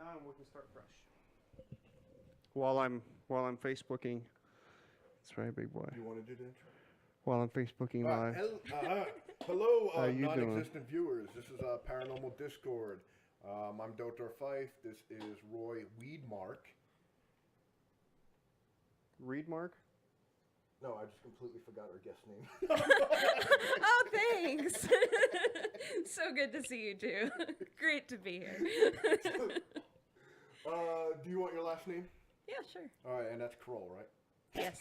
now we can start fresh. While I'm Facebooking. That's right, big boy. You want to do the intro? While I'm Facebooking live. Hello, How you non-existent viewers. This is Paranormal Discord. I'm DotarFife. This is Roy Weedmark. Reedmark? No, I just completely forgot our guest name. Oh, thanks. So good to see you too. Great to be here. Do you want your last name? Yeah, sure. All right, and that's Kroll, right? Yes.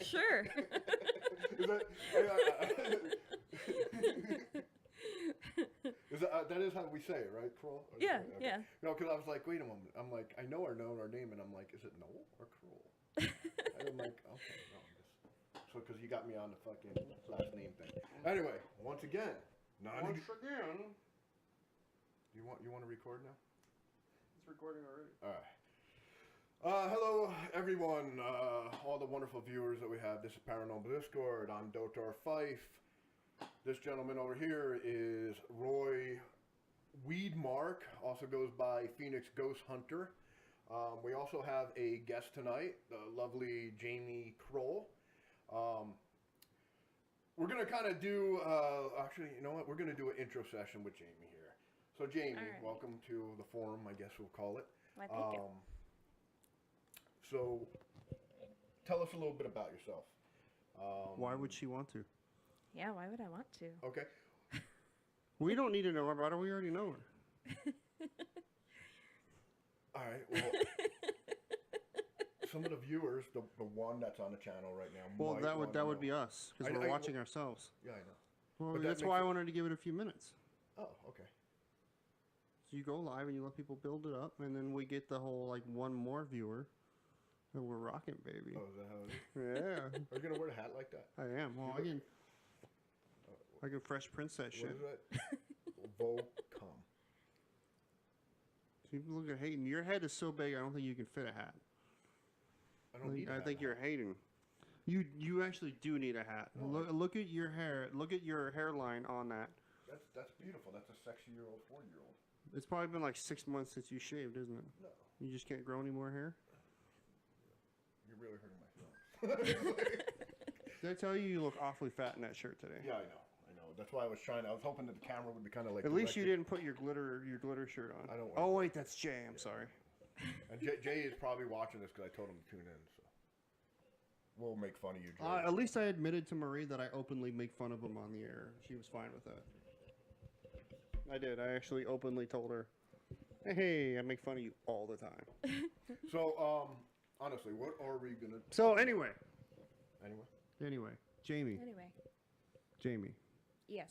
Sure. That is how we say it, right, Kroll? Yeah, Okay. yeah. No, because I was like, wait a moment. I'm like, I know our name, and I'm like, is it Noel or Kroll? And I'm like, okay, no, so because you got me on the fucking last name thing. Anyway, once again. You want to record now? It's recording already. All right. Hello, everyone, all the wonderful viewers that we have. This is Paranormal Discord. I'm DotarFife. This gentleman over here is Roy Weedmark, also goes by PhxGhostHunter. We also have a guest tonight, the lovely Jamie Kroll. We're going to kind of do, actually, you know what? We're going to do an intro session with Jamie here. So, Jamie, All right. welcome to the forum, I guess we'll call it. Why, thank you. So, tell us a little bit about yourself. Why would she want to? Yeah, why would I want to? Okay. We don't need to know about her. We already know her. All right. Well, some of the viewers, the one that's on the channel right now. Well, might that wanna would know. be us because we're watching ourselves. Yeah, I know. Well, But that that's makes why I it- wanted to give it a few minutes. Oh, okay. So you go live and you let people build it up, and then we get the whole like one more viewer. And we're rocking, baby. Oh, is that how it is? Yeah, Are you gonna wear a hat like that? I am. Well, I can Fresh Prince that shit. What is that? Volcom. So you look at hating. Your head is so big, I don't think you can fit a hat. I don't need. I think you're hating. You actually do need a hat. No, Look at your hair. Look at your hairline on that. That's beautiful. That's a sexy 4-year-old. It's probably been like 6 months since you shaved, isn't it? No, You just can't grow any more hair. you're really hurting my feelings. Did I tell you you look awfully fat in that shirt today? Yeah, I know. That's why I was hoping that the camera would be kind of like. At least you directed. didn't put your glitter shirt on. I don't want Oh to. wait, that's Jay. I'm sorry. And Jay is probably watching this because I told him to tune in. So we'll make fun of you, Jay. At least I admitted to Marie that I openly make fun of him on the air. She was fine with that. I did. I actually openly told her, "Hey, I make fun of you all the time." So, honestly, what are we gonna? So anyway, Anyway, Jamie, Jamie, Yes.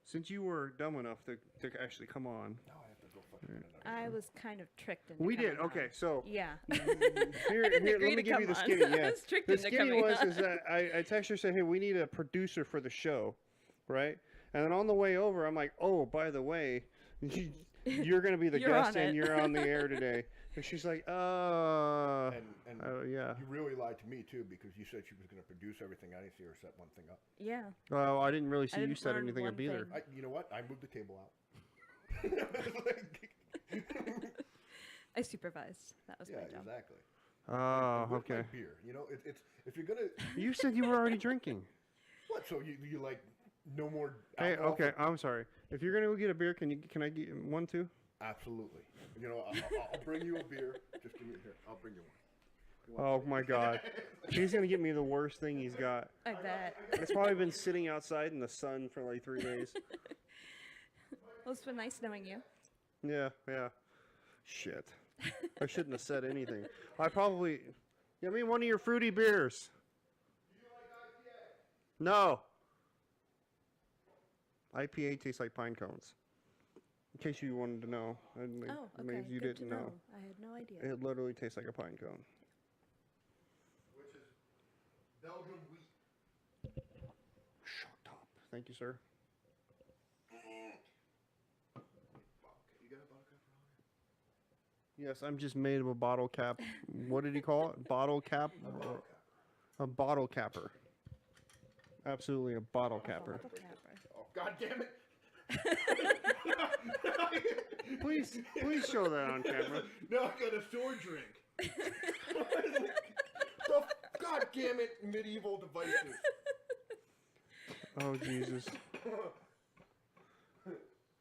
since you were dumb enough to actually come on, now I have to go fucking. I was kind of tricked into we did. coming Okay, on. so Yeah. here, didn't let agree me to give you the come on. skinny. I Yeah, was tricked the into skinny coming was on. is that I texted her said, "Hey, we need a producer for the show," right? And then on the way over, I'm like, "Oh, by the way, you're gonna be the You're guest on and it." you're on the air today." And she's like, And yeah." you really lied to me too because you said she was going to produce everything. I didn't see her set one thing up. Yeah. Well, I didn't really see you didn't set learn anything one up either. thing. You know what? I moved the table out. I supervised. That was Yeah, my job. exactly. Oh, With my okay. beer, it's if you're gonna You said you were already drinking. what? So you like no more? Hey, alcohol okay, for- I'm sorry. If you're gonna go get a beer, can I get one too? Absolutely. You know, I'll bring you a beer. Just give me here. I'll bring you one. You want Oh my God, he's gonna get me the worst thing he's got. I bet. It's probably been sitting outside in the sun for like 3 days. Well, it's been nice knowing you. Yeah. Shit. I shouldn't have said anything. I probably. Give me one of your fruity beers. No. IPA tastes like pine cones. In case you wanted to know. And Oh, okay. maybe you Good didn't to know. I had no idea. It literally tastes like a pine cone. which is Belgian wheat. Shut up. Thank you, sir. You got a bottle cap around Yes, I'm just made of a bottle cap. What did he call it? Bottle cap? A bottle capper. Absolutely a bottle capper. Bottle capper. Oh, God damn it! Please show that on camera. Now I got a sword drink. God damn it, medieval devices. Oh, Jesus.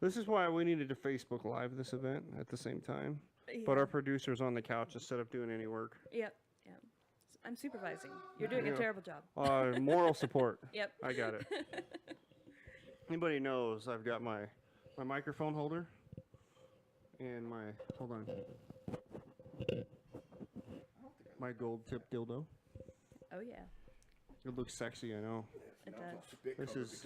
This is why we needed to Facebook Live this event at the same time. But our producer's on the couch instead of doing any work. Yep. I'm supervising. You're doing a terrible job. Moral support. Yep. I got it. Anybody knows I've got my microphone holder and my, hold on, my gold tip dildo. Oh, yeah. It looks sexy, I know. It does. This is...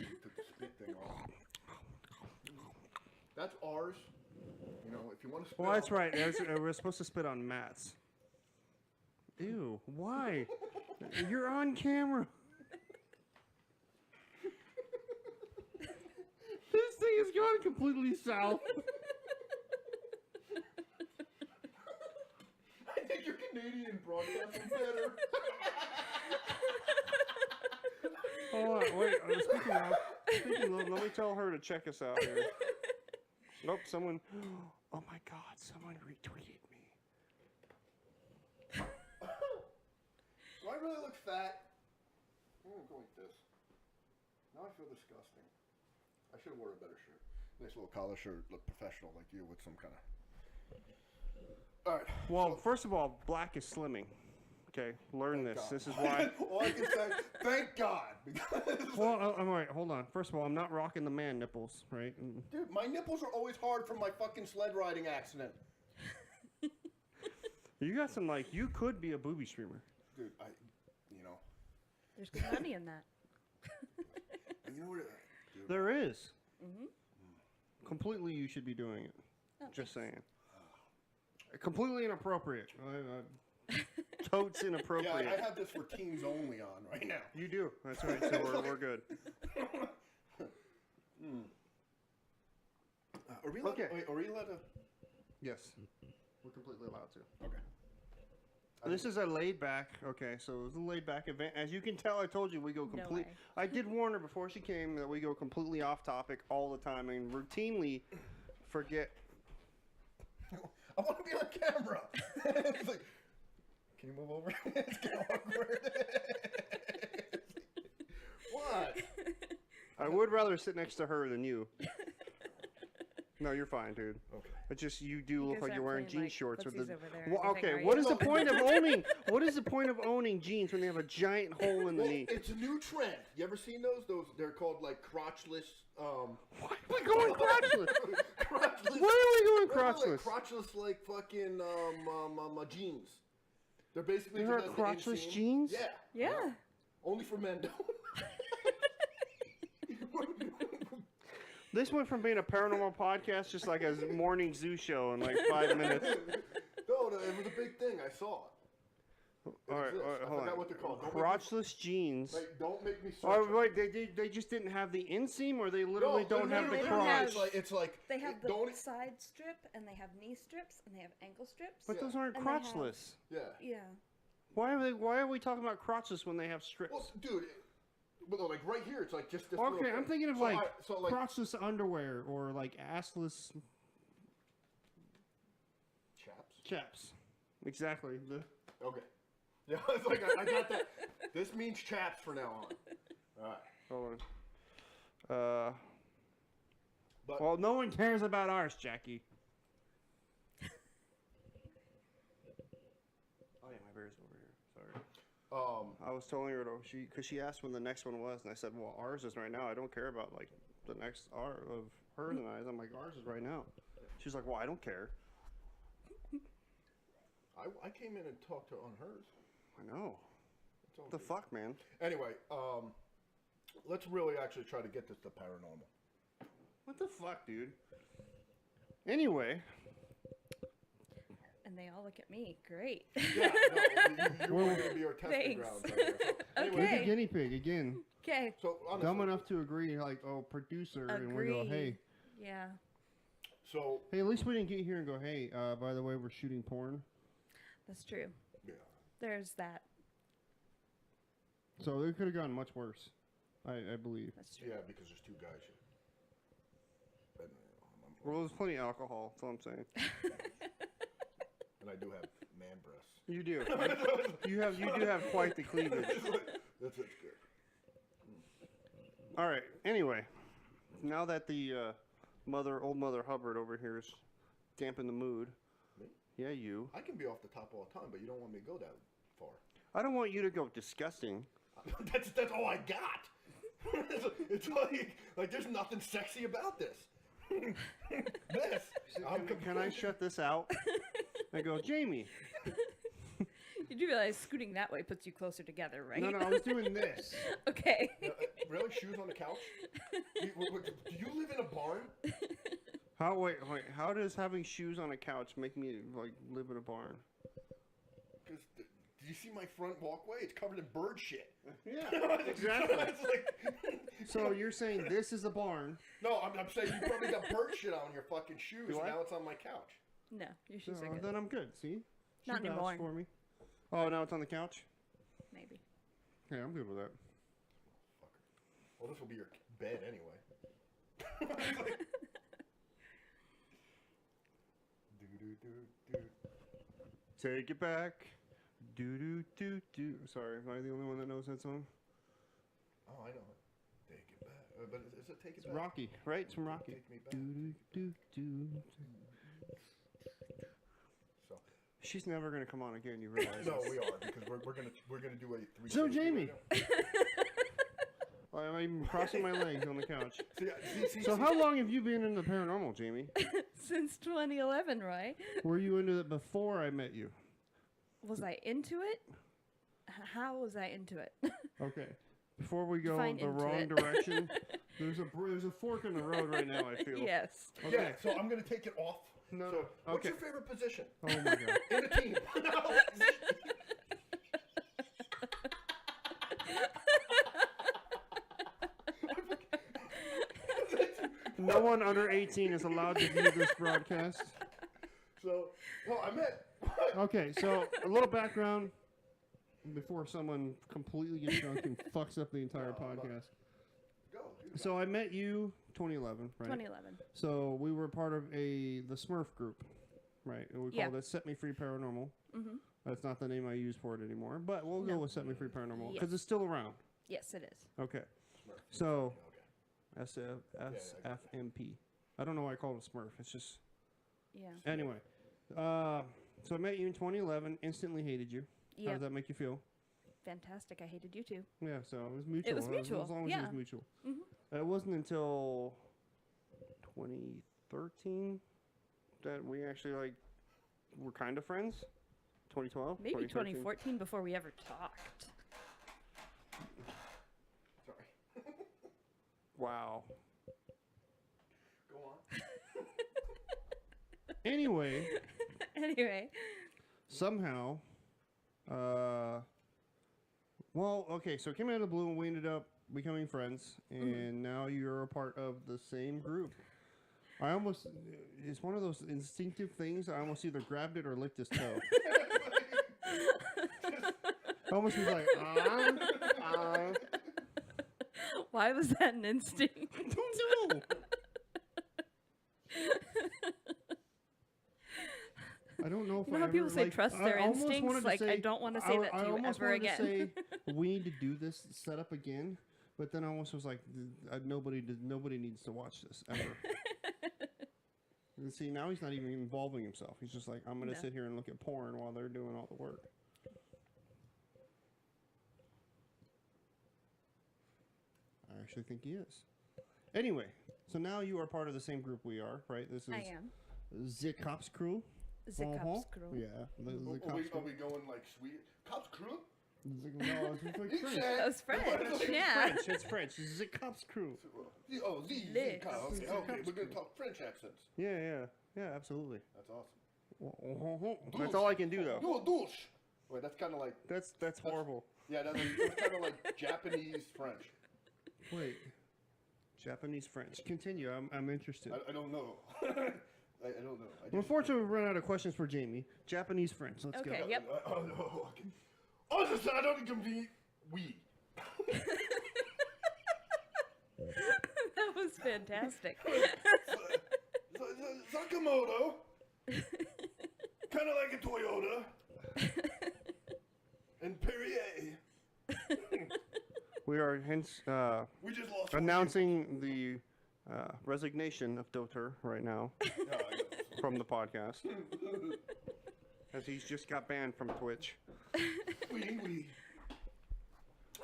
That's ours. You know, if you want to spit Well, that's on- right. We're supposed to spit on Matt's. Ew, why? You're on camera. This thing has gone completely south. I think your Canadian broadcast is better. Hold on, wait. Speaking of, let me tell her to check us out here. Nope, someone. Oh my God, someone retweeted me. Do I really look fat? I'm gonna go like this. Now I feel disgusting. I should have worn a better shirt. Nice little collar shirt, look professional like you with some kind of. All right. Well, first of all, black is slimming. Okay, learn this. God. This is why. All I can say, thank God. Because Well, I'm all right. Hold on. First of all, I'm not rocking the man nipples, right? dude, my nipples are always hard from my fucking sled riding accident. You got some like you could be a booby streamer. Dude, There's good money in that. you know what? Dude, There is. Mm-hmm. Completely, you should be doing it. Oh, Just saying. Completely inappropriate. Totes yeah, inappropriate. I have this for teens only on right now. You do. That's right. So we're good. Are we allowed? Okay. Wait, are we allowed to? Yes. We're completely allowed to. Okay. This is a laid back. Okay, so it was a laid back event. As you can tell, I told you we go No complete. way. I did warn her before she came that we go completely off topic all the time and routinely forget. I want to be on camera. It's like, can you move over? It's kind of awkward. What? I would rather sit next to her than you. No, you're fine, dude. Okay. But just you do look guys like you're aren't wearing playing, jean like, shorts with the. footsies over there or Well, anything, okay, are what you? is the point of owning? What is the point of owning jeans when they have a giant hole in the Well, knee? it's a new trend. You ever seen those? They're called like crotchless. Why are we going crotchless? crotchless. Why are we going No, crotchless? Like crotchless, like fucking jeans. They're basically There are just an crotchless inseam. jeans? Yeah. Yeah. Only for men. This went from being a paranormal podcast just like a morning zoo show in like 5 minutes. No, it was a big thing. I saw it. All right, exists. I hold forgot on. what they're called. Don't Crotchless jeans. Like, don't make me search. Oh, it. wait, they just didn't have the inseam, or they literally don't have the they don't crotch. have- It's like They have the don't. side strip, and they have knee strips, and they have ankle strips. But those aren't And they have- crotchless. Yeah. Yeah. Why are we talking about crotchless when they have strips? Well, dude. But like right here, it's like just this. Okay, little I'm thing. thinking of So like, so crotchless underwear or like assless chaps. Exactly. Okay. Yeah, it's like I got that. This means chaps for now on. All right. Hold on. But Well, no one cares about ours, Jackie. Oh yeah, my bear's over here. Sorry. I was telling her because she asked when the next one was, and I said, well, ours is right now. I don't care about like the next R of hers and I. I'm like, ours is right now. She's like, well, I don't care. I came in and talked to her on hers. I know. It's all What the good. fuck, man? Anyway, let's really actually try to get this to paranormal. What the fuck, dude? Anyway. And they all look at me. Great. Yeah, no, you're going to be our testing Thanks. grounds. Right here. So, anyway, Okay. Like a guinea pig again. Okay. So honestly, Dumb enough to agree, like, oh, producer, and we go, Agree. hey. Yeah. So Hey, at least we didn't get here and go, hey, by the way, we're shooting porn. That's true. yeah. There's that. So it could have gone much worse, I believe. That's true. Yeah, because there's two guys here. And, I'm Well, there's plenty of alcohol. That's all I'm saying. And I do have man breasts. You do. You do have quite the cleavage. That's good. All right. Anyway, now that the old Mother Hubbard over here is dampened the mood. Me? Yeah, you. I can be off the top all the time, but you don't want me to go that far. I don't want you to go disgusting. That's all I got. It's like there's nothing sexy about this. Can I shut this out? I go, Jamie. You do realize scooting that way puts you closer together, right? No, I was doing this. Okay. Really? Shoes on the couch? Do you live in a barn? Wait, how does having shoes on a couch make me like live in a barn? Because do you see my front walkway? It's covered in bird shit. Yeah, exactly. Like, so you're saying this is a barn? No, I'm saying you probably got bird shit on your fucking shoes. Do I? Now it's on my couch. No, your shoes are good. Then I'm good. See? Not She vouched anymore. for me. Oh, now it's on the couch? Maybe. Yeah, I'm good with that. Well, this will be your bed anyway. Take it back. Do do do do. Sorry, am I the only one that knows that song? Oh, I know it. Take it back. But is it Take It It's Back? Rocky, right? It's from Rocky. Take me back. Do do do do. So. She's never gonna come on again. You realize? No, we are because we're gonna do a 3. So Jamie. I'm even crossing my legs on the couch. So how long have you been in the paranormal, Jamie? Since 2011, right? Were you into it before I met you? Was I into it? How was I into it? Okay. Before we go Define the into wrong it. direction, there's a fork in the road right now, I feel. Yes. Okay. Yeah, so I'm gonna take it off. No. So, what's Okay. your favorite position Oh my god. in a team? No one under 18 is allowed to view this broadcast. So, no, I meant. Okay, so a little background before someone completely gets drunk and fucks up the entire podcast. Go. So I met you 2011, right? 2011. So we were part of the Smurf group, right? And we Yeah. called it Set Me Free Paranormal. Mm-hmm. That's not the name I use for it anymore, but we'll go No. with Set Me Free Paranormal Yes. because it's still around. Yes, it is. Okay. Smurf. So Okay. SFMP. I don't know why I called it Smurf. It's just Yeah. anyway. So I met you in 2011. Instantly hated you. How Yeah. does that make you feel? Fantastic. I hated you too. Yeah. So it was mutual. It was mutual, As long as it yeah. was mutual. Mm-hmm. It wasn't until 2013 that we actually were kind of friends. 2012. Maybe 2013. 2014 before we ever talked. Sorry. Wow. Go on. Anyway, Anyway. somehow, okay, so it came out of the blue and we ended up becoming friends, and now you're a part of the same group. It's one of those instinctive things. I almost either grabbed it or licked his toe. I almost was like, Why was that an instinct? I don't know. I don't know if You know I how people ever, say trust their I almost instincts? wanted to Like, I say- don't want to say that I to you almost ever wanted to again. say, we need to do this setup again, but then I almost was like, nobody needs to watch this ever. And see, now he's not even involving himself. He's just like, I'm going to No. sit here and look at porn while they're doing all the work. I actually think he is. Anyway, so now you are part of the same group we are, right? This is I am. the Cops Crew. The Cops Crew. Yeah, the Are Cops we Crew. going like Swedish? Cops crew? No, it's like You French. said- That was French. It's Yeah. It's French. It's the Cops Crew. Oh, the Licks. cops. Okay, The okay, cops we're gonna crew. talk French accents. Yeah, absolutely. That's awesome. That's all I can do, though. You a douche. Wait, that's kind of like That's horrible. yeah, that's kind of like Japanese French. Wait, Japanese French. Continue. I'm interested. I don't know. I don't know. Well, unfortunately, we've run out of questions for Jamie. Japanese French. Let's Okay, go. yep. Oh no. Okay. Oh, this I don't compete. We. That was fantastic. Sakamoto. Kind of like a Toyota. And Perrier. We are hence We just lost announcing the resignation of Dotar right now from the podcast. As he's just got banned from Twitch. Wee.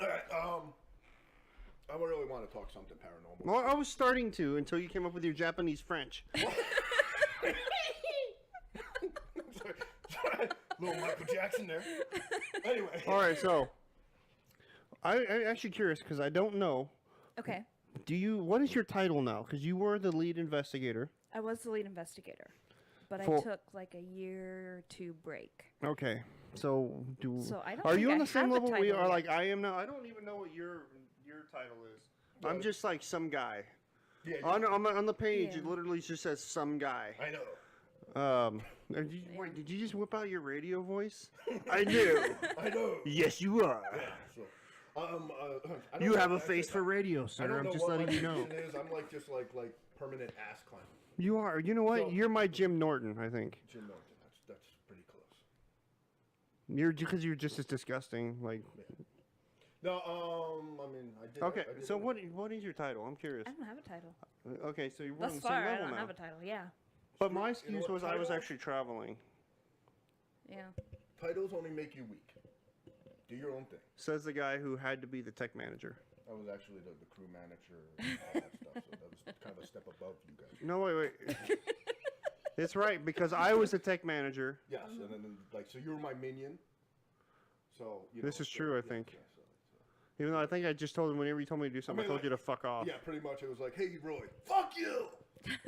Alright, I really want to talk something paranormal. Well, I was starting to until you came up with your Japanese French. Sorry. Little Michael Jackson there. Anyway. All right, so I'm actually curious because I don't know. Okay. What is your title now? Because you were the lead investigator. I was the lead investigator, but I took like a year or two break. Okay. So I don't are you think on I the same have a level we title are? yet. Like I am now. I don't even know what your title is. I'm just like some guy. Yeah, on the page, Yeah. it literally just says some guy. I know. Wait, did you just whip out your radio voice? I do. I know. Yes, you are. Yeah, so, I don't You know, have a actually, face for radio, I sir. don't I'm know just what letting you my know. position is. I'm like just like permanent ass clown. You are. You know what? So- You're my Jim Norton, I think. Jim Norton. That's pretty close. Because you're just as disgusting. Like. No, I mean, I did. Okay. I did So what is your title? I'm curious. I don't have a title. Okay, so you're on Thus the same far, I level don't now. have a title. Yeah. But my You know excuse what was I was title? actually traveling. Yeah. Titles only make you weak. Do your own thing. Says the guy who had to be the tech manager. I was actually the crew manager and all that stuff, so that was kind of a step above you guys. No, wait. It's right, because I was the tech manager. Yes, and then so you were my minion. So This is true, I think. Yeah, Even though I think I just told him whenever you told me to do something, I told you to fuck off. yeah, pretty much. It was like, hey, Roy, fuck you.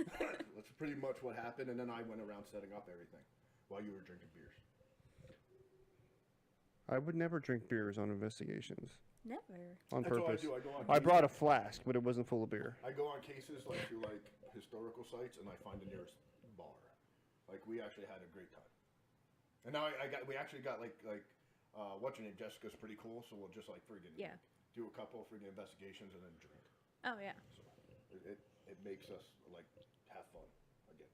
That's pretty much what happened, and then I went around setting up everything while you were drinking beers. I would never drink beers on investigations. Never. On That's what I purpose. do. I go on. I brought a flask, but it wasn't full of beer. I go on cases like to historical sites, and I find the nearest bar. Like we actually had a great time, and now we actually got like what's your name? Jessica's pretty cool, so we'll just like friggin' do a couple friggin' investigations and then drink. Oh yeah. So it makes us like have fun again.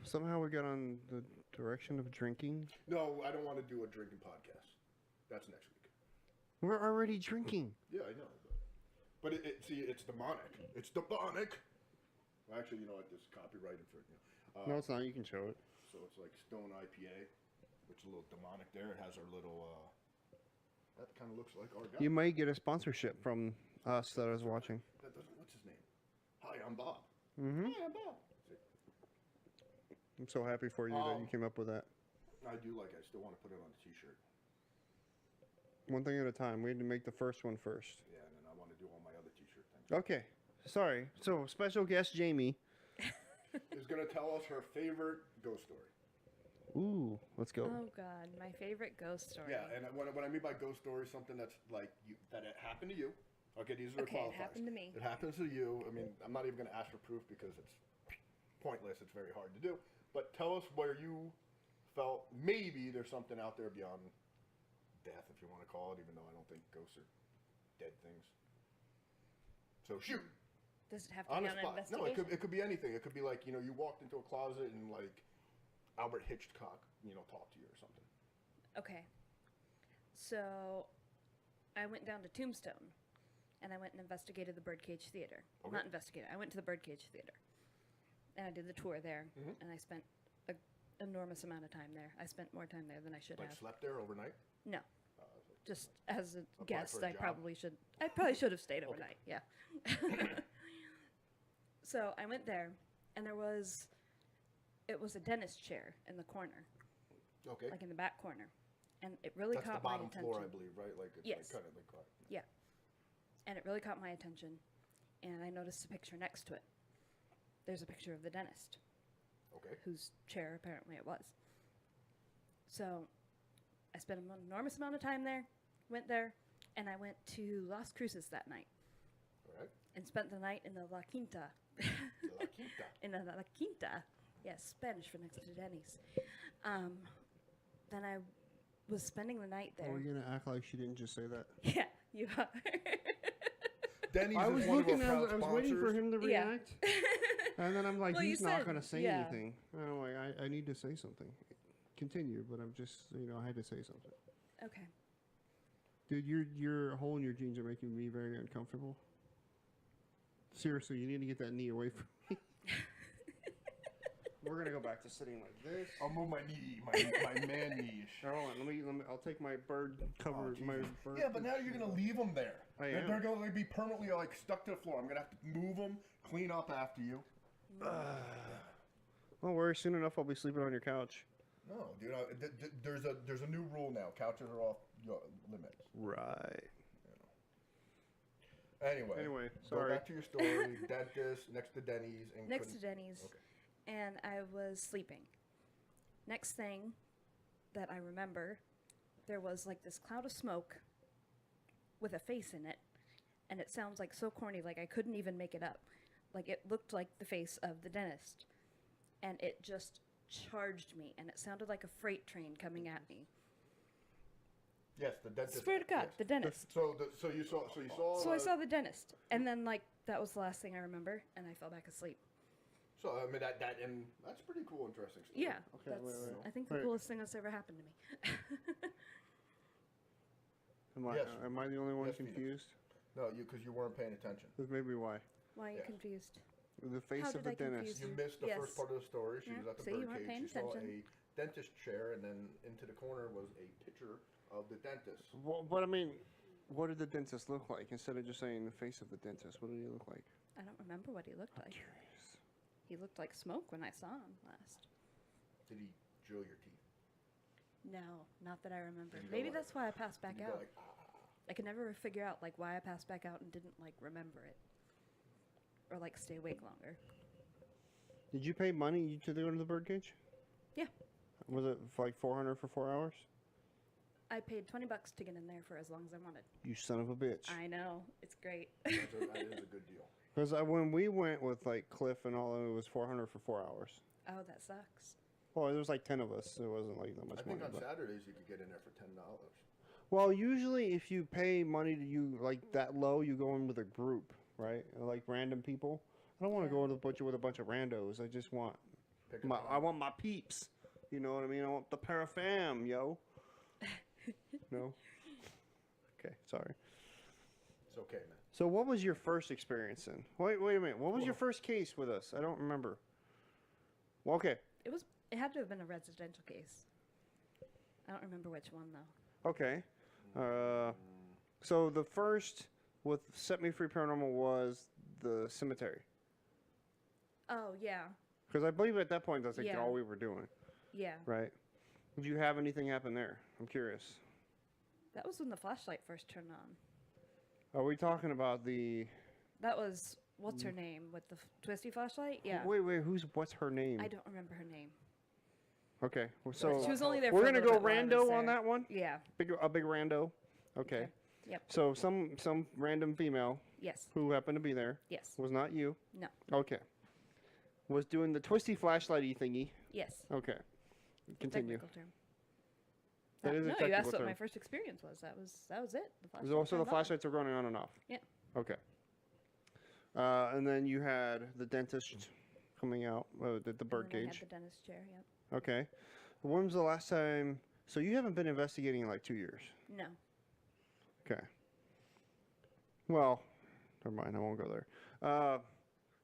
Somehow we got on the direction of drinking. No, I don't want to do a drinking podcast. That's next week. We're already drinking. Yeah, I know. But it's demonic. It's demonic. Well, actually, you know what? This is copyrighted for No, it's not. You can show it. So it's like Stone IPA, which is a little demonic there. It has our little. That kind of looks like our guy. You might get a sponsorship from us that I was watching. That doesn't. What's his name? Hi, I'm Bob. Mm-hmm. Hi, I'm Bob. I'm so happy for you that you came up with that. I do like it. I still want to put it on a T-shirt. One thing at a time. We had to make the first one first. Yeah, and then I want to do all my other T-shirt things. Okay. Sorry. So, special guest Jamie is going to tell us her favorite ghost story. Ooh, let's go. Oh God, my favorite ghost story. Yeah, and what I mean by ghost story is something that's like that it happened to you. Okay, these are the qualifiers. It happened to me. It happens to you. I mean, I'm not even going to ask for proof because it's pointless. It's very hard to do. But tell us where you felt maybe there's something out there beyond death, if you want to call it, even though I don't think ghosts are dead things. So shoot. Does it have to On be the on an spot. No, investigation? it could be anything. It could be like, you walked into a closet and like Albert Hitchcock, talked to you or something. Okay. So I went down to Tombstone and I went and investigated the Birdcage Theater. Okay. Not investigated. I went to the Birdcage Theater. And I did the tour there, and I spent an enormous amount of time there. I spent more time there than I should Like have. slept there overnight? No. Just as a Apply guest, for a I job? probably should have stayed overnight. Yeah. So I went there, and it was a dentist chair in the corner, Okay. like in the back corner, and it really That's the caught my bottom attention. floor, I believe, right? Like it's Yes. like kind of like Yeah. And it really caught my attention, and I noticed a picture next to it. There's a picture of the dentist, okay. whose chair apparently it was. So I spent an enormous amount of time there, went there, and I went to Las Cruces that night All right. and spent the night in the La Quinta. La Quinta. In the La Quinta. Yes, Spanish for next to Denny's. Then I was spending the night there. Are we gonna act like she didn't just say that? Yeah, you are. Denny's I is was one looking of our at. proud I was waiting for sponsors. him to Yeah. react. And then I'm like, Well, you he's not said- going to say yeah. anything. And I'm like, I need to say something. Continue, but I'm just, I had to say something. Okay. Dude, your hole in your jeans are making me very uncomfortable. Seriously, you need to get that knee away from me. We're gonna go back to sitting like this. I'll move my knee, my man knee. Hold on, let me. I'll take my bird cover. My bird. Yeah, but now you're gonna leave them there. They're am. gonna be permanently like stuck to the floor. I'm gonna have to move them, clean up after you. Don't worry, soon enough I'll be sleeping on your couch. No, dude. There's a new rule now. Couches are off limits. Right. Anyway, sorry. Go back to your story. Dentist next to Denny's. And Next to couldn't- Denny's. Okay. And I was sleeping. Next thing that I remember, there was like this cloud of smoke with a face in it, and it sounds like so corny, like I couldn't even make it up. Like it looked like the face of the dentist, and it just charged me, and it sounded like a freight train coming at me. Yes, the dentist. Swear to God, yes. the dentist. So you saw. So I saw the dentist, and then like that was the last thing I remember, and I fell back asleep. So I mean and that's pretty cool, interesting story. Yeah, Okay, that's wait. I think the Wait. coolest thing that's ever happened to me. Yes. Am I the only one Yes, Phoenix. confused? No, because you weren't paying attention. That's maybe why. Why are you Yes. confused? The face How of did the I confuse dentist. You you? missed the Yes. first part of the story. She Yeah, was at the see, you weren't birdcage. paying She saw attention. a dentist chair, and then into the corner was a picture of the dentist. Well, but I mean, what did the dentist look like? Instead of just saying the face of the dentist, what did he look like? I don't remember what he looked like. Curious. He looked like smoke when I saw him last. Did he drill your teeth? No, not that I remember. Did you go Maybe like- that's why I passed back Did you go out. like, I could never figure out like why I passed back out and didn't like remember it, or like stay awake longer. Did you pay money to go to the birdcage? Yeah. Was it like 400 for 4 hours? I paid $20 to get in there for as long as I wanted. You son of a bitch. I know, it's great. that is a good deal. Because when we went with like Cliff and all, it was 400 for 4 hours. Oh, that sucks. Well, there was like 10 of us, so it wasn't like that much I think money. on but- Saturdays you could get in there for $10. Well, usually if you pay money to you like that low, you go in with a group, right? Like random people. I don't want to Yeah. go to the butcher with a bunch of randos. I just want Pick a I time. want my peeps. You know what I mean? I want the parafam, yo. No. Okay, sorry. It's okay, man. So, what was your first experience in? Wait a minute. What was your first case with us? I don't remember. Well, okay. It had to have been a residential case. I don't remember which one though. Okay. So the first with Set Me Free Paranormal was the cemetery. Oh yeah, Because I believe at that point that's like Yeah. all we were doing, yeah. right? Did you have anything happen there? I'm curious. That was when the flashlight first turned on. Are we talking about the? That was what's her name with the twisty flashlight? Yeah. Wait. What's her name? I don't remember her name. Okay. So She was only there. we're for a gonna little go bit while I was rando on there. that one. Yeah. A big rando. Okay. Yep. So some random female Yes. who happened to be there Yes. was not you. No. Okay. Was doing the twisty flashlighty thingy. Yes. Okay. Continue. Technical term. That is a no, you technical asked what term. my first experience was. That was it. The flashlight Also, the turned on. flashlights are running on and off. Yeah. Okay. And then you had the dentist coming out at the And then I birdcage. had the dentist chair. Yep. Okay. When was the last time? So you haven't been investigating in like 2 years. No. Okay. Well, never mind. I won't go there.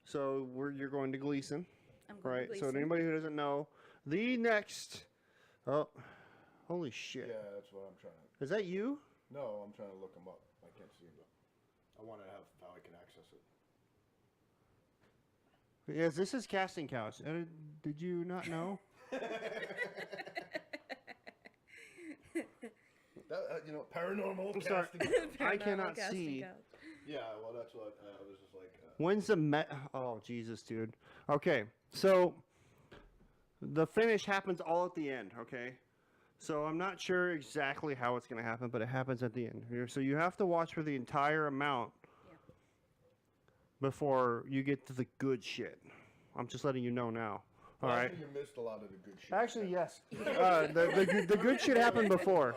So you're going to Gleason, I'm going right? to So Gleason. anybody who doesn't know, the next. Oh, holy shit! Yeah, that's what I'm trying to. Is that you? No, I'm trying to look them up. I can't see them. I want to have how I can access it. Yes, this is Casting Couch. Did you not know? Paranormal I'm sorry. casting. I Paranormal cannot casting see. couch. Yeah, well, that's what I was just like. When's the Oh, Jesus, dude. Okay, so the finish happens all at the end, okay? So I'm not sure exactly how it's going to happen, but it happens at the end. So you have to watch for the entire amount before you get to the good shit. I'm just letting you know now. All right. You missed a lot of the good shit. Actually, yes. The good shit happened before.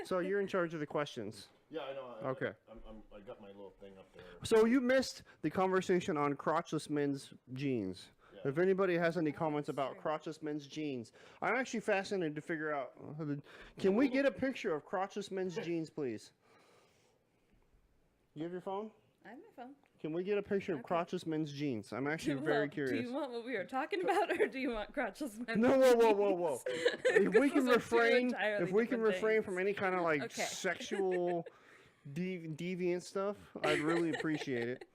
So you're in charge of the questions. Yeah, I know. Okay. I got my little thing up there. So you missed the conversation on crotchless men's jeans. Yeah. If anybody has any comments That's about true. crotchless men's jeans, I'm actually fascinated to figure out. Can we get a picture of crotchless men's jeans, please? You have your phone? I have my phone. Can we get a picture of Okay. crotchless men's jeans? I'm actually very curious. Do you want what we were talking about, or do you want crotchless men? No, whoa. If we can Those are two refrain, entirely if we can different refrain things. from any kind of like Okay. sexual deviant stuff, I'd really appreciate it.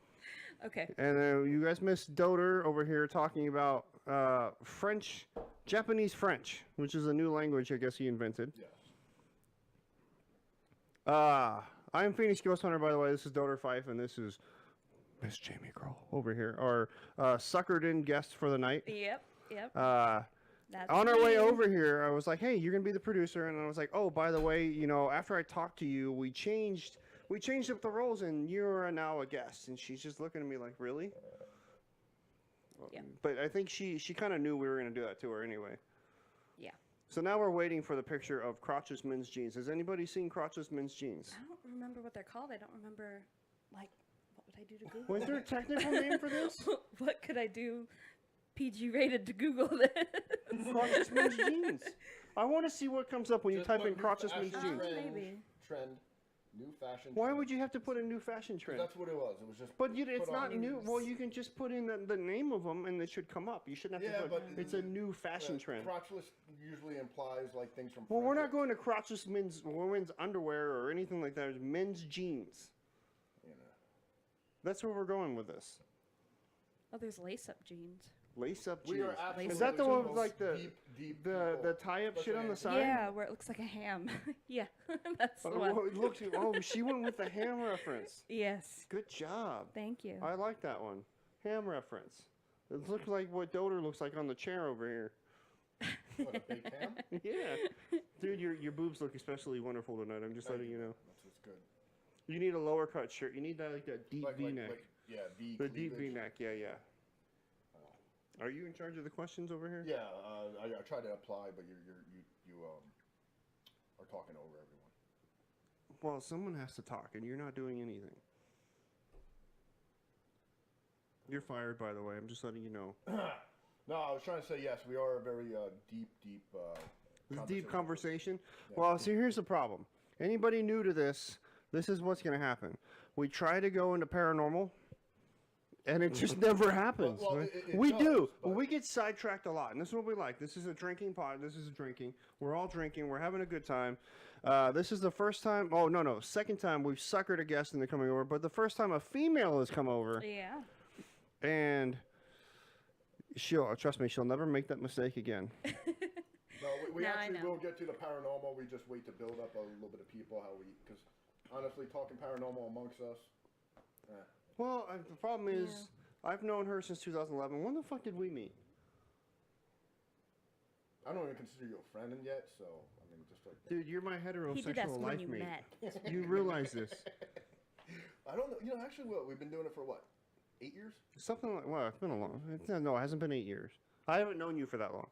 Okay. And you guys missed Dotar over here talking about Japanese French, which is a new language I guess he invented. Yes. I'm PhxGhostHunter, by the way. This is DotarFife, and this is Miss Jamie Kroll over here, our suckered-in guest for the night. Yep. That's On our way me. over here, I was like, "Hey, you're gonna be the producer," and I was like, "Oh, by the way, you know, after I talked to you, we changed up the roles, and you're now a guest." And she's just looking at me like, "Really?" Yeah. But I think she kind of knew we were gonna do that to her anyway. Yeah. So now we're waiting for the picture of crotchless men's jeans. Has anybody seen crotchless men's jeans? I don't remember what they're called. I don't remember, like, what would I do to Google? Was there a technical name for this? What could I do PG rated to Google this? Crotchless men's jeans. I want to see what comes up when you Just type put in new crotchless men's fashion jeans. Maybe. Trend. New fashion. Why trend. would you have to put a new fashion 'Cause trend? that's what it was. It was just. But it's put on not new. Well, you can just put in the name of them and it should come up. You shouldn't have Yeah, to put. but It's a new fashion trend. Crotchless usually implies like things from. Well, we're not French, going to crotchless women's underwear or anything like that. It's men's jeans. You know. That's where we're going with this. Oh, there's lace up jeans. Lace up We jeans. are absolutely Is that the one with most like the deep the people, tie up shit on the especially side? Yeah, where it looks like a ham. Yeah, that's the Oh, one. well, it looks. Oh, she went with the ham reference. Yes. Good job. Thank you. I like that one. Ham reference. It looks like what Dotar looks like on the chair over here. What, a big ham? Yeah. Dude, your boobs look especially wonderful tonight. I'm just letting you know. That's good. You need a lower cut shirt. You need that like that deep V neck. Yeah, V. The deep V cleavage. neck. Yeah. Are you in charge of the questions over here? Yeah, I try to apply, but you are talking over everyone. Well, someone has to talk, and you're not doing anything. You're fired, by the way. I'm just letting you know. No, I was trying to say yes. We are a very deep. This is a deep conversation. Well, see, here's the problem. Anybody new to this is what's going to happen. We try to go into paranormal, and it just never happens. Well, right? it We does, do, but- but we get sidetracked a lot, and this is what we like. This is a drinking pod. This is drinking. We're all drinking. We're having a good time. This is the first time. Oh no, second time we've suckered a guest into coming over, but the first time a female has come over, Yeah. and trust me, she'll never make that mistake again. No, we No, I actually know. will get to the paranormal. We just wait to build up a little bit of people. Because honestly, talking paranormal amongst us. Well, the problem is, I've known her since 2011. When the fuck did we meet? I don't even consider you a friend yet, so I mean, just like. Dude, you're my He did ask heterosexual when life you mate. met. You realize this? I don't know. You know, actually, we've been doing it for what, 8 years? Something like, well, it's been a long. No, it hasn't been 8 years. I haven't known you for that long.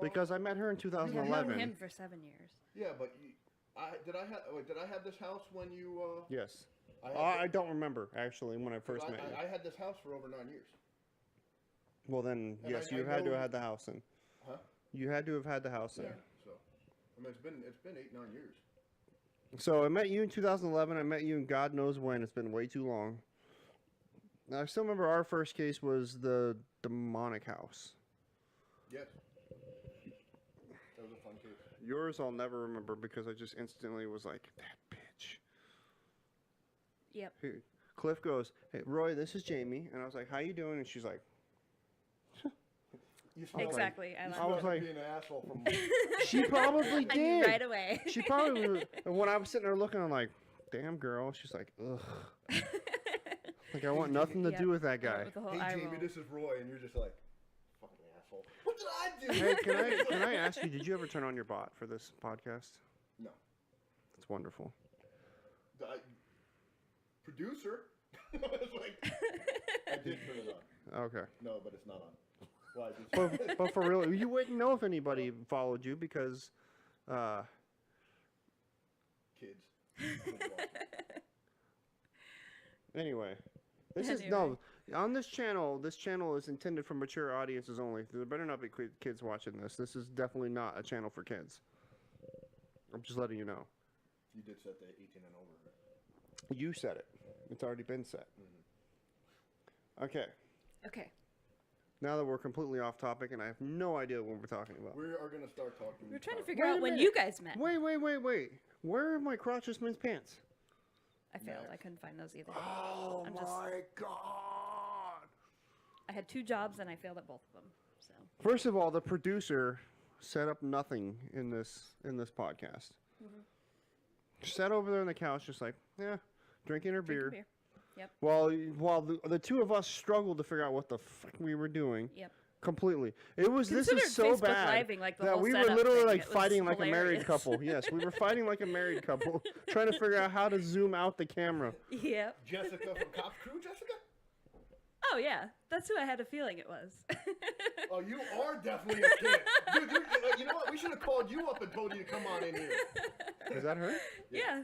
Because I met her in I've known 2011. him for 7 years. Yeah, but did I have this house when you? Yes. I I don't remember, actually, when I first met you. I had this house for over 9 years. Well, then, And yes, I you had to know- have had the house then. Huh? You had to have had the house then. So, I mean, it's been 8-9 years. So I met you in 2011. I met you in God knows when. It's been way too long. Now, I still remember our first case was the demonic house. Yes. That was a fun case. Yours I'll never remember because I just instantly was like, that bitch. Yep. Here, Cliff goes, "Hey, Roy, this is Jamie." And I was like, "How you doing?" And she's like, You smell Exactly. Like, I you love smell was like- being an asshole from. she probably I knew did. right away. She probably was. And when I was sitting there looking, I'm like, damn girl. She's like, ugh. Like, I want nothing to Yep. do with that guy. With the whole Hey eye Jamie, roll. this is Roy, and you're just like, fucking asshole. What did I do? Hey, can I ask you, did you ever turn on your bot for this podcast? No. It's wonderful. Producer. It's like, I did turn it on. Okay. No, but it's not on. Well, I just, But for real, you wouldn't know if anybody followed you because, kids. Anyway, this is no on this channel. This channel is intended for mature audiences only. There better not be kids watching this. This is definitely not a channel for kids. I'm just letting you know. You did set the 18 and over. Right? You said it. It's already been set. Okay. Okay. Now that we're completely off topic and I have no idea what we're talking about. We are going to start talking. We're trying to figure out when you guys met. Wait. Where are my crotchless men's pants? I failed. I couldn't find those either. Oh my god! I had 2 jobs and I failed at both of them. So. First of all, the producer set up nothing in this podcast. Sat over there on the couch, just like, drinking her beer. Yep. While the two of us struggled to figure out what the fuck we were doing. Yep. Completely. This is so Facebook bad Living, like, the that whole we were setup literally thing. like It was fighting like a married hilarious. couple. Yes, we were fighting like a married couple, trying to figure out how to zoom out the camera. Yep. Jessica from Cops Crew, Jessica? Oh yeah, that's who I had a feeling it was. Oh, you are definitely a kid. Dude, you know what? We should have called you up and told you to come on in here. Is that her? Yeah.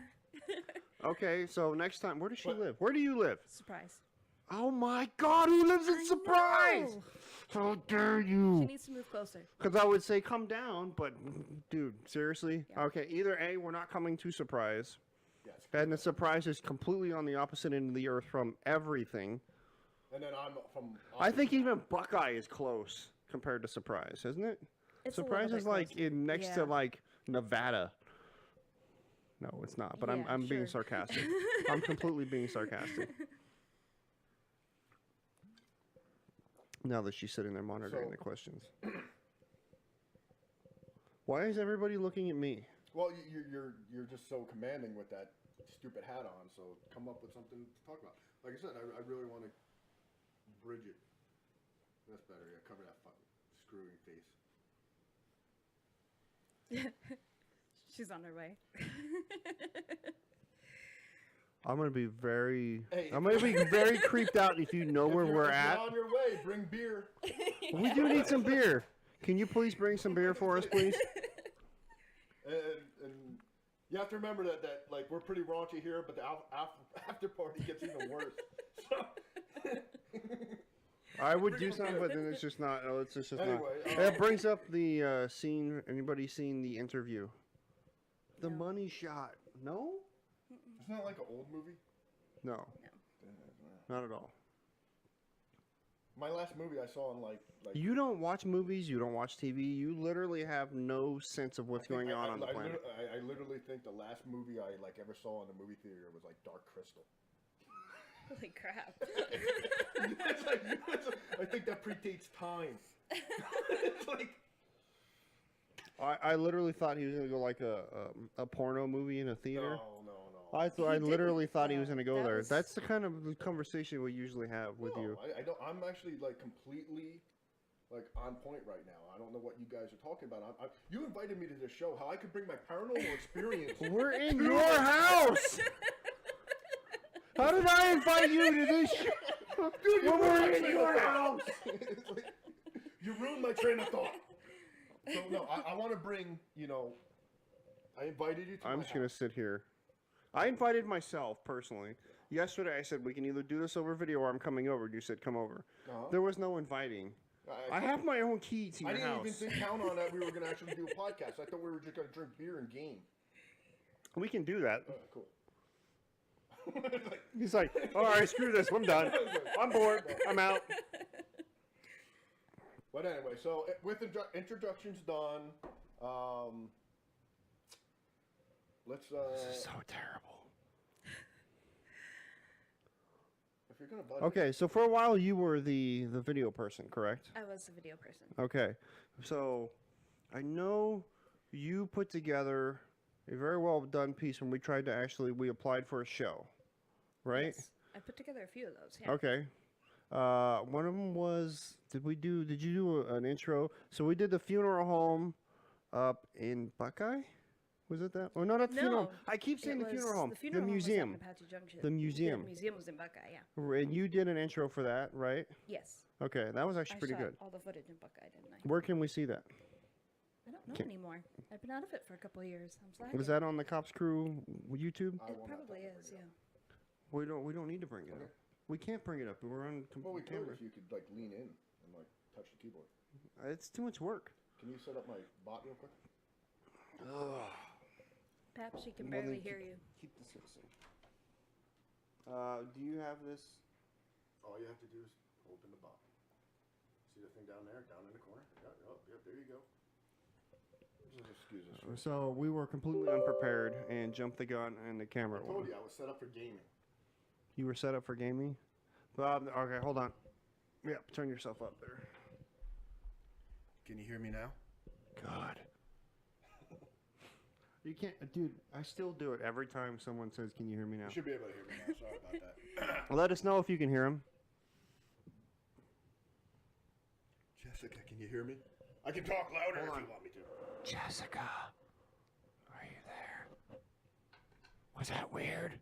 Okay, so next time, where does she live? Where do you live? Surprise. Oh my God, who lives in Surprise? know. How dare you? She needs to move closer. Because I would say come down, but dude, seriously? Yeah. Okay, either A, we're not coming to Surprise, Yes. and the Surprise is completely on the opposite end of the earth from everything. And then I'm from... I think even Buckeye is close compared to Surprise, isn't it? It's Surprise a is little bit like closer. in next to like Nevada. No, it's not, but Yeah, I'm being sure. sarcastic. I'm completely being sarcastic. Now that she's sitting there monitoring the questions. Why is everybody looking at me? Well, you're just so commanding with that stupid hat on, so come up with something to talk about. Like I said, I really want to bridge it. That's better. Yeah, cover that fucking screwing face. She's on her way. I'm gonna be very. Hey, I'm gonna be very creeped out if you know where we're if at. you're on your way, bring beer. We do need some beer. Can you please bring some beer for us, please? And you have to remember that like we're pretty raunchy here, but the after party gets even worse. So I would do something, but then it's just not. Oh, it's just Anyway, not. That brings up the scene. Anybody seen The Interview? The No. money shot. No. Isn't that like an old movie? No. Not at all. My last movie I saw in like You don't watch movies. You don't watch TV. You literally have no sense of what's going on the planet. I literally think the last movie I like ever saw in the movie theater was like Dark Crystal. Holy crap. I think that predates time. It's like, I literally thought he was gonna go like a porno movie in a theater. no. I literally thought he was gonna go That there. was- That's the kind of conversation we usually have with you. I don't. I'm actually like completely like on point right now. I don't know what you guys are talking about. You invited me to this show. How I could bring my paranormal experience? We're in your house. How did I invite you to this show? Dude, When we're ruined in my your train of house. thought. It's like, you ruined my train of thought. So no, I want to bring. I invited you to. I'm my just gonna house. sit here. I invited myself personally. Yesterday I said we can either do this over video or I'm coming over. You said come over. Uh-huh. There was no inviting. I have my own key to I your didn't house. even count on that we were going to actually do a podcast. I thought we were just going to drink beer and game. We can do that. Cool. He's like, all right, screw this. I'm done. I'm bored. I'm out. But anyway, so with introductions done, let's. This is so terrible. If you're gonna budget, Okay, so for a while you were the video person, correct? I was a video person. Okay, so I know you put together a very well done piece when we applied for a show, right? Yes. I put together a few of those. Yeah. Okay. One of them was, did you do an intro? So we did the funeral home up in Buckeye? Was it that? Oh, no, not the funeral. No, I keep saying It the funeral was- home. The funeral The home museum. Was up in Apache Junction. The museum. The museum was in Buckeye. Yeah. And you did an intro for that, right? Yes. Okay, that was actually I pretty shot good. all the footage in Buckeye, didn't I? Where can we see that? I don't know anymore. I've been out of it for a couple of years. I'm slacking. Was that on the Cops Crew YouTube? It probably is, yeah. We don't need to bring it up. We can't bring it up. We're on Well, we camera. could if you could like lean in and like touch the keyboard. It's too much work. Can you set up my bot real quick? Perhaps she can barely hear you. Keep discussing. Do you have this? All you have to do is open the bot. See the thing down there, down in the corner? Yep, there you go. Just excuse us. So we were completely unprepared and jumped the gun and the camera. I told you I was set up for gaming. You were set up for gaming? Bob, okay, hold on. Yep, turn yourself up there. Can you hear me now? God. You can't, dude, I still do it every time someone says, can you hear me now? You should be able to hear me now. Sorry about that. Let us know if you can hear him. Jessica, can you hear me? I can talk louder if you want me to. Jessica, are you there? Was that weird?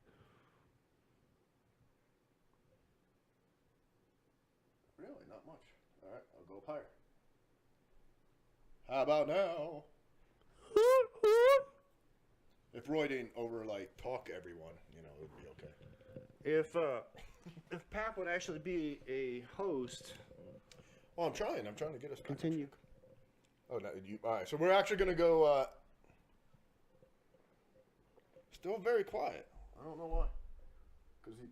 Really? Not much. All right, I'll go up higher. How about now? If Roy didn't talk everyone, it would be okay. If Pap would actually be a host. Well, I'm trying to get us back. Continue. Oh, no, all right. So we're actually going to go, still very quiet. I don't know why. Because he...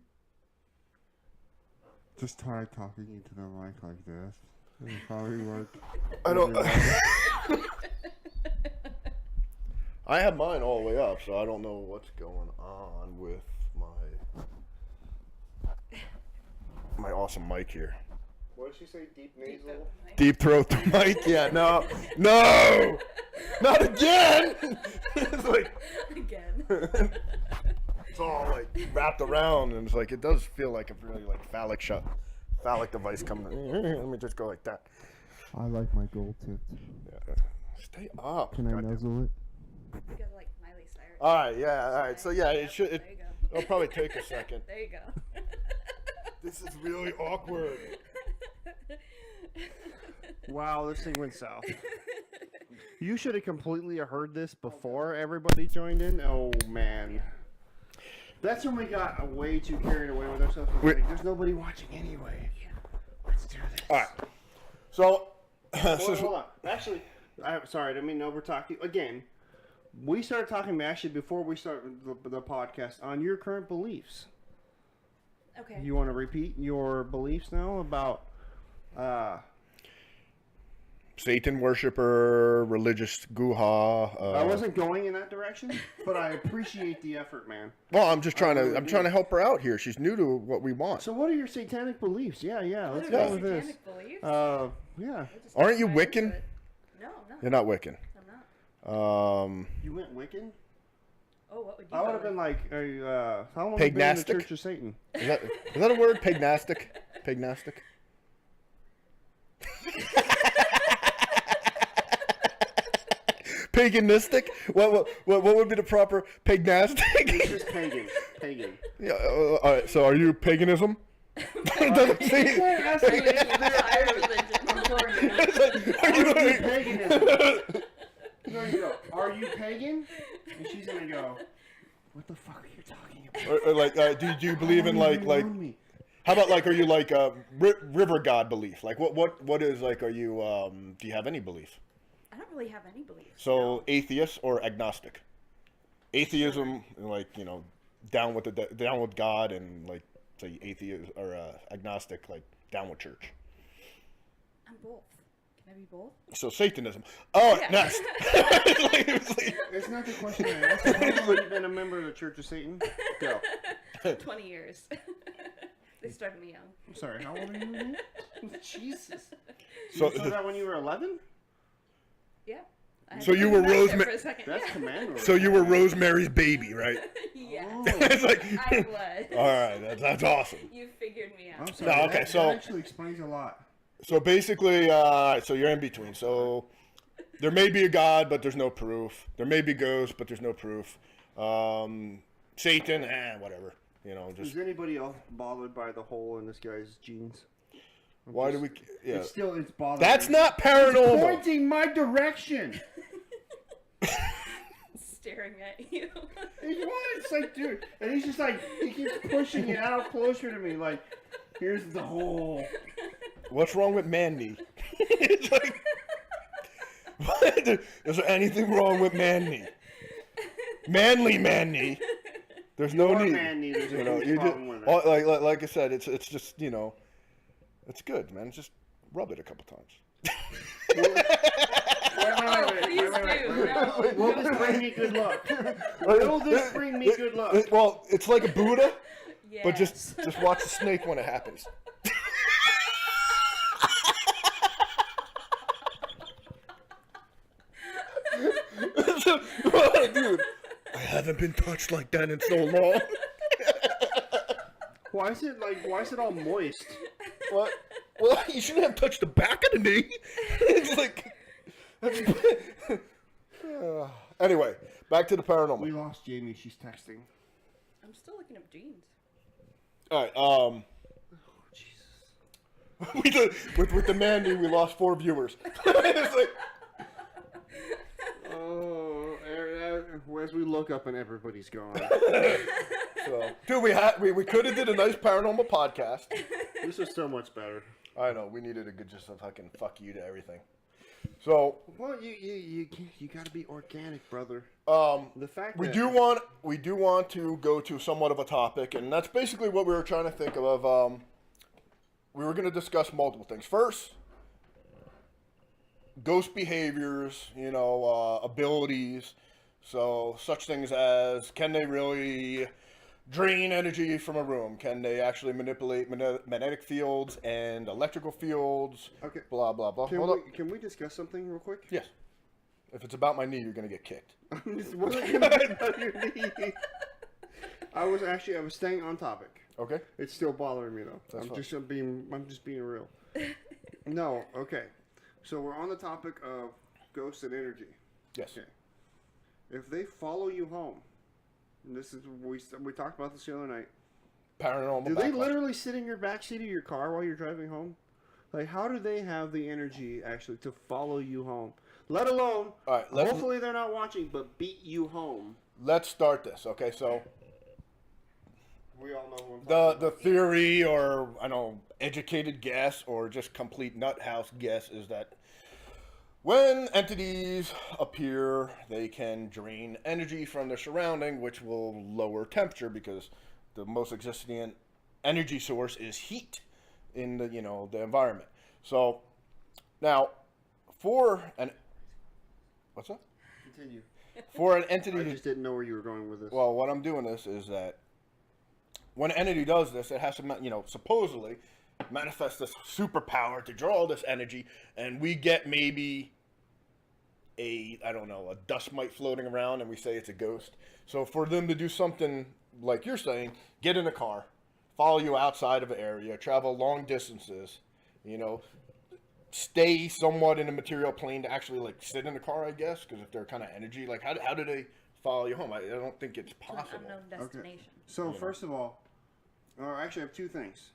Just try talking into the mic like this. It'll probably work. I don't... I have mine all the way up, so I don't know what's going on with my awesome mic here. What did she say? Deep nasal? Deep throat the mic? Yeah, no, not again. It's like Again. it's all like wrapped around, and it's like it does feel like a really like phallic device coming. Let me just go like that. I like my gold tipped. Yeah. Stay up. Can I nuzzle it? You gotta like Miley Cyrus. All right, yeah, all right. So yeah, it should. There you go. It'll probably take a second. There you go. This is really awkward. Wow, this thing went south. You should have completely heard this before everybody joined in. Oh, man. That's when we got way too carried away with ourselves. Like, there's nobody watching anyway. Yeah. Let's do this. All right. So, Hold on. Actually, sorry, I didn't mean to overtalk you. Again, we started talking actually before we started the podcast on your current beliefs. Okay. You want to repeat your beliefs now about... Satan worshiper, religious guha. I wasn't going in that direction, but I appreciate the effort, man. Well, I'm just trying to. I'm trying to help her out here. She's new to what we want. So, what are your satanic beliefs? Yeah. Let's What go are with my this. satanic beliefs? Yeah. Aren't you Right Wiccan? into it. No, I'm not. You're not Wiccan. I'm not. You went Wiccan? Oh, what would you I would go have been with? like, how long have you been in the Pagnastic? Church of Satan? Is that a word? Pagnastic. Pagnastic. Paganistic? What would be the proper pagnastic? It's just pagan. Yeah. All right. So, are you paganism? Doesn't say- Are you paganism? No, you go, are you pagan? And she's gonna go, what the fuck are you talking about? or like, do you believe in like? How about like, are you like a river god belief? Like, what is like? Are you do you have any belief? I don't really have any beliefs. So no. atheist or agnostic? Atheism, like down with God, and like say atheist or agnostic, like down with church. I'm both. Can I be both? So Satanism. Oh, Yeah. next. It's not the question I asked. Have you been a member of the Church of Satan? Go. 20 years. They started me young. I'm sorry, how old are you again? Jesus. So- You saw that when you were 11? Yeah. I had So to you think were about it Rosemary- for a second. That's Yeah. commando. So you were Rosemary's baby, right? Yeah. It's like, I was. all right, that's awesome. You figured me out. I'm sorry. No, okay, that so- actually explains a lot. So basically, so you're in between. So there may be a God, but there's no proof. There may be ghosts, but there's no proof. Satan, whatever. Just Is anybody else bothered by the hole in this guy's jeans? why do we? Yeah, It's bothering. that's me. not paranormal. Pointing my direction. staring at you. It's like, dude, and he's just like, he keeps pushing it out closer to me. Like, here's the hole. What's wrong with Mandy? It's like, is there anything wrong with Mandy? Mandy. There's no need. Mandy, there's You know, a you problem just, with it. like I said, it's just, you know, it's good, man. Just rub it a couple times. Wait. Will this bring me good luck? Will this bring me good luck? Well, it's like a Buddha, Yes. but just watch the snake when it happens. Dude, I haven't been touched like that in so long. Why is it all moist? What? Well, you shouldn't have touched the back of the knee. It's like. Anyway, back to the paranormal. We lost Jamie. She's texting. I'm still looking up jeans. All right. Jesus. We did, with the Mandy, we lost 4 viewers. It's like, Oh, as we look up and everybody's gone. so, dude, we could have did a nice paranormal podcast. This is so much better. I know we needed a good just a fucking fuck you to everything. So, Well, you got to be organic, brother. the fact we that- do want to go to somewhat of a topic, and that's basically what we were trying to think of. We were going to discuss multiple things. First, ghost behaviors, you know, abilities. So, such things as, can they really drain energy from a room? Can they actually manipulate magnetic fields and electrical fields? Okay. Blah, blah, blah. Hold up. Can we discuss something real quick? Yes. If it's about my knee, you're going to get kicked. This wasn't gonna be about your knee. I was staying on topic. Okay? It's still bothering me though. That's I'm just being real. No, okay. So we're on the topic of ghosts and energy. Yes. Okay. If they follow you home, and this is we talked about this the other night. Paranormal Do they backlash. literally sit in your backseat of your car while you're driving home? Like, how do they have the energy actually to follow you home? Let alone, All right, let's- hopefully they're not watching, but beat you home. Let's start this, okay? So, We all know who I'm talking the theory, or I don't know, educated guess, or just complete nut house guess is that when entities appear, they can drain energy from their surrounding, which will lower temperature because the most existing energy source is heat in the the environment. So now, for an what's that? Continue. For an entity I to just didn't know where you were going with this. Well, what I'm doing this is that when an entity does this, it has to, supposedly manifest this superpower to draw all this energy, and we get maybe a dust mite floating around, and we say it's a ghost. So for them to do something like you're saying, get in a car, follow you outside of an area, travel long distances, stay somewhat in a material plane to actually like sit in the car, I guess, because if they're kind of energy, like how do they follow you home? I don't think it's To an possible. unknown destination. So first of all, actually I have 2 things.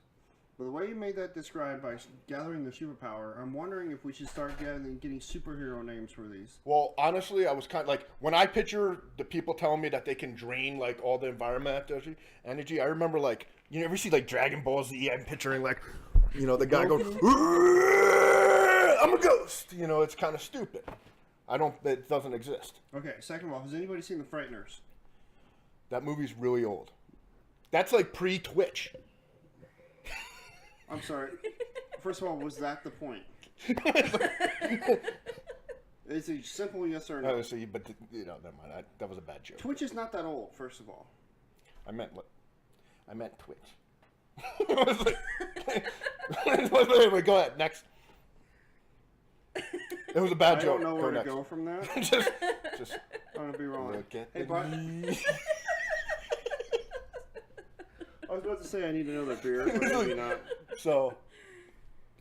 But the way you made that describe by gathering the superpower, I'm wondering if we should start getting superhero names for these. Well, honestly, I was kind of like, when I picture the people telling me that they can drain like all the environment energy, I remember like, you ever see like Dragon Ball Z? I'm picturing like, the guy goes, I'm a ghost. It's kind of stupid. It doesn't exist. Okay, second of all, has anybody seen The Frighteners? That movie's really old. That's like pre-Twitch. I'm sorry. First of all, was that the point? It's a simple yes or no. Honestly, but never mind. That was a bad joke. Twitch is not that old, first of all. I meant Twitch. Anyway, go ahead. Next. It was a bad I joke. don't know where to next. go from that. just I'm gonna be wrong. look at Hey, the bud. knee. I was about to say I need another beer, but maybe not. So,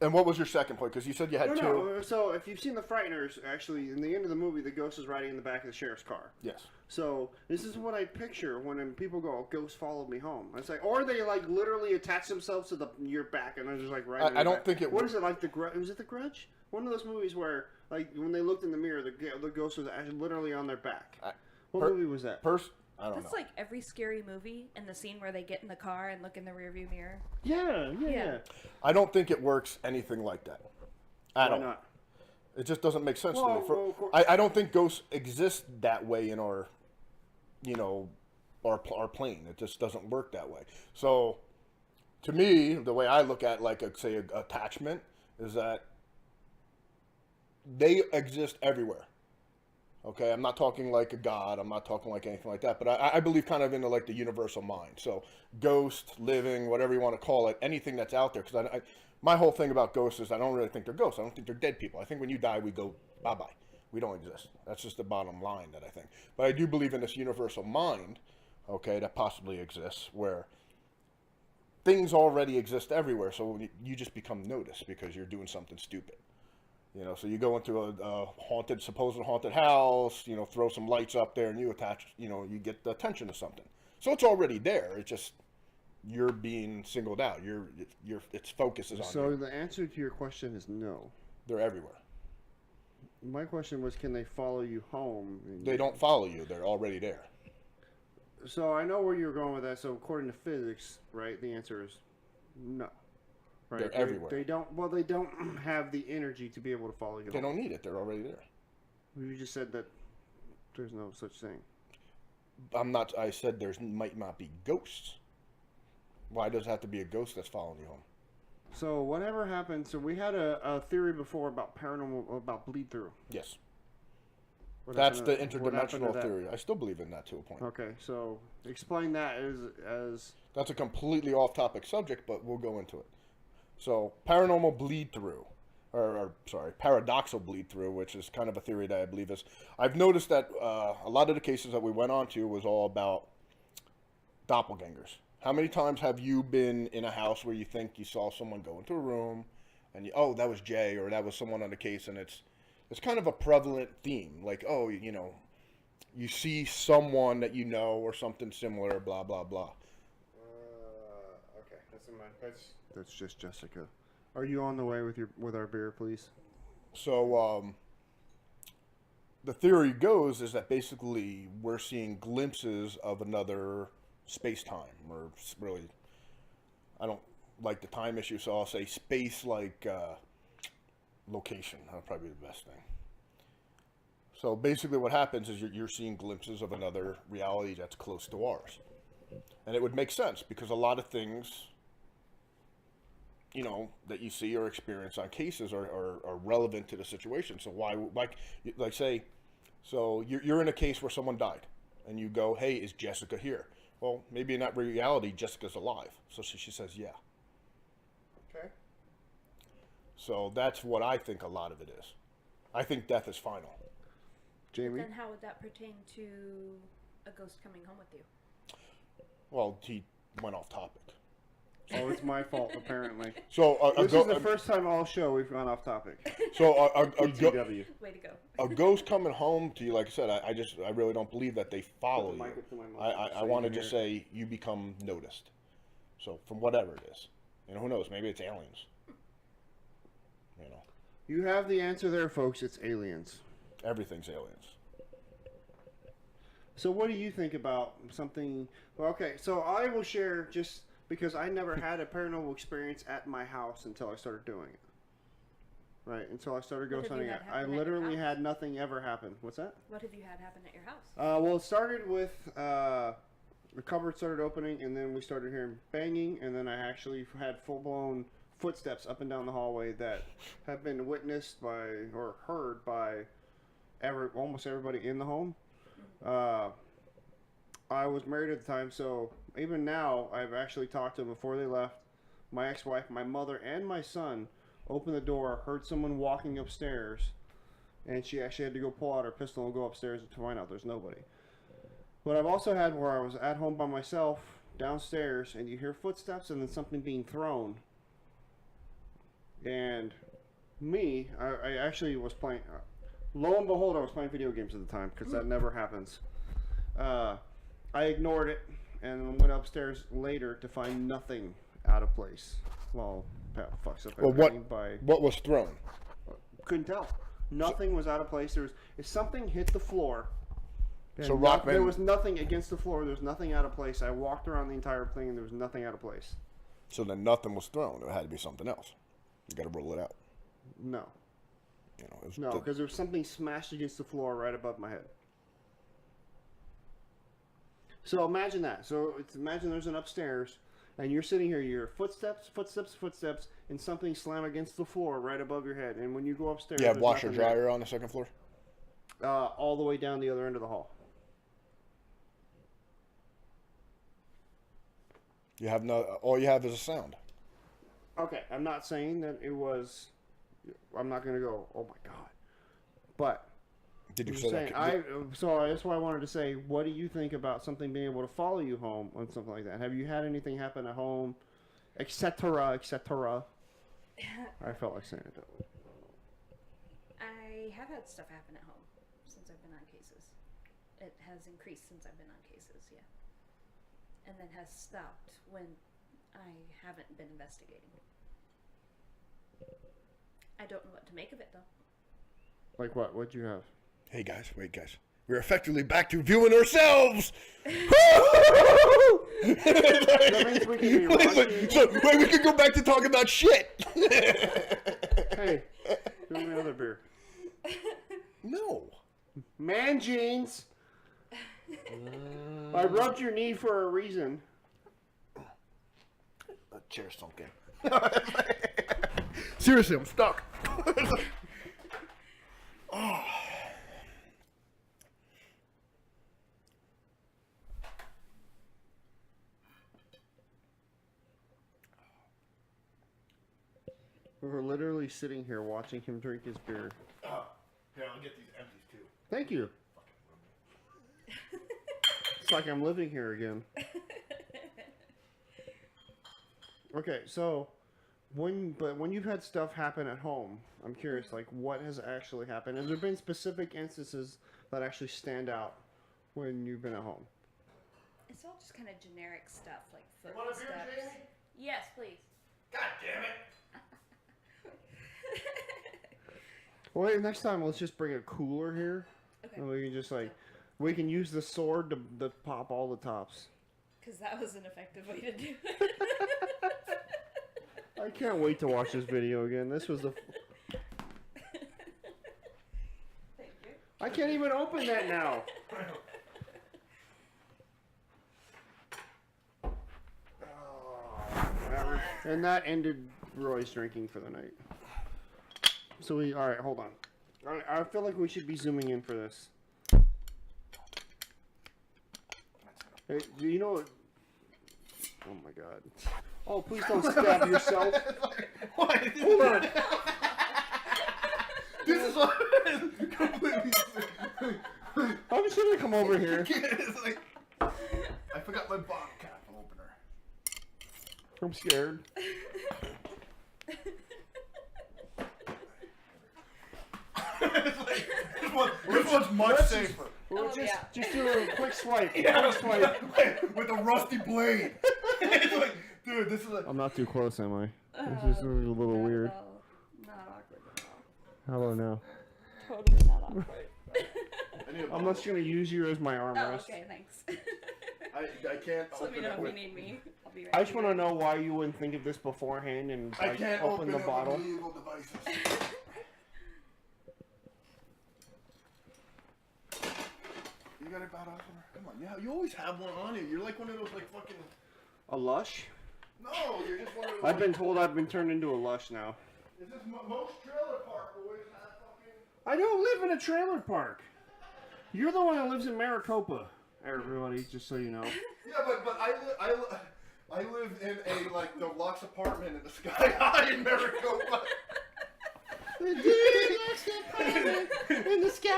and what was your second point? Because you said you had 2. No. So if you've seen The Frighteners, actually, in the end of the movie, the ghost is riding in the back of the sheriff's car. Yes. So this is what I picture when people go, "Oh, ghost followed me home." It's like, or they like literally attach themselves to your back and they're just like riding. I don't think it. What is it like? Was it The Grudge? One of those movies where, like, when they looked in the mirror, the ghost was actually literally on their back. What movie was that? I don't know. That's like every scary movie, and the scene where they get in the car and look in the rearview mirror. Yeah. I don't think it works anything like that. Why not? It just doesn't make sense to me. Well, I don't think ghosts exist that way in our, our plane. It just doesn't work that way. So, to me, the way I look at, like, say, an attachment is that they exist everywhere. Okay, I'm not talking like a god. I'm not talking like anything like that. But I believe kind of into like the universal mind. So ghost, living, whatever you want to call it, anything that's out there. Because my whole thing about ghosts is I don't really think they're ghosts. I don't think they're dead people. I think when you die, we go bye-bye. We don't exist. That's just the bottom line that I think. But I do believe in this universal mind, okay, that possibly exists where things already exist everywhere. So you just become noticed because you're doing something stupid. So you go into a supposed haunted house, throw some lights up there and you attach, you get the attention to something. So it's already there. It's just, you're being singled out. Its focus is on you. So the answer to your question is no. They're everywhere. My question was, can they follow you home? They don't follow you. They're already there. So I know where you're going with that. So according to physics, right, the answer is no. Right. They're everywhere. They don't have the energy to be able to follow you. They don't need it. They're already there. You just said that there's no such thing. I said there might not be ghosts. Why does it have to be a ghost that's following you home? So whatever happened, so we had a theory before about paranormal, about bleed through. Yes. That's the interdimensional theory. I still believe in that to a point. Okay, so explain that as... That's a completely off-topic subject, but we'll go into it. So, paranormal bleed through, paradoxal bleed through, which is kind of a theory that I believe is. I've noticed that a lot of the cases that we went on to was all about doppelgangers. How many times have you been in a house where you think you saw someone go into a room, and that was Jay, or that was someone on the case, and it's kind of a prevalent theme, like, you see someone that you know or something similar, blah blah blah. Okay, that's in my. That's just Jessica. Are you on the way with our beer, please? So, the theory goes is that basically we're seeing glimpses of another space-time, or really, I don't like the time issue, so I'll say space-like location. That'll probably be the best thing. So basically what happens is you're seeing glimpses of another reality that's close to ours. And it would make sense because a lot of things... that you see or experience on cases are relevant to the situation. So why, like say, so you're in a case where someone died, and you go, hey, is Jessica here? Well, maybe in that reality, Jessica's alive. So she says, yeah. Okay. So that's what I think a lot of it is. I think death is final. Jamie? Then how would that pertain to a ghost coming home with you? Well, he went off topic. Oh, it's my fault, apparently. So this is the first time all show we've gone off topic. So Way to go. A ghost coming home to you, like I said, I really don't believe that they follow you. I want to just say you become noticed. So from whatever it is, who knows? Maybe it's aliens. You have the answer there, folks. It's aliens. Everything's aliens. So what do you think about something? Well, okay, so I will share just. Because I never had a paranormal experience at my house until I started doing it. Right, until I started ghost hunting. I literally had nothing ever happen. What's that? What have you had happen at your house? Well, it started with the cupboard started opening, and then we started hearing banging, and then I actually had full-blown footsteps up and down the hallway that have been witnessed by or heard by almost everybody in the home. I was married at the time, so even now, I've actually talked to them before they left. My ex-wife, my mother, and my son opened the door, heard someone walking upstairs, and she actually had to go pull out her pistol and go upstairs to find out there's nobody. But I've also had where I was at home by myself, downstairs, and you hear footsteps and then something being thrown. And me, I actually was playing, lo and behold, I was playing video games at the time, because that never happens. I ignored it and went upstairs later to find nothing out of place. Well, Pat fucks up everything what was thrown? Couldn't tell. Nothing was out of place. If something hit the floor Yeah, So Rockman... There was nothing against the floor. There was nothing out of place. I walked around the entire thing, and there was nothing out of place. So then nothing was thrown. It had to be something else. You got to rule it out. No. You know, No, because there was something smashed against the floor right above my head. So imagine that. So imagine there's an upstairs, and you're sitting here. You hear footsteps, and something slam against the floor right above your head. And when you go upstairs, you have washer dryer on the second floor. All the way down the other end of the hall. You have no. All you have is a sound. Okay, I'm not saying that it was. I'm not gonna go. Oh my god! But did you say that? So that's why I wanted to say. What do you think about something being able to follow you home on something like that? Have you had anything happen at home, etc., etc.? I felt like saying it that way. I have had stuff happen at home since I've been on cases. It has increased since I've been on cases, yeah. And then has stopped when I haven't been investigating. I don't know what to make of it, though. Like what? What'd you have? Hey guys, wait guys. We're effectively back to viewing ourselves! That means we can be watching. So, wait, we can go back to talking about shit! Hey, give me another beer. No. Man jeans! I rubbed your knee for a reason. The chair's sunk in. Seriously, I'm stuck. Oh. We were literally sitting here watching him drink his beer. Here, I'll get these empties too. Thank you. It's like I'm living here again. Okay, so when you've had stuff happen at home, I'm curious, like what has actually happened? Has there been specific instances that actually stand out when you've been at home? It's all just kind of generic stuff, like You want a beer, footsteps. Jamie? Yes, please. God damn it! Well, next time let's just bring a cooler here, Okay. and we can just we can use the sword to pop all the tops. Because that was an effective way to do it. I can't wait to watch this video again. This was the. Thank you. I can't even open that now. And that ended Roy's drinking for the night. So all right, hold on. I feel like we should be zooming in for this. Hey, do you know what? Oh my god. Oh, please don't stab yourself. What? Hold on. This is completely. I'm just gonna come over here. It's like, I forgot my bottle cap opener. I'm scared. It's like, this one's much safer. Well, Oh, yeah. just do a quick swipe. Yeah, Quick swipe. with a rusty blade. It's like, dude, this is like. I'm not too close, am I? This is a little Not weird. at all. Not awkward at all. How about now? Totally not awkward. I'm just gonna use you as my Oh, armrest. okay, thanks. I can't Just let me open know it if you with. need me. I'll be right I just here. want to know why you wouldn't think of this beforehand and I can't open the it bottle. with illegal devices. You got it bad off on her? Come on, yeah, you always have one on you. You're like one of those like fucking. A lush? No, you're just one of those. I've been told I've been turned into a lush now. Is this most trailer park boys have fucking? I don't live in a trailer park. You're the one that lives in Maricopa. Everybody, just so you know. Yeah, but I live in a like deluxe apartment in the Sky High in Maricopa. In the sky.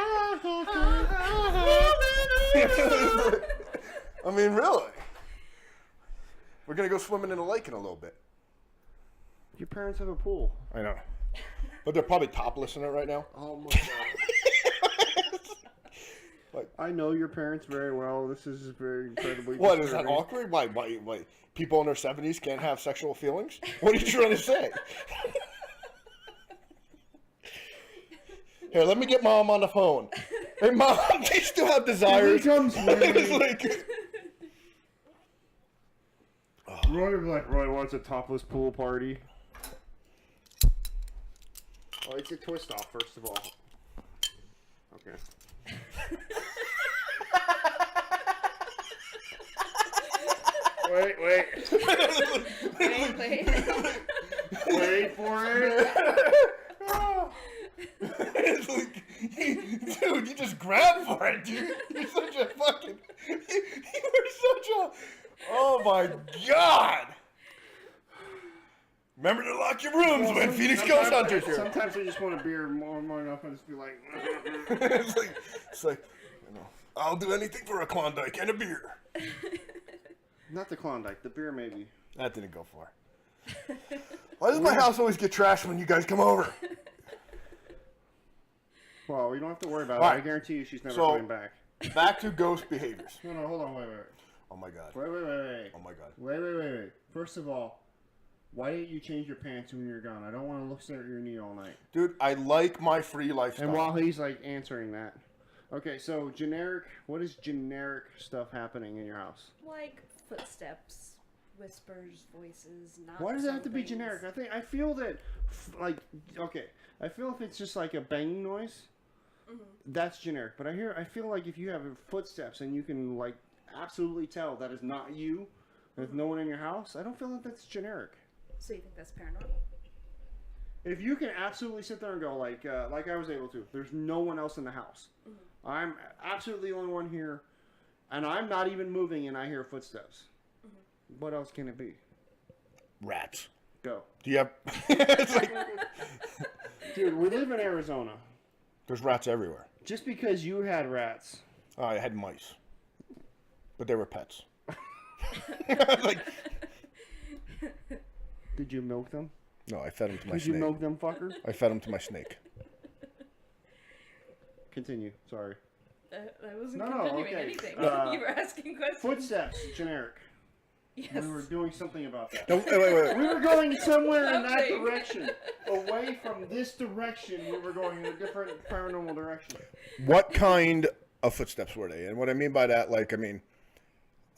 I mean, really? We're gonna go swimming in a lake in a little bit. Your parents have a pool. I know, but they're probably topless in it right now. Oh my god. I know your parents very well. This is very incredibly What, is that disturbing. awkward? Why? People in their 70s can't have sexual feelings? What are you trying to say? Here, let me get Mom on the phone. Hey, Mom, do you still have desires? Here he comes, It's like... Roy wants a topless pool party. Oh, it's a twist off, first of all. Okay. Wait. Wait for it. It's like, dude, you just grabbed for it, dude. You're such a fucking... You were such a... Oh, my God. Remember to lock your rooms when PhxGhostHunter's here. Sometimes I just want a beer more enough and just be like... it's like, you know, I'll do anything for a Klondike and a beer. Not the Klondike, the beer maybe. That didn't go far. Why does my house always get trashed when you guys come over? Well, you don't have to worry about it. Right. I guarantee you she's never So- coming back. Back to ghost behaviors. No, hold on, wait. Oh, my God. Wait. Oh, my God. Wait. First of all, why didn't you change your pants when you're gone? I don't want to look stare at your knee all night. Dude, I like my free lifestyle. And while he's like answering that. Okay, so what is generic stuff happening in your house? Like footsteps, whispers, voices, knocks. Why does it have on to be things. generic? I feel that, I feel if it's just like a banging noise, that's generic. But I feel like if you have footsteps and you can like absolutely tell that is not you, there's no one in your house, I don't feel like that's generic. So you think that's paranormal? If you can absolutely sit there and go like I was able to, there's no one else in the house. I'm absolutely the only one here, and I'm not even moving, and I hear footsteps. What else can it be? Rats. Go. Do you have... It's like... Dude, we live in Arizona. There's rats everywhere. Just because you had rats. Oh, I had mice. But they were pets. Like... Did you milk them? No, I fed them to my Did snake. you milk them, fucker? I fed them to my snake. Continue. Sorry. I wasn't No, continuing okay. anything. You were asking questions. Footsteps, generic. Yes. We were doing something about that. No, wait. We were going somewhere in that Something. direction. Away from this direction, we were going in a different paranormal direction. What kind of footsteps were they? And what I mean by that,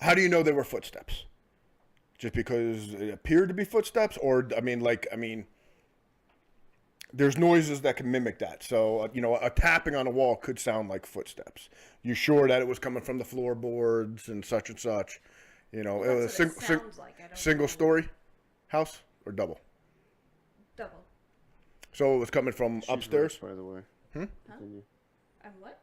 how do you know they were footsteps? Just because it appeared to be footsteps? Or, there's noises that can mimic that. So, a tapping on a wall could sound like footsteps. You sure that it was coming from the floorboards and such? It was a single story house or double? Double. So it was coming from She's upstairs? rich, by the way. Continue. I'm what?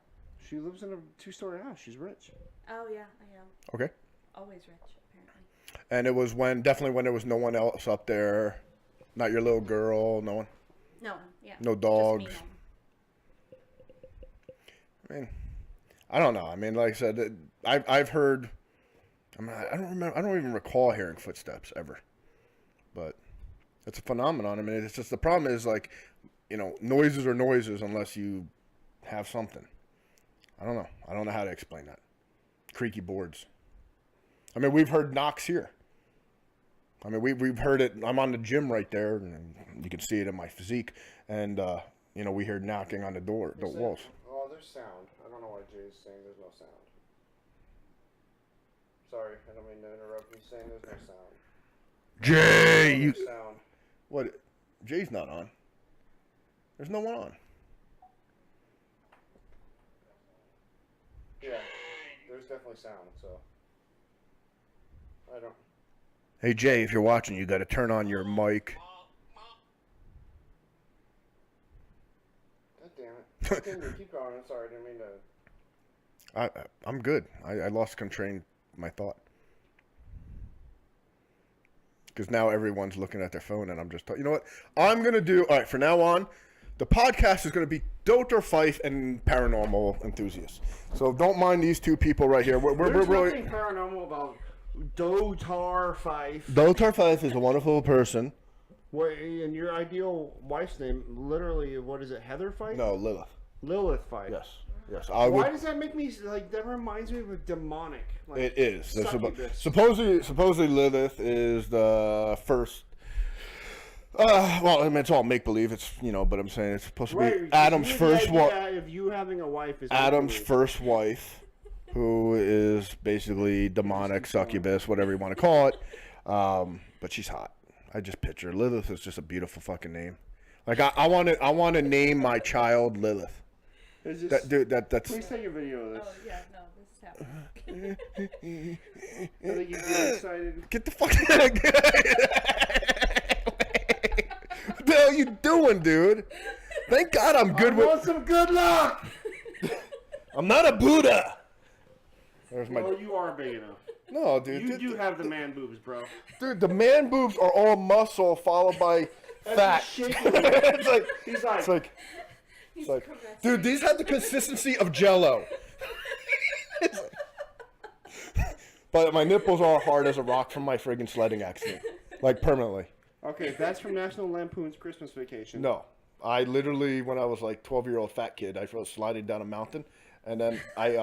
She lives in a 2-story house. She's rich. Oh yeah, I am. Okay. Always rich, apparently. And it was definitely when there was no one else up there. Not your little girl, no one? No, yeah. No dogs. Just me home. I don't know. Like I said, I've heard. I don't remember. I don't even recall hearing footsteps ever. But it's a phenomenon. It's just the problem is noises are noises unless you have something. I don't know. I don't know how to explain that. Creaky boards. We've heard knocks here. We've heard it. I'm on the gym right there, and you can see it in my physique. And we hear knocking on the walls. Oh, there's sound. I don't know why Jay's saying there's no sound. Sorry, I don't mean to interrupt. He's saying there's no sound. Jay, There's sound. What? Jay's not on. There's no one on. Yeah, there's definitely sound. So I don't. Hey Jay, if you're watching, you got to turn on your mic. God damn it! Continue, keep going. I'm sorry, I didn't mean to. I'm good. I lost constraint my thought. Because now everyone's looking at their phone, and I'm just you know what? I'm going to do... All right, from now on, the podcast is going to be DotarFife and paranormal enthusiasts. So don't mind these two people right here. We're There's really... nothing paranormal about DotarFife. DotarFife is a wonderful person. Wait, and your ideal wife's name, literally, what is it, Heather Fife? No, Lilith. Lilith Fife. Yes. Why does that make me, that reminds me of a demonic. It is. Succubus. Supposedly Lilith is the first Well, I mean, it's all make believe. It's but I'm saying it's supposed to be Adam's first wife. If you having a wife is Adam's first wife, who is basically demonic, succubus, whatever you want to call it. But she's hot. I just picture Lilith is just a beautiful fucking name. Like I want to name my child Lilith. That's. Please take a video of this. Oh yeah, no, this is happening. I think you'd be excited. Get the fuck out of here. What the hell are you doing, dude? Thank God I'm good with. Want some good luck? I'm not a Buddha. There's my. Well, you are big enough. No, dude. You do have the man boobs, bro. Dude, the man boobs are all muscle followed by fat. It's like, dude, these have the consistency of Jello. But my nipples are hard as a rock from my friggin' sledding accident, like permanently. Okay, that's from National Lampoon's Christmas Vacation. No, I literally, when I was like 12-year-old fat kid, I was sliding down a mountain, and then I You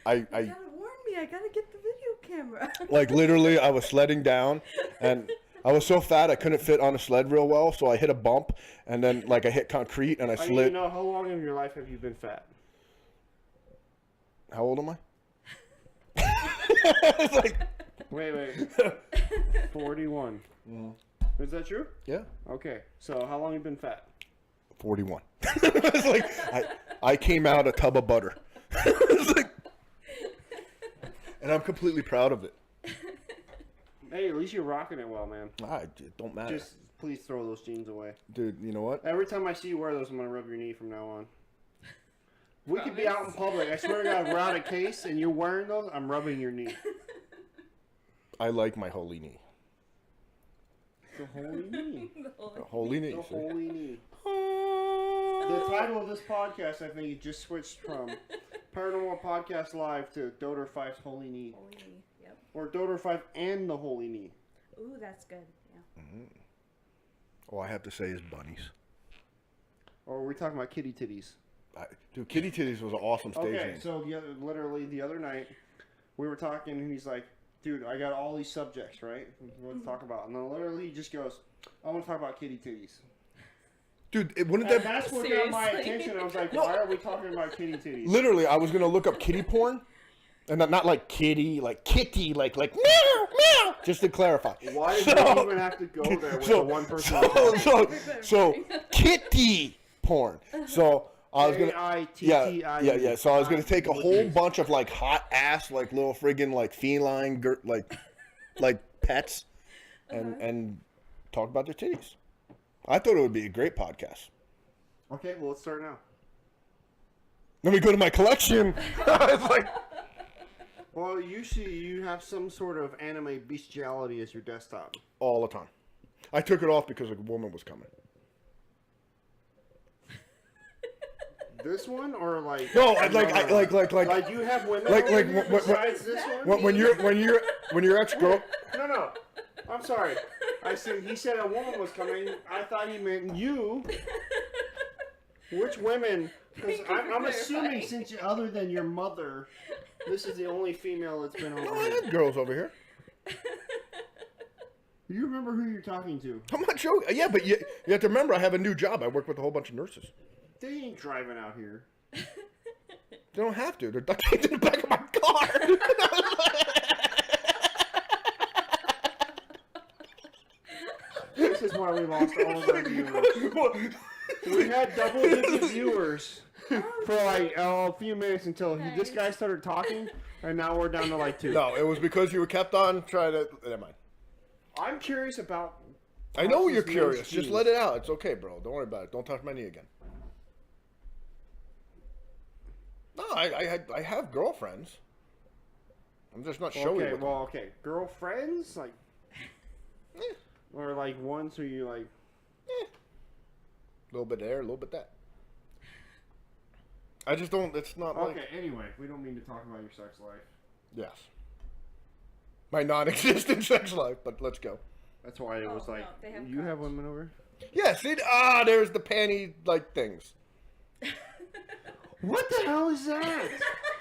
gotta warn me. I gotta get the video camera. like literally, I was sledding down, and I was so fat I couldn't fit on a sled real well, so I hit a bump, and then like I hit concrete, and I slid. You know, how long in your life have you been fat? How old am I? It's like, wait. 41. Mm-hmm. Is that true? Yeah. Okay, so how long have you been fat? 41. It's like I came out a tub of butter. It's like, and I'm completely proud of it. Hey, at least you're rocking it well, man. It don't matter. Just please throw those jeans away. Dude, you know what? Every time I see you wear those, I'm going to rub your knee from now on. We could be out in public. I swear to God, we're out of case and you're wearing those, I'm rubbing your knee. I like my holy knee. The holy knee. The holy knee. The holy knee. The title of this podcast, I think, just switched from Paranormal Podcast Live to DotarFife's Holy Knee. Holy knee, yep. Or DotarFife and the Holy Knee. Ooh, that's good. Yeah. Mm-hmm. All I have to say is bunnies. Or are we talking about kitty titties? Dude, Kitty Titties was an awesome stage Okay, name. so literally the other night, we were talking, and he's like, dude, I got all these subjects, right? Let's talk about. And then literally he just goes, I want to talk about kitty titties. Dude, wouldn't And that... that's what got my attention. I was like, why are we talking about kitty titties? Literally, I was going to look up kitty porn. And not like kitty, like kitty, like meow, meow. Just to clarify. Why did you even have to go there with the one person? So kitty porn. So I was gonna Kitty. Yeah. So I was gonna take a whole bunch of like hot ass, like little friggin' like feline, like pets, and talk about their titties. I thought it would be a great podcast. Okay, well let's start now. Let me go to my collection. It's like. Well, usually you have some sort of anime bestiality as your desktop. All the time. I took it off because a woman was coming. This one or like? No, like you have women besides this one. When your ex-girl. No. I'm sorry. He said a woman was coming. I thought he meant you. Which women? Because I'm assuming since other than your mother, this is the only female that's been over No, here. I had girls over here. Do you remember who you're talking to? I'm not joking. Yeah, but you have to remember I have a new job. I work with a whole bunch of nurses. They ain't driving out here. They don't have to. They're duct taped in the back of my car. This is why we lost all of our viewers. We had double-digit viewers for like a few minutes until this guy started talking, and now we're down to like 2. No, it was because you kept on trying to... Never mind. I'm curious about... I know you're curious. Just let it out. It's okay, bro. Don't worry about it. Don't touch my knee again. No, I have girlfriends. I'm just not showing Okay, with well, okay. Girlfriends? Like... Or like ones who you like... A little bit there, a little bit that. I just don't... It's not like... Okay, anyway. We don't mean to talk about your sex life. Yes. My non-existent sex life, but let's go. That's why it was like... No, you have women over? Yeah, see? There's the panty, like, things. What the hell is that?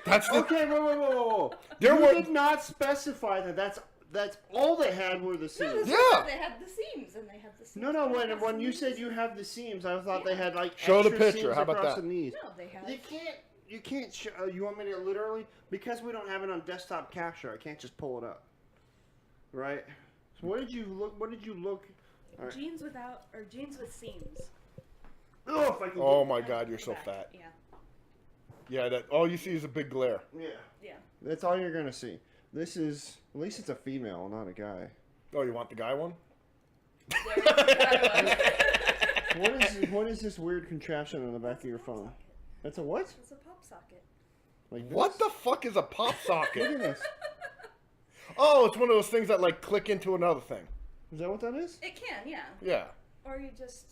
That's the... Okay, whoa. There You were... did not specify that That's all they had were the seams. Yeah. They had the seams, and they had the seams. No. When you said you have the seams, I thought they had like show the extra picture. seams How about across that? the knees. No, they have. You can't. Show, you want me to literally? Because we don't have it on desktop capture, I can't just pull it up. Right. So what did you look? Right. Jeans with seams. Oh, if I can Oh my God, you're so Back. fat. Yeah. Yeah, that all you see is a big glare. Yeah. Yeah. That's all you're gonna see. This is at least it's a female, not a guy. Oh, you want the guy one? What is this weird contraption on the back of your phone? That's a what? It's a pop socket. Like What this? the fuck is a pop Look socket? at this. Oh, it's one of those things that like click into another thing. Is that what that is? It can, yeah. Yeah. Or you just.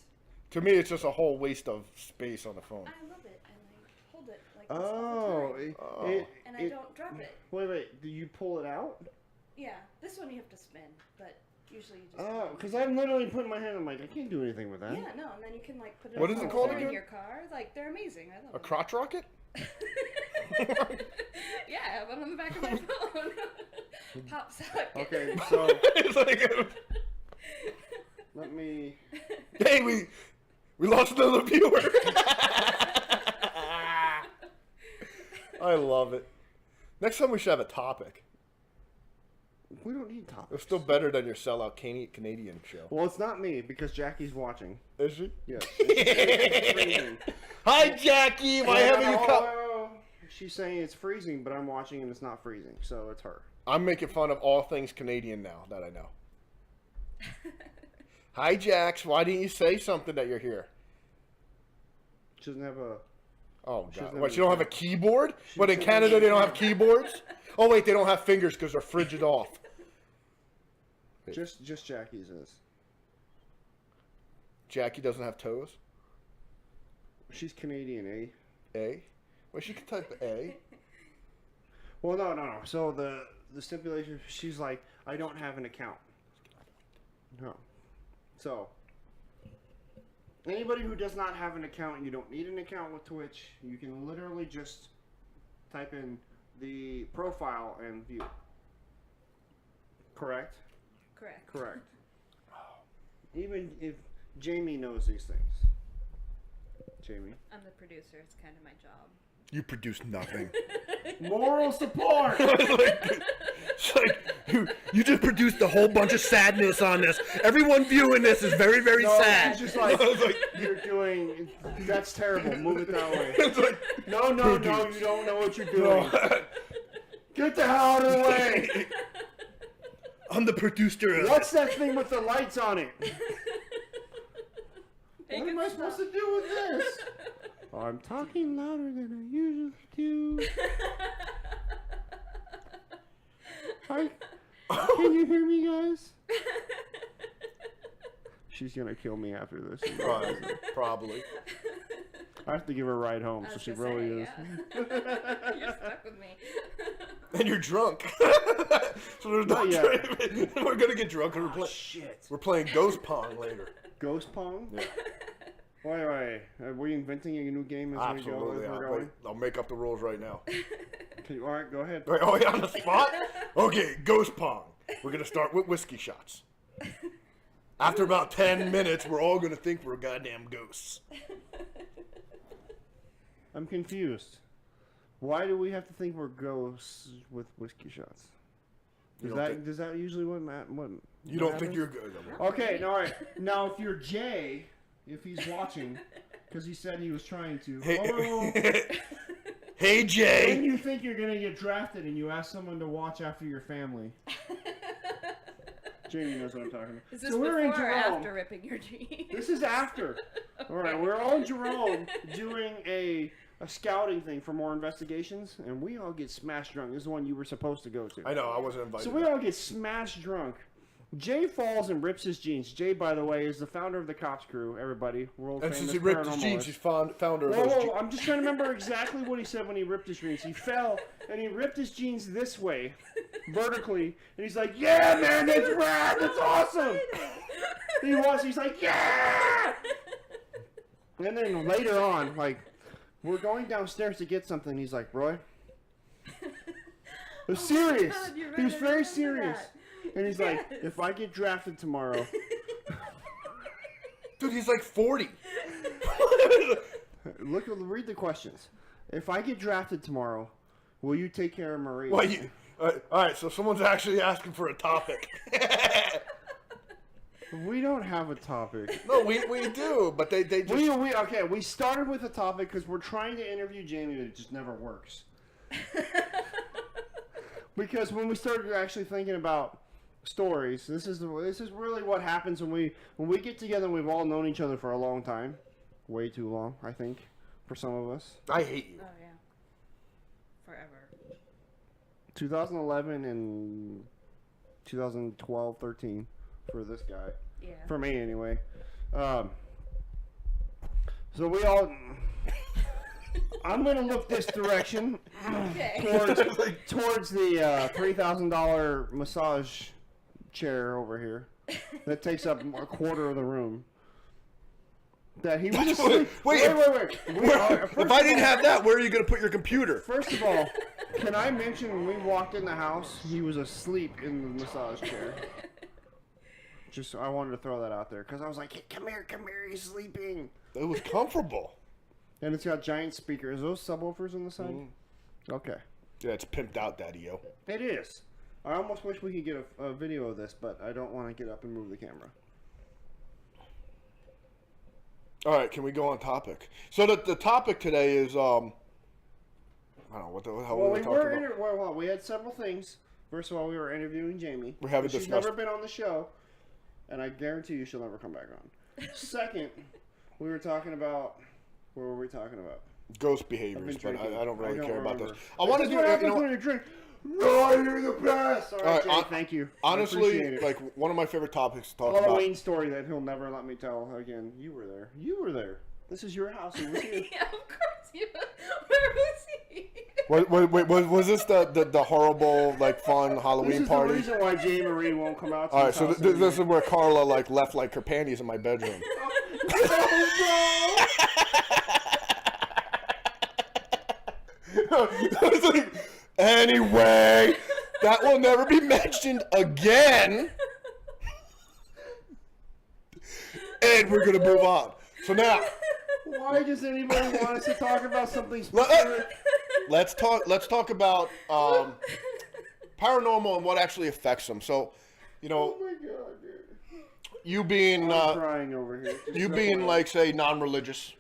To me, it's just a whole waste of space on the phone. I love it, and I hold it like this all the time. Oh. And I don't drop it. Wait. Do you pull it out? Yeah, this one you have to spin, but usually you just. Oh, because I'm literally putting my hand. I'm like, I can't do anything with that. Yeah, no, and then you can like put it. What on is the it called holder in again? your car. Like they're amazing. I love A them. crotch rocket? Yeah, I have one on the back of my phone. Pop socket. Okay, so It's like, let me. hey, we lost another viewer. I love it. Next time we should have a topic. We don't need topics. It's still better than your sellout Canadian show. Well, it's not me because Jackie's watching. Is she? Yes. It's freezing. Hi, Jackie. Why haven't you come? She's saying it's freezing, but I'm watching and it's not freezing, so it's her. I'm making fun of all things Canadian now that I know. Hi, Jax. Why didn't you say something that you're here? She doesn't have a. Oh, She's God. never What, you don't have a been- keyboard? She's But in never Canada, been- they don't have keyboards? Oh, wait, they don't have fingers because they're frigid off. Just Jackie's is. Jackie doesn't have toes? She's Canadian, eh? A? Well, she can type A. Well, no. So the stipulation, she's like, I don't have an account. No. So, anybody who does not have an account, you don't need an account with Twitch. You can literally just type in the profile and view. Correct? Correct. Even if Jamie knows these things. Jamie. I'm the producer. It's kind of my job. You produce nothing. Moral support! It's like, you just produced a whole bunch of sadness on this. Everyone viewing this is very, very sad. It's just like, I was like, you're doing, that's terrible. Move it that way. it's like, No, you don't know what you're doing. Get the hell out of the way! I'm the producer of What's that thing with the lights on it? Hey, What good am I stuff. supposed to do with this? I'm talking louder than I usually do. Hi. Can you hear me, guys? She's gonna kill me after this. Probably. I have to give her a ride home, I so was she gonna really say, is. yeah. You're stuck with me. And you're drunk. So there's no Not yet. We're gonna get drunk and Shit. we're playing Ghost Pong later. Ghost Pong? Yeah. Wait. Are we inventing a new game as Absolutely. we go? As we're going? I'll make up the rules right now. All right, go ahead. Wait, oh, yeah, on the spot? Okay, Ghost Pong. We're gonna start with whiskey shots. After about 10 minutes, we're all gonna think we're goddamn ghosts. I'm confused. Why do we have to think we're ghosts with whiskey shots? Does that usually what You don't think you're good? Okay, all right. Now, if you're Jay, if he's watching, because he said he was trying to. Hey, When Jay. you think you're gonna get drafted and you ask someone to watch after your family. Jamie knows what I'm talking about. Is this So we're in before or Jerome. after ripping your jeans? This is after. All right, we're all in Jerome doing a scouting thing for more investigations, and we all get smashed drunk. This is the one you were supposed to go to. I know, I wasn't invited. So we all get smashed drunk. Jay falls and rips his jeans. Jay, by the way, is the founder of the Cops Crew. Everybody, world And famous since he ripped his paranormalist. jeans, he's founder of Whoa, those whoa, I'm just trying to remember exactly what he said when he ripped his jeans. He fell and he ripped his jeans this way, vertically, and he's like, "Yeah, man, that's rad, that's awesome." He's like, "Yeah!" And then later on, like, we're going downstairs to get something. He's like, "Roy," it was serious. God, you're He was right, I very remember serious. that. And he's like, if I get drafted tomorrow... Dude, he's like 40. Read the questions. If I get drafted tomorrow, will you take care of Marie? Well, all right, so someone's actually asking for a topic. We don't have a topic. No, we do, but they just... We started with a topic because we're trying to interview Jamie, but it just never works. Because when we started actually thinking about stories, this is really what happens when we get together and we've all known each other for a long time. Way too long, I think, for some of us. I hate you. Oh, yeah. Forever. 2011 and 2012, 13 for this guy. Yeah. For me, anyway. So we all... I'm going to look this direction towards the $3,000 massage chair over here that takes up a quarter of the room. That he was asleep. Wait. If I didn't have that, where are you going to put your computer? First of all, can I mention when we walked in the house, he was asleep in the massage chair. Just, I wanted to throw that out there because I was like, hey, come here, he's sleeping. It was comfortable. And it's got giant speakers. Are those subwoofers on the side? Okay. Yeah, it's pimped out, Daddy-o. It is. I almost wish we could get a video of this, but I don't want to get up and move the camera. All right, can we go on topic? So the topic today is, I don't know, what the hell we were talking about. We had several things. First of all, we were interviewing Jamie. We haven't discussed. She's never been on the show, and I guarantee you she'll never come back on. Second, we were talking about... What were we talking about? Ghost behaviors, but I don't really care about those. I want to do it. When you drink. No, you're the best. All right, Jay, thank you. Honestly, like one of my favorite topics to talk about. Halloween story that he'll never let me tell again. You were there. You were there. This is your house. It was here. Yeah, of course you. Where was he? Wait, was this the horrible, like, fun Halloween party? This is the reason why Jay Marie won't come out to All right, so this is where Carla, like, left, like, her panties in my bedroom. Anyway, that will never be mentioned again. And we're going to move on. So now... Why does anybody want us to talk about something specific? Let's talk about paranormal and what actually affects them. So, you know... Oh my God, dude. You being... I'm crying over here. You being, like, say, non-religious.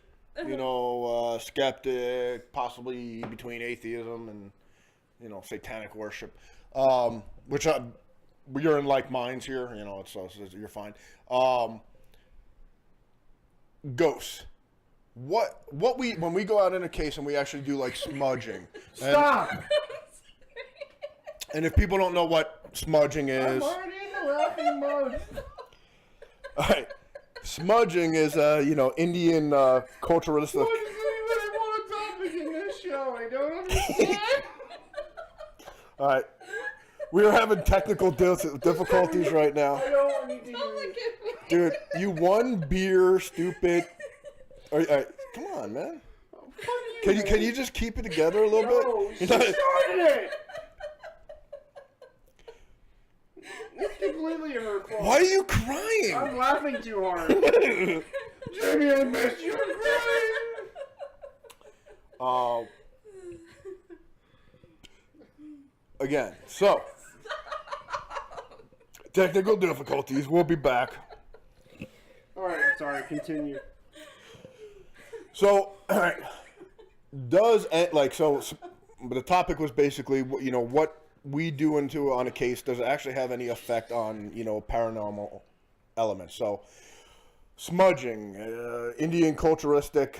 You know, skeptic, possibly between atheism and, you know, satanic worship, which you're in like minds here, you know, so you're fine. Ghosts. When we go out in a case and we actually do like smudging. Stop! And if people don't know what smudging is. I'm already in the laughing mode. All right. Smudging is, you know, Indian culturalistic. Why does anybody want a topic in this show? I don't understand. All right. We are having technical difficulties right now. I don't want you to hear it. Dude, you won beer, stupid. All right, come on, man. Can you just keep it together a little bit? She started it. It's completely her fault. Why are you crying? I'm laughing too hard. Jamie, I missed you. I'm crying. Again, so technical difficulties. We'll be back. All right, sorry. Continue. So, all right. But the topic was basically, you know, what we do on a case, does it actually have any effect on, you know, paranormal elements? So, smudging, Indian culturalistic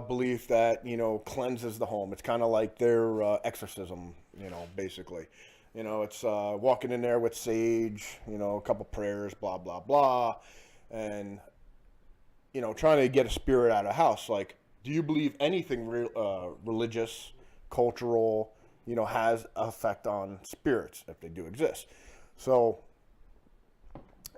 belief that, you know, cleanses the home. It's kind of like their exorcism, you know, basically. You know, it's walking in there with sage, you know, a couple prayers, blah, blah, blah, and, you know, trying to get a spirit out of the house. Like, do you believe anything religious, cultural, you know, has an effect on spirits, if they do exist? So,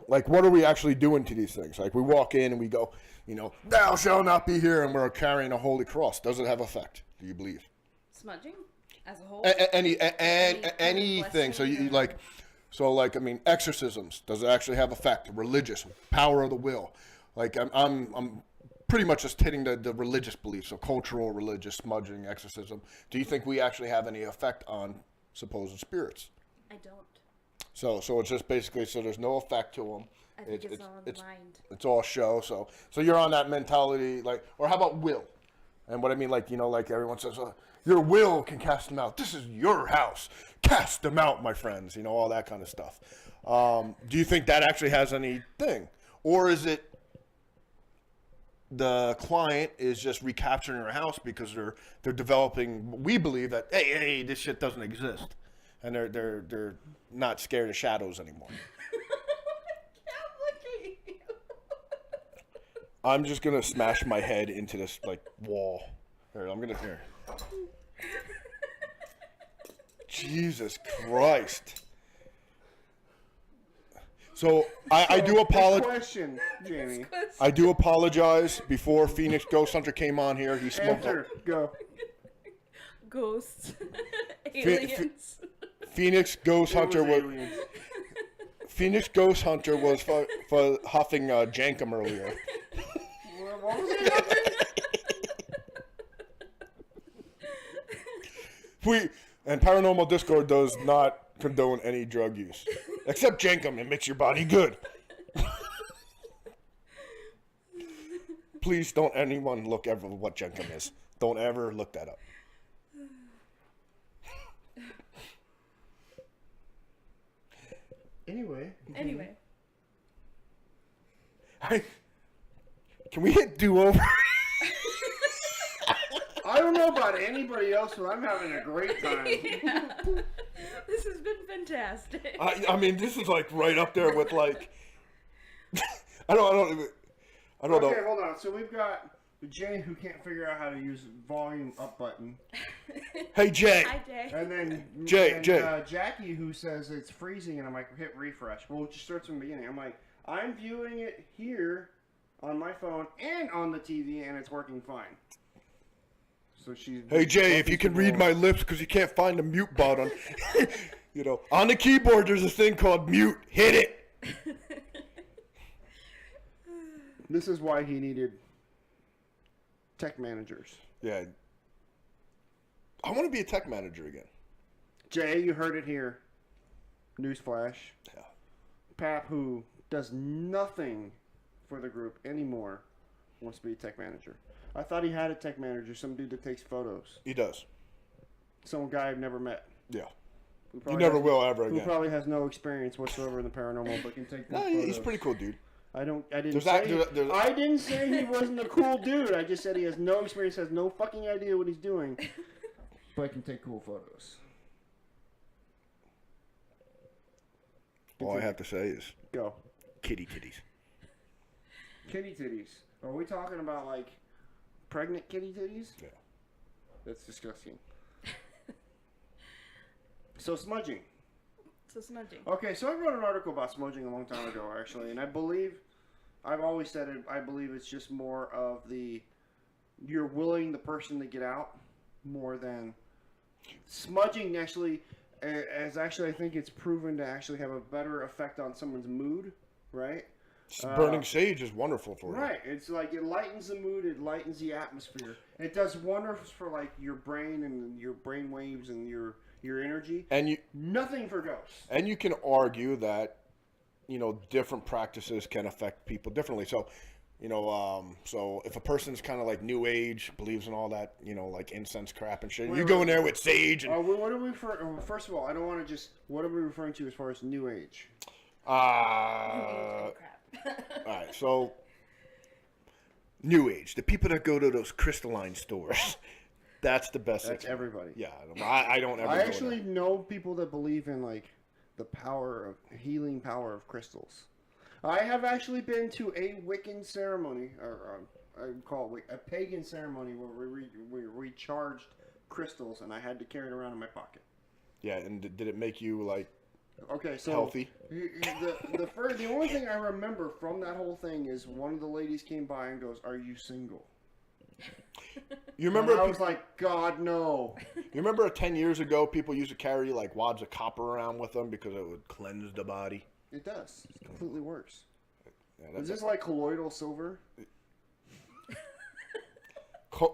like, what are we actually doing to these things? Like, we walk in and we go, you know, thou shalt not be here, and we're carrying a holy cross. Does it have effect? Do you believe? Smudging? As a whole? Anything. So, you like, So, like, I mean, exorcisms, does it actually have effect? Religious, power of the will. Like, I'm pretty much just hitting the religious beliefs, so cultural, religious, smudging, exorcism. Do you think we actually have any effect on supposed spirits? I don't. So it's just basically, so there's no effect to them. I think it's all in the mind. It's all show. So you're on that mentality, like, or how about will? And what I mean, like, you know, like everyone says, your will can cast them out. This is your house. Cast them out, my friends. You know, all that kind of stuff. Do you think that actually has anything? Or is it the client is just recapturing her house because they're developing, we believe that, hey, this shit doesn't exist. And they're not scared of shadows anymore. I'm just gonna smash my head into this like wall. Here. Jesus Christ. So I do apologize. Question, Jamie. I do apologize. Before PhxGhostHunter came on here, he smoked. Answer. Go. Ghosts. Aliens. PhxGhostHunter was. PhxGhostHunter was for huffing Jankum earlier. What was it? And Paranormal Discord does not condone any drug use. Except Jankum, it makes your body good. Please don't anyone look ever what Jankum is. Don't ever look that up. Anyway. Can we hit do-over? I don't know about anybody else, but I'm having a great time. Yeah. This has been fantastic. I mean, this is like right up there with like. I don't know. Okay, hold on. So we've got Jay who can't figure out how to use volume up button. Hey Jay. Hi Jay. And then Jay. Jackie who says it's freezing, and I'm like, hit refresh. Well, just starts from the beginning. I'm like, I'm viewing it here on my phone and on the TV, and it's working fine. So she's. Hey Jay, if you can read my lips because you can't find the mute button, you know, on the keyboard there's a thing called mute. Hit it. This is why he needed tech managers. Yeah. I want to be a tech manager again. Jay, you heard it here. Newsflash. Yeah. Pap, who does nothing for the group anymore, wants to be a tech manager. I thought he had a tech manager, some dude that takes photos. He does. Some guy I've never met. Yeah. You never will ever Who again. probably has no experience whatsoever in the paranormal, but can take good photos. He's a pretty cool dude. I didn't say he wasn't a cool dude. I just said he has no experience, has no fucking idea what he's doing, but can take cool photos. All I have to say is go. Kitty titties. Kitty titties. Are we talking about like pregnant kitty titties? Yeah. That's disgusting. So smudging. Okay, so I wrote an article about smudging a long time ago, actually, and I've always said it, I believe it's just more of you're willing the person to get out more than smudging actually, I think it's proven to actually have a better effect on someone's mood, right? Burning sage is wonderful for you. Right, it's like it lightens the mood, it lightens the atmosphere. It does wonders for like your brain and your brain waves and your energy. And nothing for ghosts. And you can argue that, you know, different practices can affect people differently. So, you know, so if a person's kind of like new age, believes in all that, you know, like incense crap and shit, you go in there with sage. And, what are we first of all, I don't want to just. What are we referring to as far as new age? Crap. All right, so new age, the people that go to those crystalline stores. That's the best. That's everybody. Yeah, I don't ever. I actually know people that believe in like the healing power of crystals. I have actually been to a Wiccan ceremony, or I call it a pagan ceremony, where we recharged crystals, and I had to carry it around in my pocket. Yeah, and did it make you like healthy? The only thing I remember from that whole thing is one of the ladies came by and goes, "Are you single?" You remember? And I was like, God, no. You remember 10 years ago, people used to carry like wads of copper around with them because it would cleanse the body. It does. It completely works. Yeah, Is this like colloidal silver?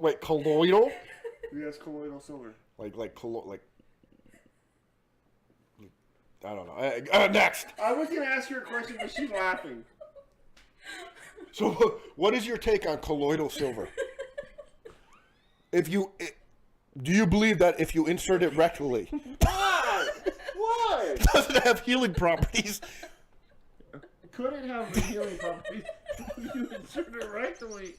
Wait, colloidal? Yes, colloidal silver. Like I don't know. Next. I was gonna ask her a question, but she's laughing. So, what is your take on colloidal silver? Do you believe that if you insert it rectally, Why? Why? does it have healing properties? Could it have the healing properties if you insert it rectally?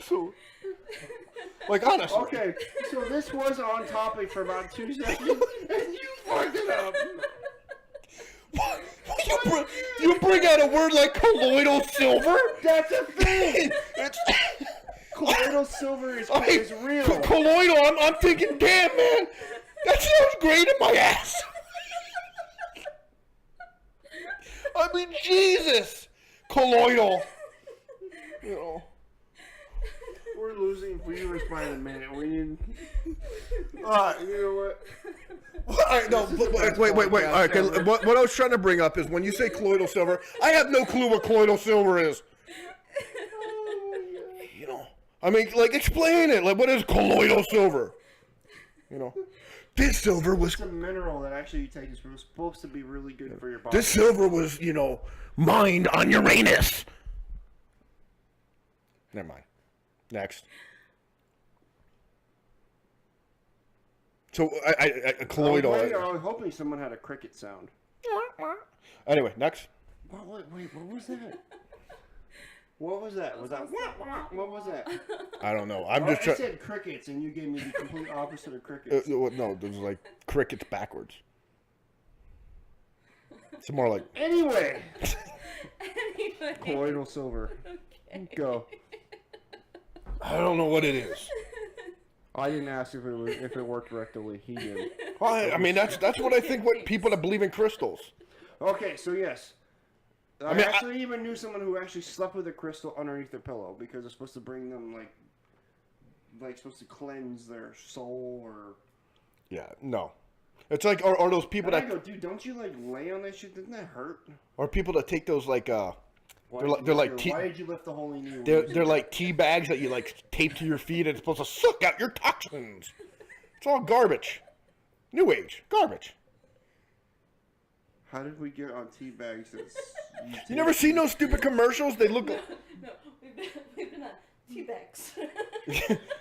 So, like, honestly. Okay, so this was on topic for about 2 seconds, and you fucked it up. You bring out a word like colloidal silver? That's a thing. It's Colloidal silver is real. Colloidal, I'm thinking, damn, man, that sounds great in my ass. I mean, Jesus, colloidal. You know. We're losing viewers by the minute. We need. You know what? All right, no, wait. All right, okay, what I was trying to bring up is when you say colloidal silver, I have no clue what colloidal silver is. You know, I mean, like, explain it. Like, what is colloidal silver? You know, this silver was. It's a mineral that actually you take. It's supposed to be really good for your body. This silver was, you know, mined on Uranus. Never mind. Next. So, I colloidal. I was hoping someone had a cricket sound. Anyway, next. Wait, what was that? What was that? Was that what was that? I don't know. I'm just I trying. said crickets, and you gave me the complete opposite of crickets. No, there's like crickets backwards. It's more like. Anyway. Colloidal silver. Okay. Go. I don't know what it is. I didn't ask if it worked rectally. He did. Well, I mean, that's what I think. What people that believe in crystals. Okay, so yes, I actually even knew someone who actually slept with a crystal underneath their pillow because it's supposed to bring them like supposed to cleanse their soul or. Yeah, no, it's like or those people and I go, dude, don't you like lay on that shit? Doesn't that hurt? Or people that take those like Why did you lift the holy knee? They're like tea bags that you like tape to your feet and it's supposed to suck out your toxins. It's all garbage. New age garbage. How did we get on tea bags? You never seen those stupid commercials? They look. No, we've been on tea bags.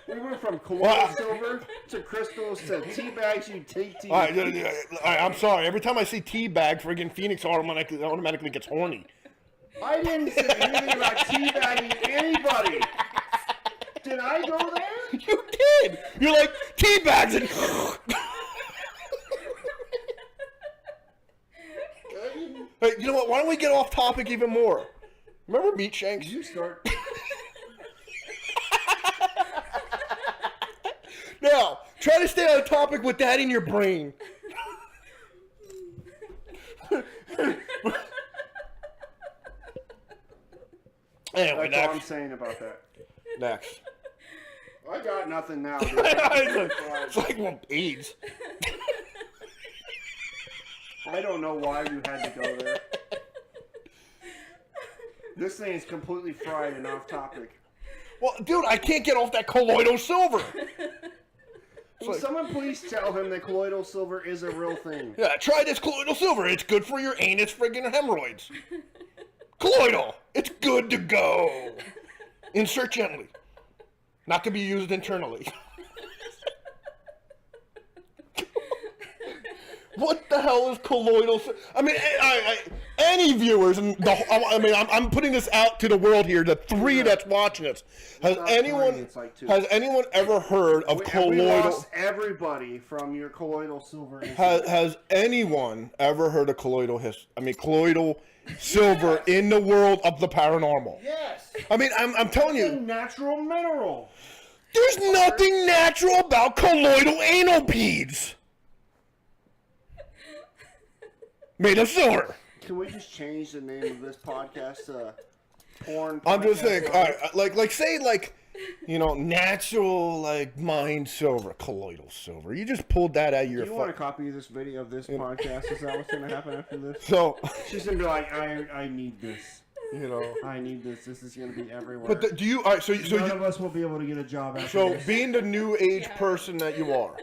We went from colloidal silver to crystals to tea bags. You take tea. I'm sorry. Every time I see tea bag, friggin' Phoenix automatically gets horny. I didn't say anything about teabagging anybody. Did I go there? You did. You're like teabags and. Hey, you know what? Why don't we get off topic even more? Remember Meat Shanks? You start. Now, try to stay on topic with that in your brain. Anyway, That's all I'm saying about that. Next. I got nothing now, dude. It's like AIDS. I don't know why you had to go there. This thing is completely fried and off topic. Well, dude, I can't get off that colloidal silver. Will someone please tell him that colloidal silver is a real thing? Yeah, try this colloidal silver. It's good for your anus friggin' hemorrhoids. Colloidal. It's good to go. Insert gently. Not to be used internally. What the hell is colloidal? I mean, any viewers, and I'm putting this out to the world here. The three that's watching this. Has anyone ever heard of colloidal? We lost everybody from your colloidal silver. Has anyone ever heard of colloidal silver in the world of the paranormal? Yes. I mean, I'm telling you, it's a natural mineral. There's nothing natural about colloidal anal beads. Made of silver. Can we just change the name of this podcast to porn? I'm just saying, podcast? all right, like say like, you know, natural like mind silver, colloidal silver. You just pulled that out of your. Do you want a copy of this video of this podcast? Is that what's gonna happen after this? So she's gonna be like, I need this. You know, I need this. This is gonna be everywhere. but do you? All right, so none of us will be able to get a job after so this. being the new age person that you are,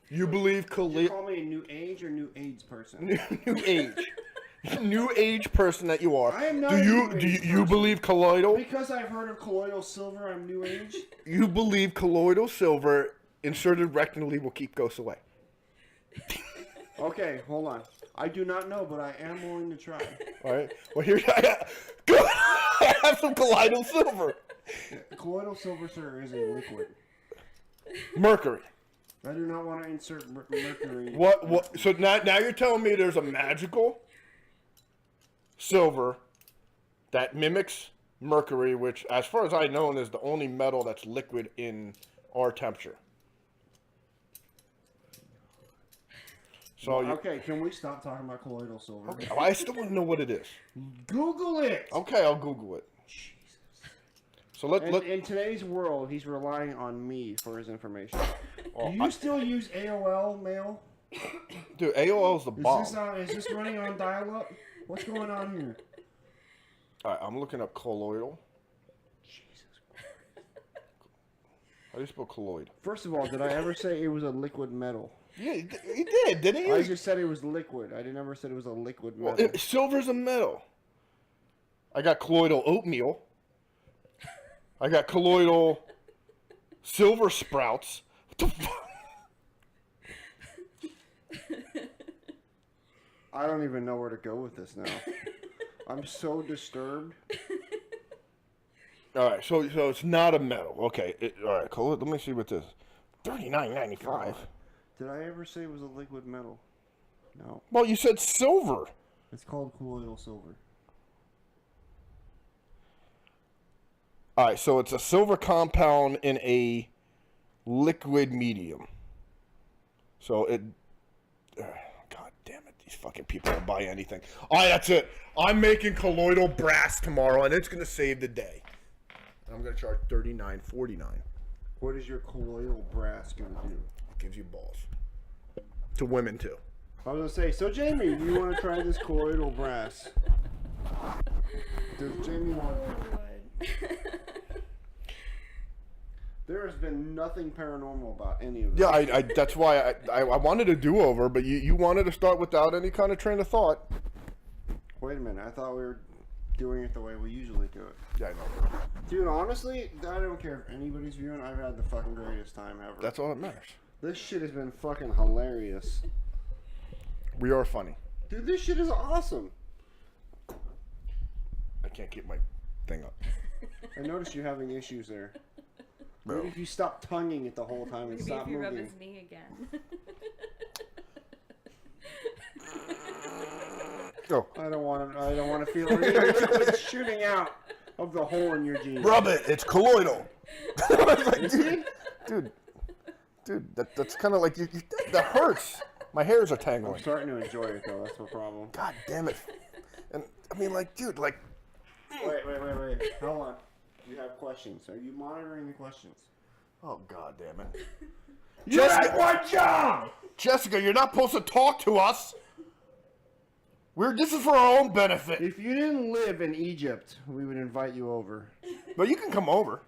you believe Did you call me a new age or new AIDS person? new age. New age person that you are. I am not do a you new do age you person. believe colloidal? Because I've heard of colloidal silver, I'm new age. You believe colloidal silver inserted rectally will keep ghosts away. Okay, hold on. I do not know, but I am willing to try. All right. Well, here I have some colloidal silver. Colloidal silver, sir, is a liquid. Mercury. I do not want to insert mercury. What? So now you're telling me there's a magical silver that mimics mercury, which, as far as I know, is the only metal that's liquid in our temperature. So okay, can we stop talking about colloidal silver? Okay, I still want to know what it is. Google it. Okay, I'll Google it. Jesus. So In today's world, he's relying on me for his information. Well, Do you still use AOL mail? Dude, AOL's the bomb. Is this running on dial-up? What's going on here? All right, I'm looking up colloidal. Jesus. How do you spell colloid? First of all, did I ever say it was a liquid metal? Yeah, he did, didn't he? I just said it was liquid. I never said it was a liquid metal. Well, silver's a metal. I got colloidal oatmeal. I got colloidal silver sprouts. What the fuck? I don't even know where to go with this now. I'm so disturbed. All right, so it's not a metal. Okay, all right, colloid. Let me see what this. $39.95. Did I ever say it was a liquid metal? No. Well, you said silver. It's called colloidal silver. All right, so it's a silver compound in a liquid medium. So it. God damn it! These fucking people will buy anything. All right, that's it. I'm making colloidal brass tomorrow, and it's gonna save the day. I'm gonna charge $39.49. What is your colloidal brass gonna do? Gives you balls. To women too. I was gonna say, so Jamie, you want to try this colloidal brass? Does Jamie want? There has been nothing paranormal about any of this. Yeah, I that's why I wanted a do-over, but you wanted to start without any kind of train of thought. Wait a minute, I thought we were doing it the way we usually do it. Yeah, I know. Dude, honestly, I don't care if anybody's viewing. I've had the fucking greatest time ever. That's all that matters. This shit has been fucking hilarious. We are funny. Dude, this shit is awesome. I can't keep my thing up. I noticed you're having issues there. Bro. Maybe if you stop tonguing it the whole time and Maybe stop if you rub moving. his knee again. Go. I don't want to feel any liquid shooting out of the hole in your jeans. Rub it. It's colloidal. I was like, dude, that's kind of like that hurts. My hairs are I'm tangling. starting to enjoy it though. That's the problem. God damn it. And I mean, like, dude, like. Wait. Hold on. You have questions. Are you monitoring the questions? Oh God damn it. You had one job. Jessica, you're not supposed to talk to us. This is for our own benefit. If you didn't live in Egypt, we would invite you over. But you can come over.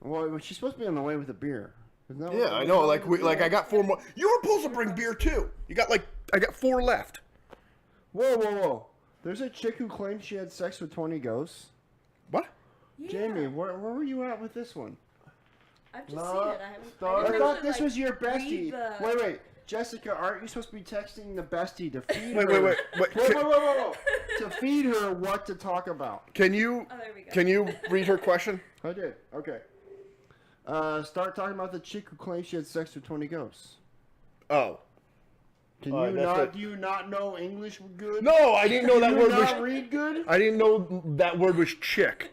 Well, she's supposed to be on the way with a beer. Isn't that Yeah, I know. Like I got 4 more. You were supposed to bring beer too. You got I got 4 left. Whoa. There's a chick who claimed she had sex with 20 ghosts. What? Yeah. Jamie, where were you at with this one? I've just seen it. I I haven't. thought this was your read bestie. the- Wait. Jessica, aren't you supposed to be texting the bestie to feed Wait. her? Whoa. To feed her what to talk about. Can you? Oh, there we go. Can you read her question? I did. Okay. Start talking about the chick who claimed she had sex with 20 ghosts. Oh. Do you not know English good? No, I didn't know that Do word you not was. read good? I didn't know that word was chick.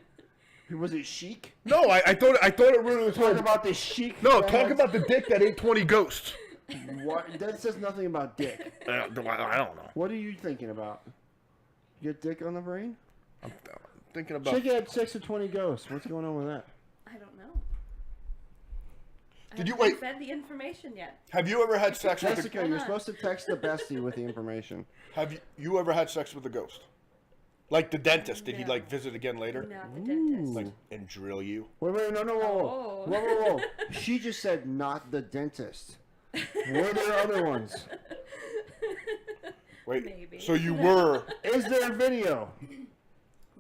Was it chic? No, I thought it really was. Talk about the chic. No, that talk has- about the dick that ate 20 ghosts. What? That says nothing about dick. I don't know. What are you thinking about? You get dick on the brain? I'm thinking about... Chick had 6 to 20 ghosts. What's going on with that? I don't know. Did you I haven't wait? fed the information yet. Have you ever had sex with Jessica, you're supposed to text the bestie with the information. Have you ever had sex with a ghost? Like the dentist? Did he No. like visit again later? Not the dentist. Like and drill you? Wait, no, Oh. whoa. She just said not the dentist. Were there other ones? Wait. Maybe. So you were? Is there a video?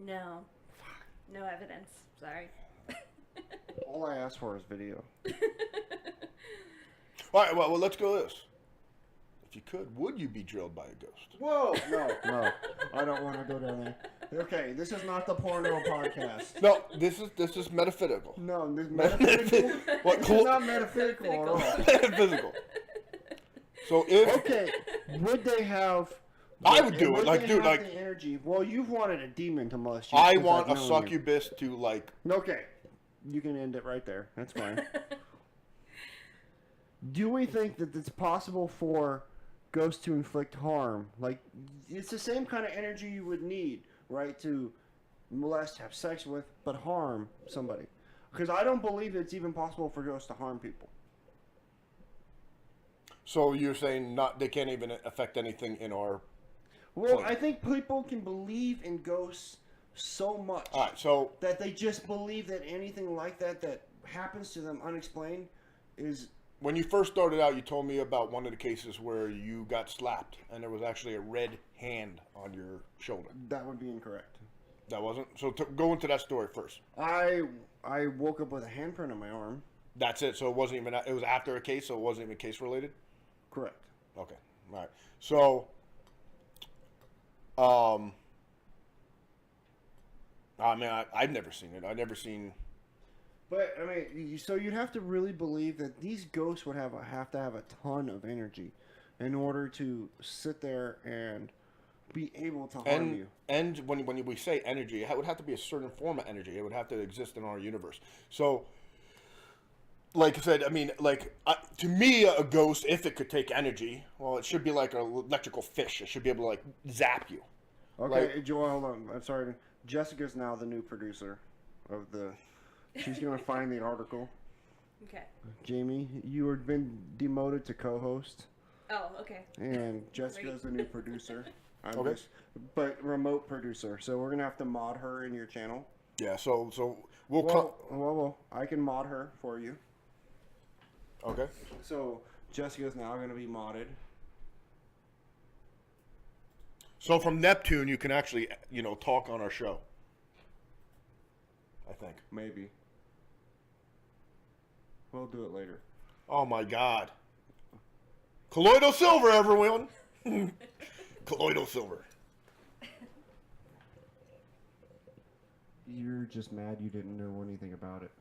No. No evidence. Sorry. All I asked for is video. All right. Well, let's go this. If you could, would you be drilled by a ghost? Whoa! No. I don't want to go down there. Okay, this is not the porno podcast. No, this is metaphysical. No, this metaphysical. What? This is not metaphysical at all. Metaphysical. So if Okay, would they have? I would do it, would like, they dude, have like- the energy. Well, you've wanted a demon to molest you. I since want I've a known you. succubus to like. Okay, you can end it right there. That's fine. Do we think that it's possible for ghosts to inflict harm? Like, it's the same kind of energy you would need, right, to molest, have sex with, but harm somebody. Because I don't believe it's even possible for ghosts to harm people. So you're saying not? They can't even affect anything in our. Well, Point. I think people can believe in ghosts so much All right. So that they just believe that anything like that happens to them unexplained is... when you first started out, you told me about one of the cases where you got slapped and there was actually a red hand on your shoulder. That would be incorrect. That wasn't. So go into that story first. I woke up with a handprint on my arm. That's it. So it wasn't even. It was after a case, so it wasn't even case related. Correct. Okay. All right. So, I mean, I've never seen it. I've never seen. But I mean, so you'd have to really believe that these ghosts would have to have a ton of energy in order to sit there and be able to harm you. And when we say energy, it would have to be a certain form of energy. It would have to exist in our universe. So, like I said, I mean, like to me, a ghost, if it could take energy, well, it should be like an electrical fish. It should be able to like zap you. Okay, Like- Joel, hold on. I'm sorry. Jessica's now the new producer of the. She's gonna find the article. Okay. Jamie, you have been demoted to co-host, Oh, okay. and Jessica's the new producer. I'm Okay. but remote producer. So we're gonna have to mod her in your channel. Yeah. So we'll come. Well, I can mod her for you. Okay. So Jessica's now gonna be modded. So from Neptune, you can actually, talk on our show. I think. Maybe. We'll do it later. Oh my God. Colloidal silver, everyone. Colloidal silver. You're just mad you didn't know anything about it.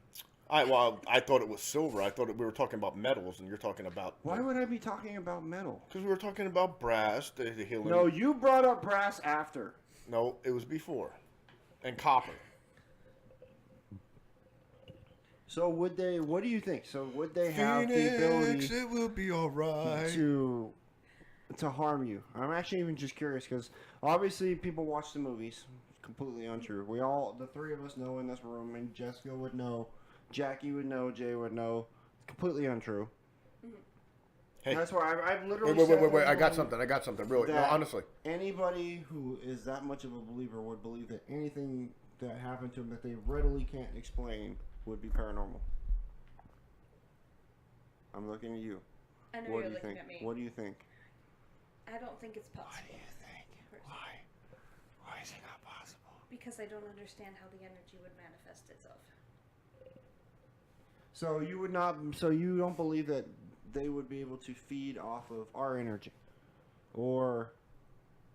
I thought it was silver. I thought we were talking about metals, and you're talking about. Why would I be talking about metal? Because we were talking about brass, the healing. No, you brought up brass after. No, it was before, and copper. So would they? What do you think? So would they have the ability it will be all right. to harm you? I'm actually even just curious because obviously people watch the movies. It's completely untrue. We all, the three of us, know in this room, and Jessica would know, Jackie would know, Jay would know. It's completely untrue. Hey, That's why I've literally. wait! I got said something. Really, no, that honestly. Anybody who is that much of a believer would believe that anything that happened to them that they readily can't explain would be paranormal. I'm looking at you. I know What you're do you looking think? at me. What do you think? I don't think it's possible. What do you think? personally. Why is it not possible? Because I don't understand how the energy would manifest itself. So you would not. So you don't believe that they would be able to feed off of our energy, or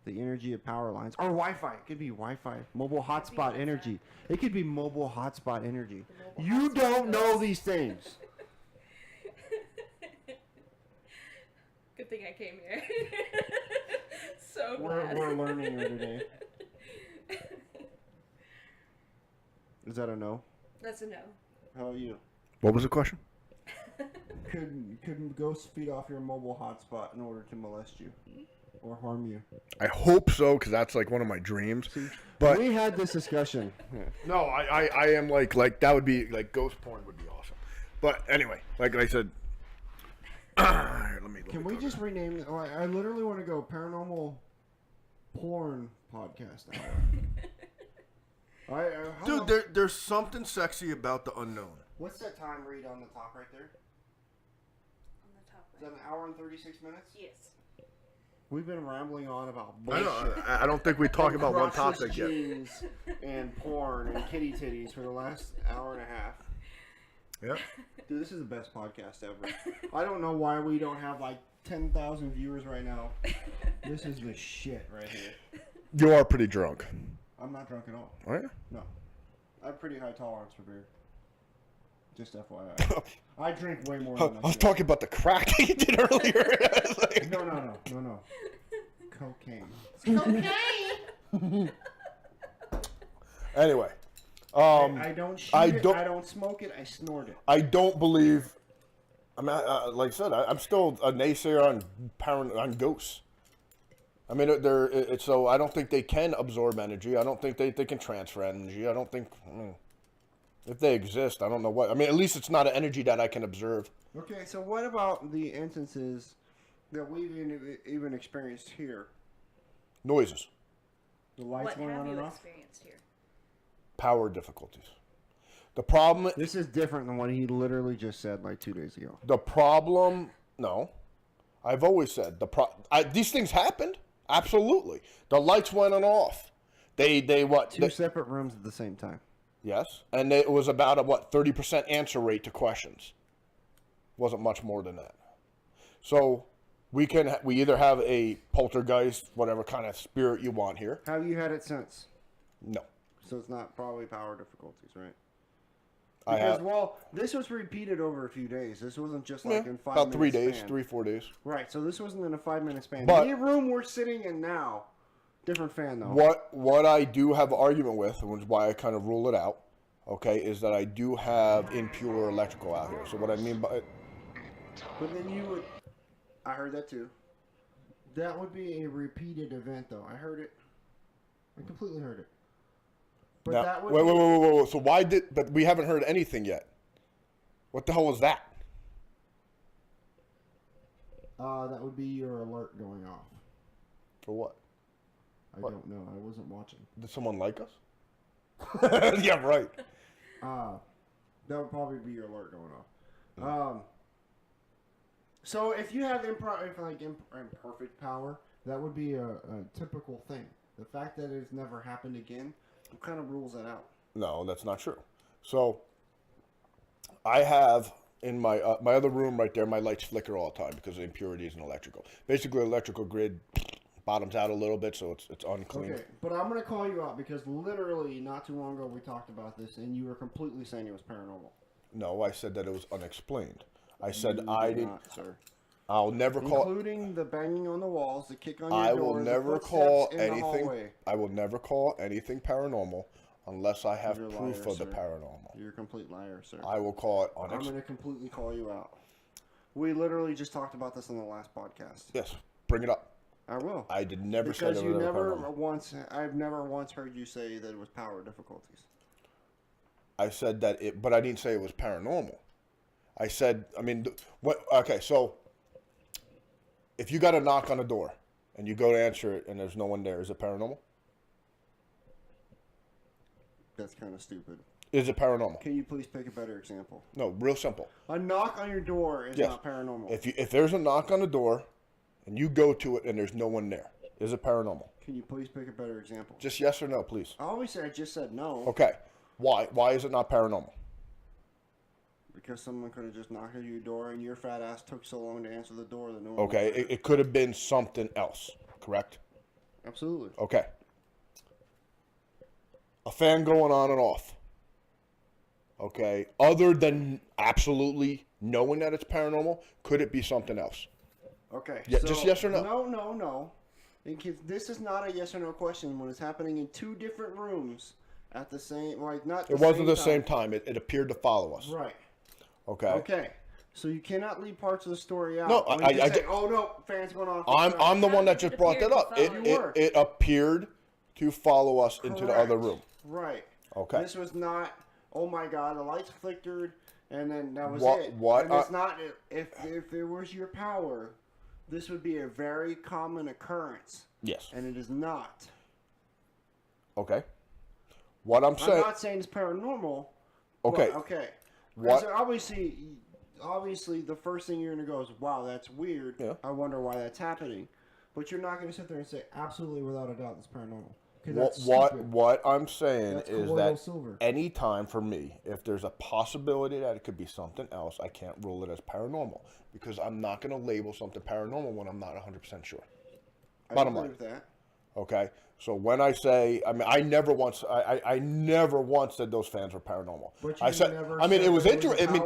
the energy of power lines, or Wi-Fi. It could be Wi-Fi, mobile hotspot Wi-Fi. energy. It could be mobile hotspot energy. The mobile You hotspot don't know goes. these things. Good thing I came here. So glad. We're learning here today. Is that a no? That's a no. How about you? What was the question? Could ghosts feed off your mobile hotspot in order to molest you, or harm you. I hope so, because that's like one of my dreams. But we had this discussion. no, I am like that would be like ghost porn would be awesome. But anyway, like I said, let me Can we just rename it? I literally want to go paranormal porn podcast hour. Dude, there's something sexy about the unknown. What's that time read on the top right there? On the top Is that an hour and 36 minutes? Yes. We've been rambling on about I bullshit. I don't think we talk about one crotchless topic yet. jeans and porn and kitty titties for the last hour and a half. Yep. Dude, this is the best podcast ever. I don't know why we don't have like 10,000 viewers right now. This is the shit right here. You are pretty drunk. I'm not drunk at all. Are you? No. I have pretty high tolerance for beer. Just FYI. I drink way more than I was talking about the crack that you did earlier. Like... No. Cocaine. Cocaine! Anyway. I don't shoot I don't smoke it, I snort it. I don't believe... I mean, like I said, I'm still a naysayer on ghosts. I mean, so I don't think they can absorb energy. I don't think they can transfer energy. I don't think... if they exist, I don't know what... I mean, at least it's not an energy that I can observe. Okay, so what about the instances that we've even experienced here? Noises. The lights going on and off? What have you experienced here? Power difficulties. The problem... This is different than what he literally just said like 2 days ago. The problem... No. I've always said... these things happened. Absolutely. The lights went on off. They what? Two separate rooms at the same time. Yes. And it was about a, 30% answer rate to questions. Wasn't much more than that. So... We either have a poltergeist, whatever kind of spirit you want here. Have you had it since? No. So it's not probably power difficulties, right? Because, this was repeated over a few days. This wasn't just like in 5 minutes. About 3 days, 3-4 days. Right, so this wasn't in a 5-minute span. But, the room we're sitting in now, different fan though. What I do have an argument with, which is why I kind of rule it out, okay, is that I do have impure electrical out here. So what I mean by... But then you would... I heard that too. That would be a repeated event, though. I heard it. I completely heard it. But now, that would wait. So why did... But we haven't heard anything yet. What the hell was that? That would be your alert going off. For what? I don't know. I wasn't watching. Did someone like us? Yeah, right. That would probably be your alert going off. So if you have imperfect power, that would be a typical thing. The fact that it's never happened again, what kind of rules that out? No, that's not true. So I have in my my other room right there, my lights flicker all the time because of impurities in electrical. Basically, electrical grid bottoms out a little bit, so it's unclean. Okay, but I'm going to call you out because literally not too long ago we talked about this, and you were completely saying it was paranormal. No, I said that it was unexplained. I said I didn't. Not, sir. I'll never call. Including the banging on the walls, the kick on your I door, will never the call in the anything. hallway. I will never call anything paranormal unless I have You're a proof liar, of the sir. paranormal. You're a complete liar, sir. I will call it I'm going to completely call you out. We literally just talked about this in the last podcast. Yes, bring it up. I will. I did never say because that you was never paranormal. once. I've never once heard you say that it was power difficulties. I said that it, but I didn't say it was paranormal. I said, I mean, what? Okay, so if you got a knock on a door and you go to answer it and there's no one there, is it paranormal? That's kind of stupid. Is it paranormal? Can you please pick a better example? No, real simple. A knock on your door is not paranormal. If there's a knock on the door and you go to it and there's no one there, is it paranormal? Can you please pick a better example? Just yes or no, please. I always say I just said no. Okay. Why? Why is it not paranormal? Because someone could have just knocked on your door and your fat ass took so long to answer the door that no one... Okay, it could have been something else, correct? Absolutely. Okay. A fan going on and off. Okay. Other than absolutely knowing that it's paranormal, could it be something else? Okay. Yeah, so just yes or no? No. This is not a yes or no question when it's happening in two different rooms at the same... Like, not It wasn't the same time. It appeared to follow us. Right. Okay. Okay. So you cannot leave parts of the story out. No, I say, oh no, fans going off. I'm the one that just brought that up. It appeared to follow us into the other room. Right. Okay. This was not. Oh my God, the lights flickered, and then that was it. What? And it's not. If it was your power, this would be a very common occurrence. Yes. And it is not. Okay. What I'm saying. I'm not saying it's paranormal. Okay. Okay. What? Obviously, the first thing you're going to go is, wow, that's weird. Yeah. I wonder why that's happening. But you're not going to sit there and say, absolutely, without a doubt, it's paranormal. What I'm saying that's is that any time for me, if there's a possibility that it could be something else, I can't rule it as paranormal. Because I'm not going to label something paranormal when I'm not 100% sure. Bottom line. With that. Okay? So when I say, I mean, I never once said those fans were paranormal. But I said, never I mean, it was interesting. I mean,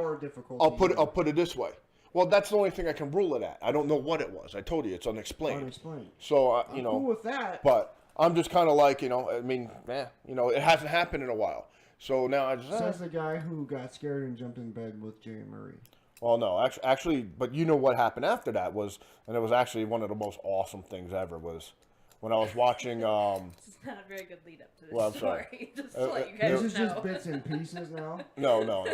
I'll put it this way. Well, that's the only thing I can rule it at. I don't know what it was. I told you it's unexplained. So I'm cool with that. But I'm just kind of like, I mean, it hasn't happened in a while. So now I just says the guy who got scared and jumped in bed with Jamie Marie. Well, no, actually, but you know what happened after that was, and it was actually one of the most awesome things ever was. When I was watching, This is not a very good lead up to this story. Just to let you guys know. This is just bits and pieces now. No.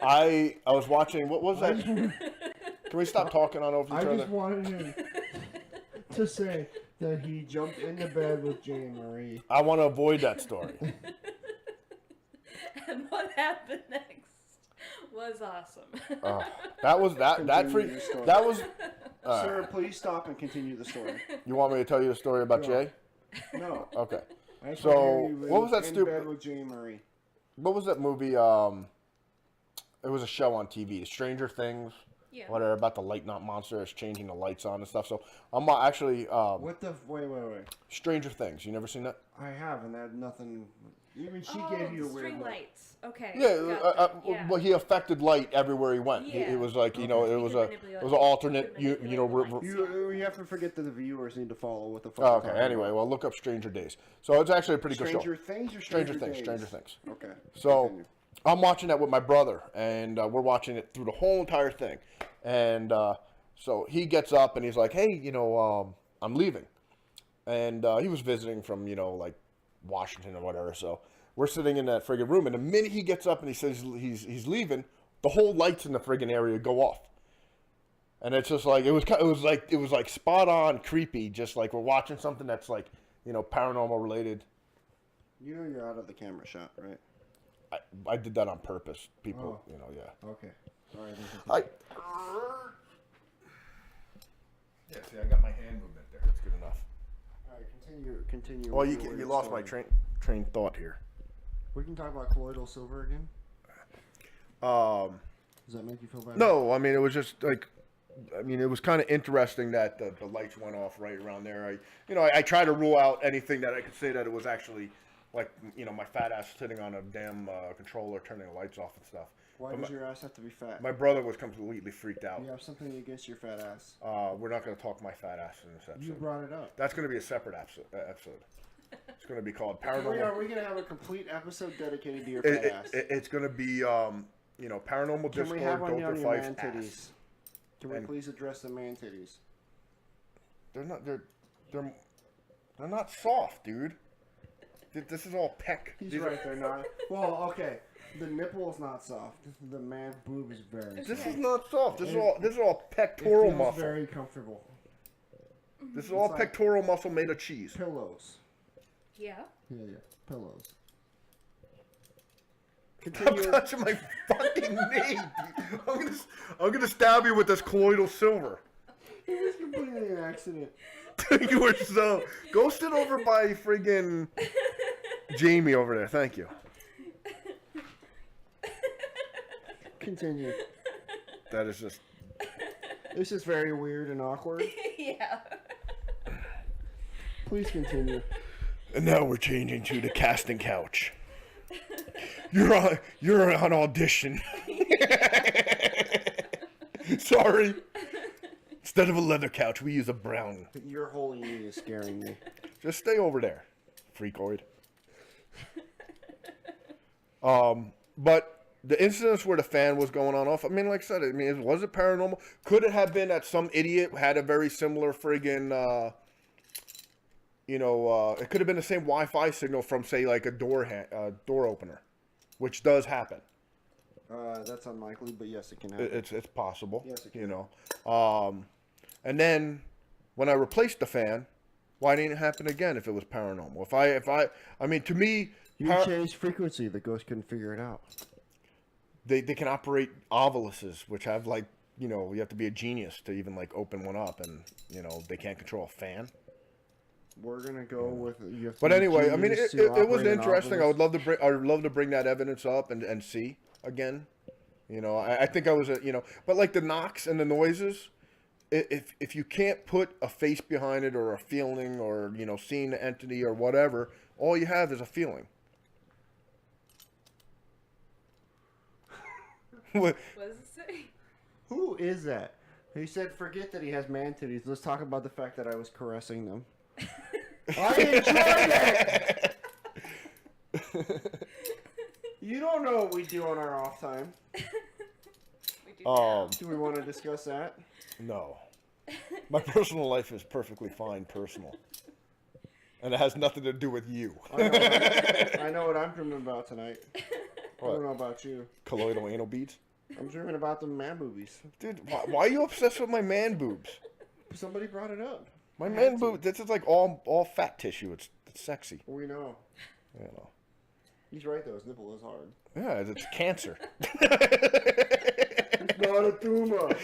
I was watching. What was that? Can we stop talking on over each other? I just wanted him to say that he jumped into bed with Jamie Marie. I want to avoid that story. And what happened next was awesome. That was. Sir, please stop and continue the story. You want me to tell you the story about Jay? No. Okay. So what was that stupid? Bed with Jamie Marie. What was that movie? It was a show on TV, Stranger Things. Yeah. Whatever about the light not monster is changing the lights on and stuff. So I'm actually. What the wait. Stranger Things. You never seen that? I have, and that had nothing. Even she gave you a weird string lights. Okay. Yeah, well, he affected light everywhere he went. Yeah. It was like it was an alternate. You have to forget that the viewers need to follow what the fuck. Oh, okay. Anyway, well, look up Stranger Days. So it's actually a pretty good show. Stranger Things or Stranger Things. Okay. So I'm watching that with my brother, and we're watching it through the whole entire thing. And so he gets up and he's like, "Hey, I'm leaving," and he was visiting from like Washington or whatever. So we're sitting in that friggin' room, and the minute he gets up and he says he's leaving, the whole lights in the friggin' area go off. And it's just like it was like spot on creepy, just like we're watching something that's like paranormal related. You know you're out of the camera shot, right? I did that on purpose. People, yeah. Okay. Sorry. Yeah, see, I got my hand movement there. That's good enough. All right, continue. Well, you lost my train thought here. We can talk about colloidal silver again. Does that make you feel better? No, I mean it was just like, it was kind of interesting that the lights went off right around there. I try to rule out anything that I could say that it was actually like my fat ass sitting on a damn controller turning the lights off and stuff. Why does your ass have to be fat? My brother was completely freaked out. You have something against your fat ass? We're not going to talk my fat ass in this episode. You brought it up. That's going to be a separate episode. It's going to be called Paranormal. Are we going to have a complete episode dedicated to your fat ass? It's going to be, Paranormal Discord, Can we have one on your man ass. titties? Can we please address the man titties? They're not soft, dude. This is all peck. He's right, they're not. Well, okay. The nipple is not soft. The man's boob is very soft. This is not soft. This is all pectoral muscle. Very comfortable. This is all pectoral muscle made of cheese. Pillows. Yeah. Yeah. Pillows. Continue. Stop touching my fucking knee. I'm gonna stab you with this colloidal silver. It was completely an accident. You were so. Go sit over by friggin' Jamie over there. Thank you. Continue. That is just. This is very weird and awkward. Yeah. Please continue. And now we're changing to the casting couch. You're on audition. Sorry. Instead of a leather couch, we use a brown. Your whole knee is scaring me. Just stay over there, freakoid. But the incidents where the fan was going on off, I mean, like I said, I mean, was it paranormal? Could it have been that some idiot had a very similar friggin', it could have been the same Wi-Fi signal from, say, like a door opener, which does happen. That's unlikely, but yes, it can happen. It's possible. Yes, it can. And then when I replaced the fan, why didn't it happen again if it was paranormal? I mean, to me, you changed frequency. The ghost couldn't figure it out. They can operate oviluses, which have like, you have to be a genius to even like open one up, and they can't control a fan. We're gonna go with. But anyway, I mean, it was interesting. I would love to bring that evidence up and see again. I think I was but like the knocks and the noises, if you can't put a face behind it or a feeling or seeing the entity or whatever, all you have is a feeling. What does it say? Who is that? He said, "Forget that he has man titties. Let's talk about the fact that I was caressing them." I enjoyed it. You don't know what we do on our off time. We do now. Do we want to discuss that? No. My personal life is perfectly fine, personal. And it has nothing to do with you. I know what I'm dreaming about tonight. I don't know about you. Colloidal anal beads? I'm dreaming about the man boobies. Dude, why are you obsessed with my man boobs? Somebody brought it up. My man boob, this is like all fat tissue. It's sexy. We know. He's right though. His nipple is hard. Yeah, it's cancer. It's not a tumor.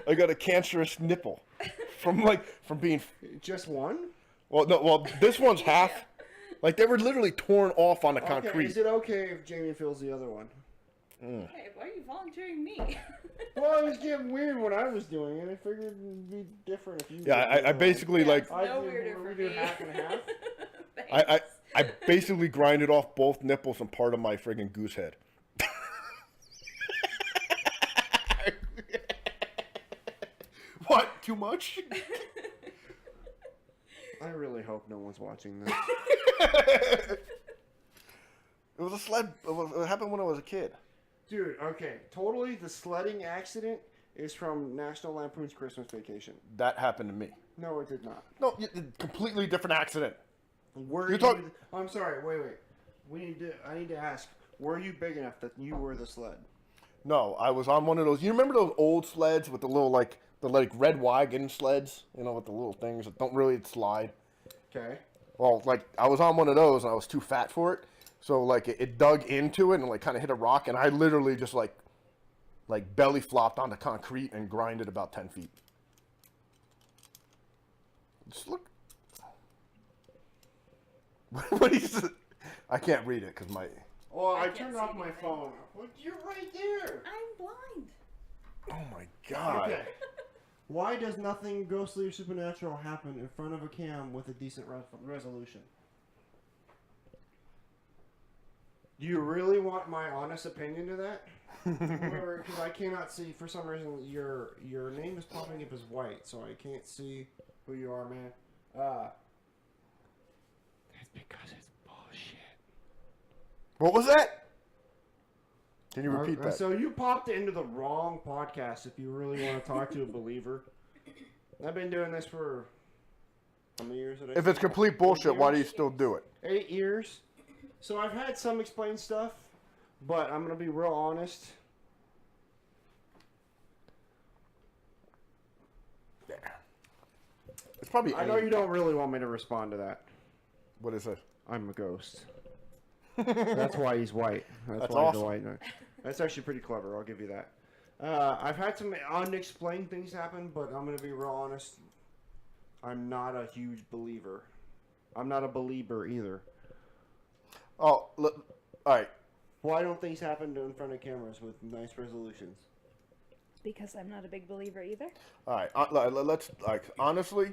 I got a cancerous nipple from being just one. Well, no. Well, this one's half. Like they were literally torn off on the concrete. Is it okay if Jamie feels the other one? Hey, why are you volunteering me? Well, it was getting weird when I was doing it. I figured it'd be different if you. Yeah, I basically like. No weirder for me. Half and half. I basically grinded off both nipples and part of my friggin' goose head. What? Too much? I really hope no one's watching this. It was a sled. It happened when I was a kid. Dude, okay. Totally, the sledding accident is from National Lampoon's Christmas Vacation. That happened to me. No, it did not. No, completely different accident. I'm sorry, wait. I need to ask, were you big enough that you were the sled? No, I was on one of those. You remember those old sleds with the little, the red wagon sleds? With the little things that don't really slide? Okay. Well, I was on one of those, and I was too fat for it. So, it dug into it and, kind of hit a rock, and I literally just, belly flopped onto concrete and grinded about 10 feet. Just look. What is it? I can't read it because my... Oh, I turned off my phone. Well, you're right there. I'm blind. Oh, my God. Okay. Why does nothing ghostly or supernatural happen in front of a cam with a decent resolution? Do you really want my honest opinion to that? Because I cannot see, for some reason, your name is popping up as white, so I can't see who you are, man. That's because it's bullshit. What was that? Can you repeat that? So you popped into the wrong podcast if you really want to talk to a believer. I've been doing this for how many years? If it's complete bullshit, why do you still do it? 8 years. So I've had some explained stuff, but I'm going to be real honest. Yeah. It's probably... I know you don't really want me to respond to that. What is it? I'm a ghost. That's why he's white. That's why awesome. He's white. That's actually pretty clever. I'll give you that. I've had some unexplained things happen, but I'm going to be real honest. I'm not a huge believer. I'm not a believer either. Oh, look. All right. Why don't things happen in front of cameras with nice resolutions? Because I'm not a big believer either. All right. Let's honestly.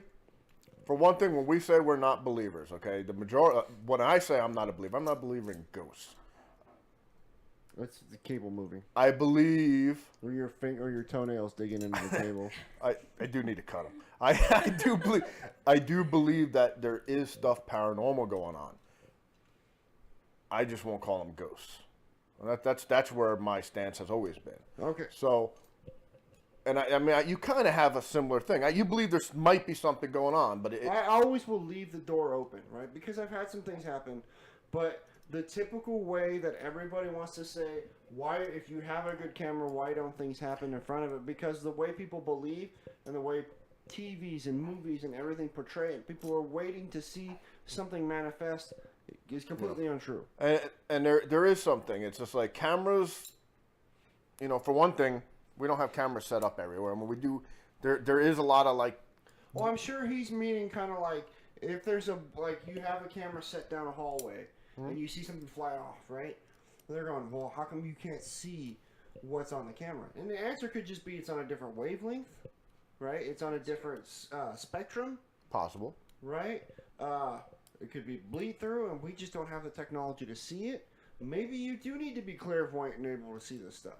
For one thing, when we say we're not believers, okay, the majority. When I say I'm not a believer, I'm not a believer in ghosts. That's the cable moving. I believe. Or your finger, or your toenails digging into the table. I do need to cut them. I do believe that there is stuff paranormal going on. I just won't call them ghosts. That's where my stance has always been. Okay. So, and I mean, you kind of have a similar thing. You believe there might be something going on, but I always will leave the door open, right? Because I've had some things happen, but the typical way that everybody wants to say, why, if you have a good camera, why don't things happen in front of it? Because the way people believe and the way TVs and movies and everything portray it, people are waiting to see something manifest is completely untrue. And there is something. It's just like cameras, for one thing, we don't have cameras set up everywhere. I mean, we do, there is a lot of like... Well, I'm sure he's meaning kind of like, if there's you have a camera set down a hallway, and you see something fly off, right? They're going, well, how come you can't see what's on the camera? And the answer could just be it's on a different wavelength, right? It's on a different spectrum. Possible. Right? It could be bleed through, and we just don't have the technology to see it. Maybe you do need to be clairvoyant and able to see this stuff.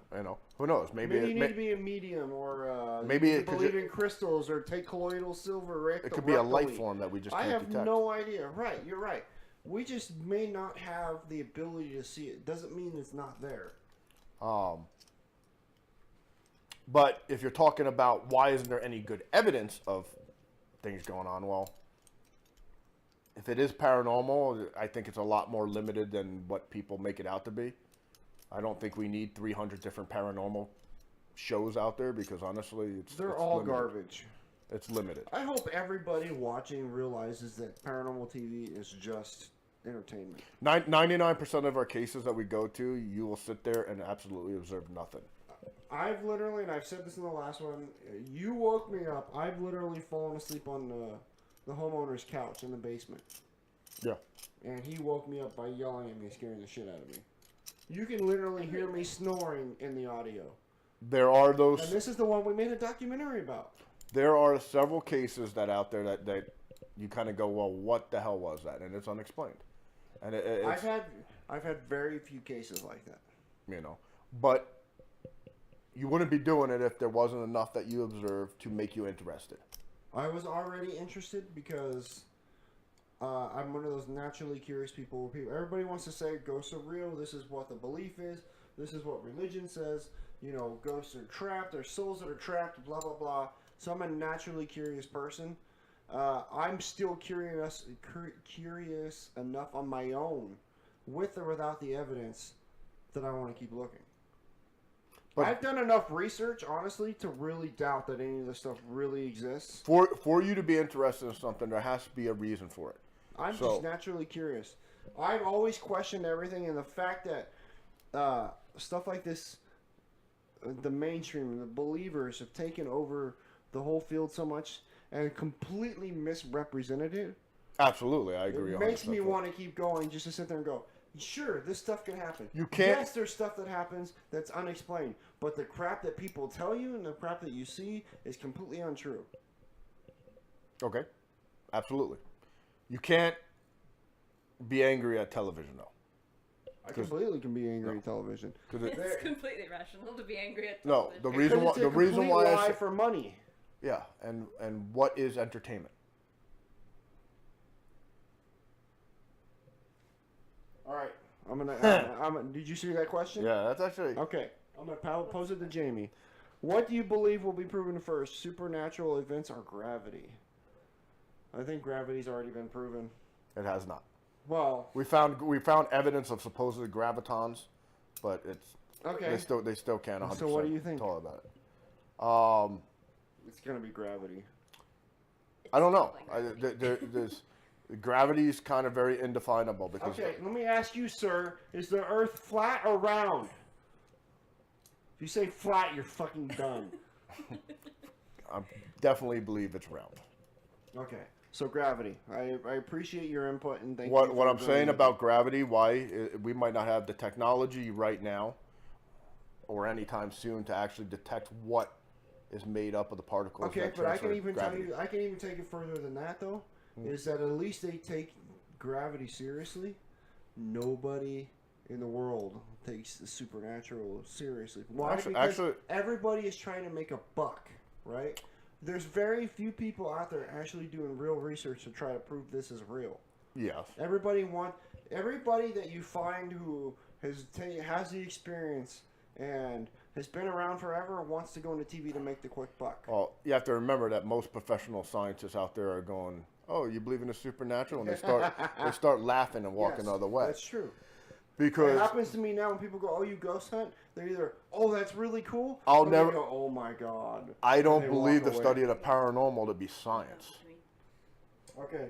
Who knows? Maybe you need to be a medium, or maybe you believe in crystals, or take colloidal silver. It could be a life form that we just can't detect. I have no idea. Right, you're right. We just may not have the ability to see it. Doesn't mean it's not there. But if you're talking about why isn't there any good evidence of things going on, well, if it is paranormal, I think it's a lot more limited than what people make it out to be. I don't think we need 300 different paranormal shows out there because honestly, they're all limited. Garbage. It's limited. I hope everybody watching realizes that paranormal TV is just entertainment. 99% of our cases that we go to, you will sit there and absolutely observe nothing. I've literally, and I've said this in the last one, you woke me up. I've literally fallen asleep on the homeowner's couch in the basement. Yeah. And he woke me up by yelling at me, scaring the shit out of me. You can literally hear me snoring in the audio. There are those... And this is the one we made a documentary about. There are several cases that out there that you kind of go, well, what the hell was that? And it's unexplained. And it's, I've had very few cases like that. But you wouldn't be doing it if there wasn't enough that you observed to make you interested. I was already interested because I'm one of those naturally curious people. Everybody wants to say ghosts are real. This is what the belief is. This is what religion says. Ghosts are trapped. There's souls that are trapped. Blah blah blah. So I'm a naturally curious person. I'm still curious enough on my own, with or without the evidence, that I want to keep looking. But I've done enough research, honestly, to really doubt that any of this stuff really exists. For you to be interested in something, there has to be a reason for it. I'm just naturally curious. I've always questioned everything, and the fact that stuff like this, the mainstream, the believers have taken over the whole field so much and completely misrepresented it. Absolutely, I agree. It makes me want to keep going, just to sit there and go, sure, this stuff can happen. You can't... Yes, there's stuff that happens that's unexplained, but the crap that people tell you and the crap that you see is completely untrue. Okay, absolutely. You can't be angry at television, though. I completely can be angry at television. It's completely rational to be angry at television. No, the reason why I lie for money. Yeah, and what is entertainment? All right, I'm gonna. Did you see that question? Yeah, that's actually okay. I'm gonna pose it to Jamie. What do you believe will be proven first, supernatural events or gravity? I think gravity's already been proven. It has not. Well, we found evidence of supposed gravitons, but it's okay. They still can't 100% so what do you think? tell about it. It's gonna be gravity. I don't know. There's gravity's kind of very indefinable because. Okay, let me ask you, sir: is the Earth flat or round? If you say flat, you're fucking done. I definitely believe it's round. Okay, so gravity. I appreciate your input and thank you. What I'm saying about gravity, why we might not have the technology right now, or anytime soon, to actually detect what is made up of the particles. Okay, but I can even tell you, I can even take it further than that, though. Is that at least they take gravity seriously? Nobody in the world takes the supernatural seriously. Why? Because everybody is trying to make a buck, right? There's very few people out there actually doing real research to try to prove this is real. Yes. Everybody that you find who has the experience and has been around forever and wants to go into TV to make the quick buck. Well, you have to remember that most professional scientists out there are going, "Oh, you believe in the supernatural?" And they start laughing and walking the other way. That's true. Because it happens to me now when people go, "Oh, you ghost hunt?" They're either, "Oh, that's really cool." I'll or they never go, "Oh my god." I don't And they believe walk the away. study of the paranormal to be science. Okay.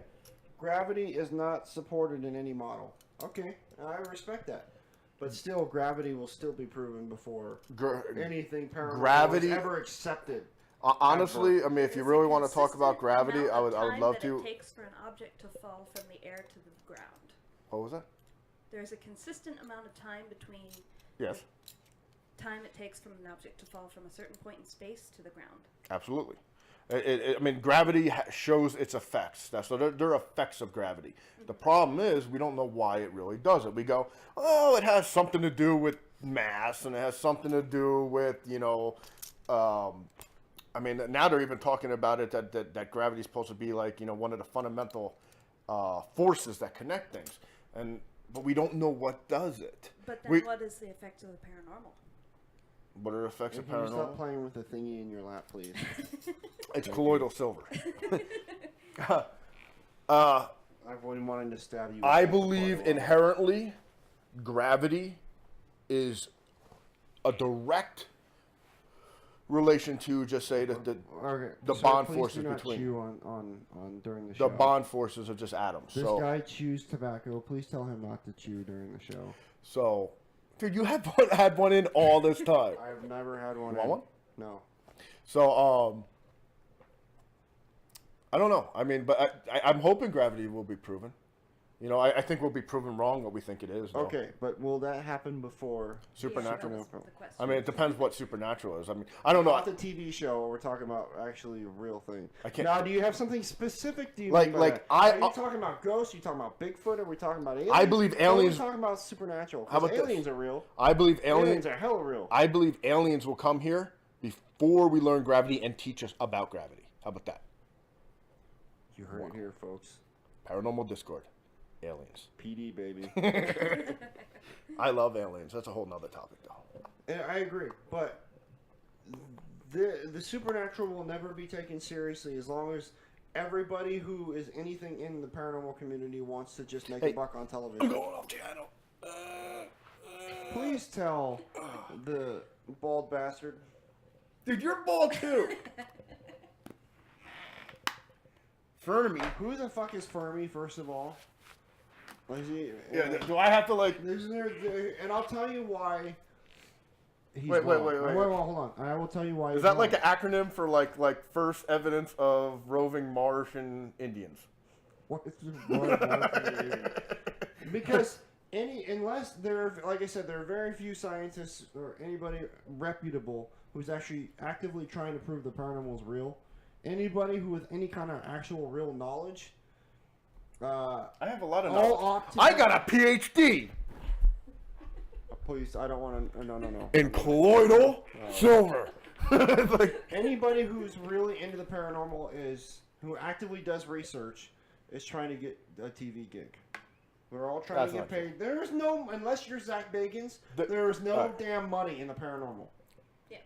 Gravity is not supported in any model. Okay, I respect that. But still, gravity will still be proven before anything paranormal is ever accepted. Honestly, ever. I mean, if you really want to talk about gravity, I would love to. It takes for an object to fall from the air to the ground. What was that? There's a consistent amount of time between Yes. the time it takes from an object to fall from a certain point in space to the ground. Absolutely. I mean, gravity shows its effects. So there are effects of gravity. The problem is we don't know why it really does it. We go, oh, it has something to do with mass, and it has something to do with, I mean, now they're even talking about it that gravity is supposed to be like, one of the fundamental forces that connect things. But we don't know what does it. But then what is the effect of the paranormal? What are the effects of Can you stop paranormal? playing with the thingy in your lap, please? It's colloidal silver. I've been wanting to stab you. I believe inherently gravity is a direct relation to, just say, the bond forces between. Chew on during the show. The bond forces of just atoms. This guy chews tobacco. Please tell him not to chew during the show. So, dude, you have had one in all this time. I've never had one. You want one? No. So, I don't know. I mean, but I'm hoping gravity will be proven. I think we'll be proven wrong what we think it is. Though. Okay, but will that happen before Supernatural? Yeah, I mean, it depends what supernatural is. I mean, I don't know. Not the TV show. We're talking about actually a real thing. I can't. Now, do you have something specific? Do you Are you talking about ghosts? Are you talking about Bigfoot? Are we talking about aliens? I believe aliens. Are we talking about supernatural? How about aliens this? are real. I believe Aliens are hella real. I believe aliens will come here before we learn gravity and teach us about gravity. How about that? You heard it here, folks. Paranormal Discord. Aliens. PD, baby. I love aliens. That's a whole nother topic, though. And I agree, but the supernatural will never be taken seriously as long as everybody who is anything in the paranormal community wants to just make a buck on television. I'm going off channel. Please tell the bald bastard. Dude, you're bald too. Fermi. Who the fuck is Fermi, first of all? Is he, Do I have to like? And I'll tell you why. Wait, hold on. I will tell you why. Is that like an acronym for like first evidence of roving Martian Indians? What is because unless like I said, there are very few scientists or anybody reputable who's actually actively trying to prove the paranormal is real. Anybody who with any kind of actual real knowledge. I have a lot of knowledge. I got a PhD. Please, I don't want to. No. In colloidal silver. Anybody who's really into the paranormal who actively does research is trying to get a TV gig. We're all trying to get paid. There's no, unless you're Zach Bagans, there is no damn money in the paranormal. Yeah.